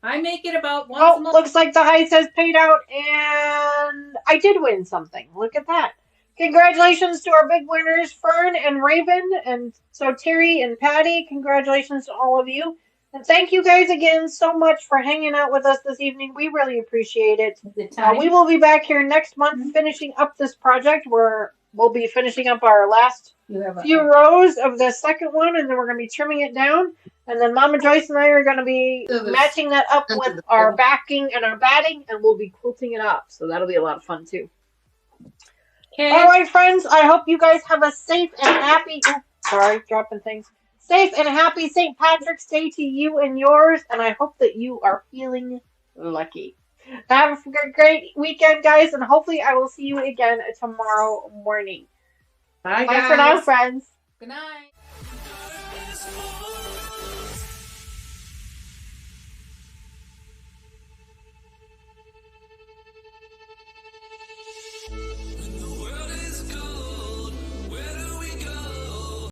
I make it about once a Oh, month. looks like the heist has paid out, and I did win something. Look at that. Congratulations to our big winners, Fern and Raven, and so Terry and Patty, congratulations to all of you. And thank you guys again so much for hanging out with us this evening. We really appreciate it. We will be back here next month finishing up this project where we'll be finishing up our last few rows of the second one, and then we're going to be trimming it down. And then Mama Joyce and I are going to be matching that up with our backing and our batting, and we'll be quilting it up. So that'll be a lot of fun too. Okay. All right, friends. I hope you guys have a safe and happy. Sorry, dropping things. Safe and happy St. Patrick's Day to you and yours, and I hope that you are feeling lucky. Have a great weekend, guys, and hopefully I will see you again tomorrow morning. bye, Bye guys. for now, friends. Good night.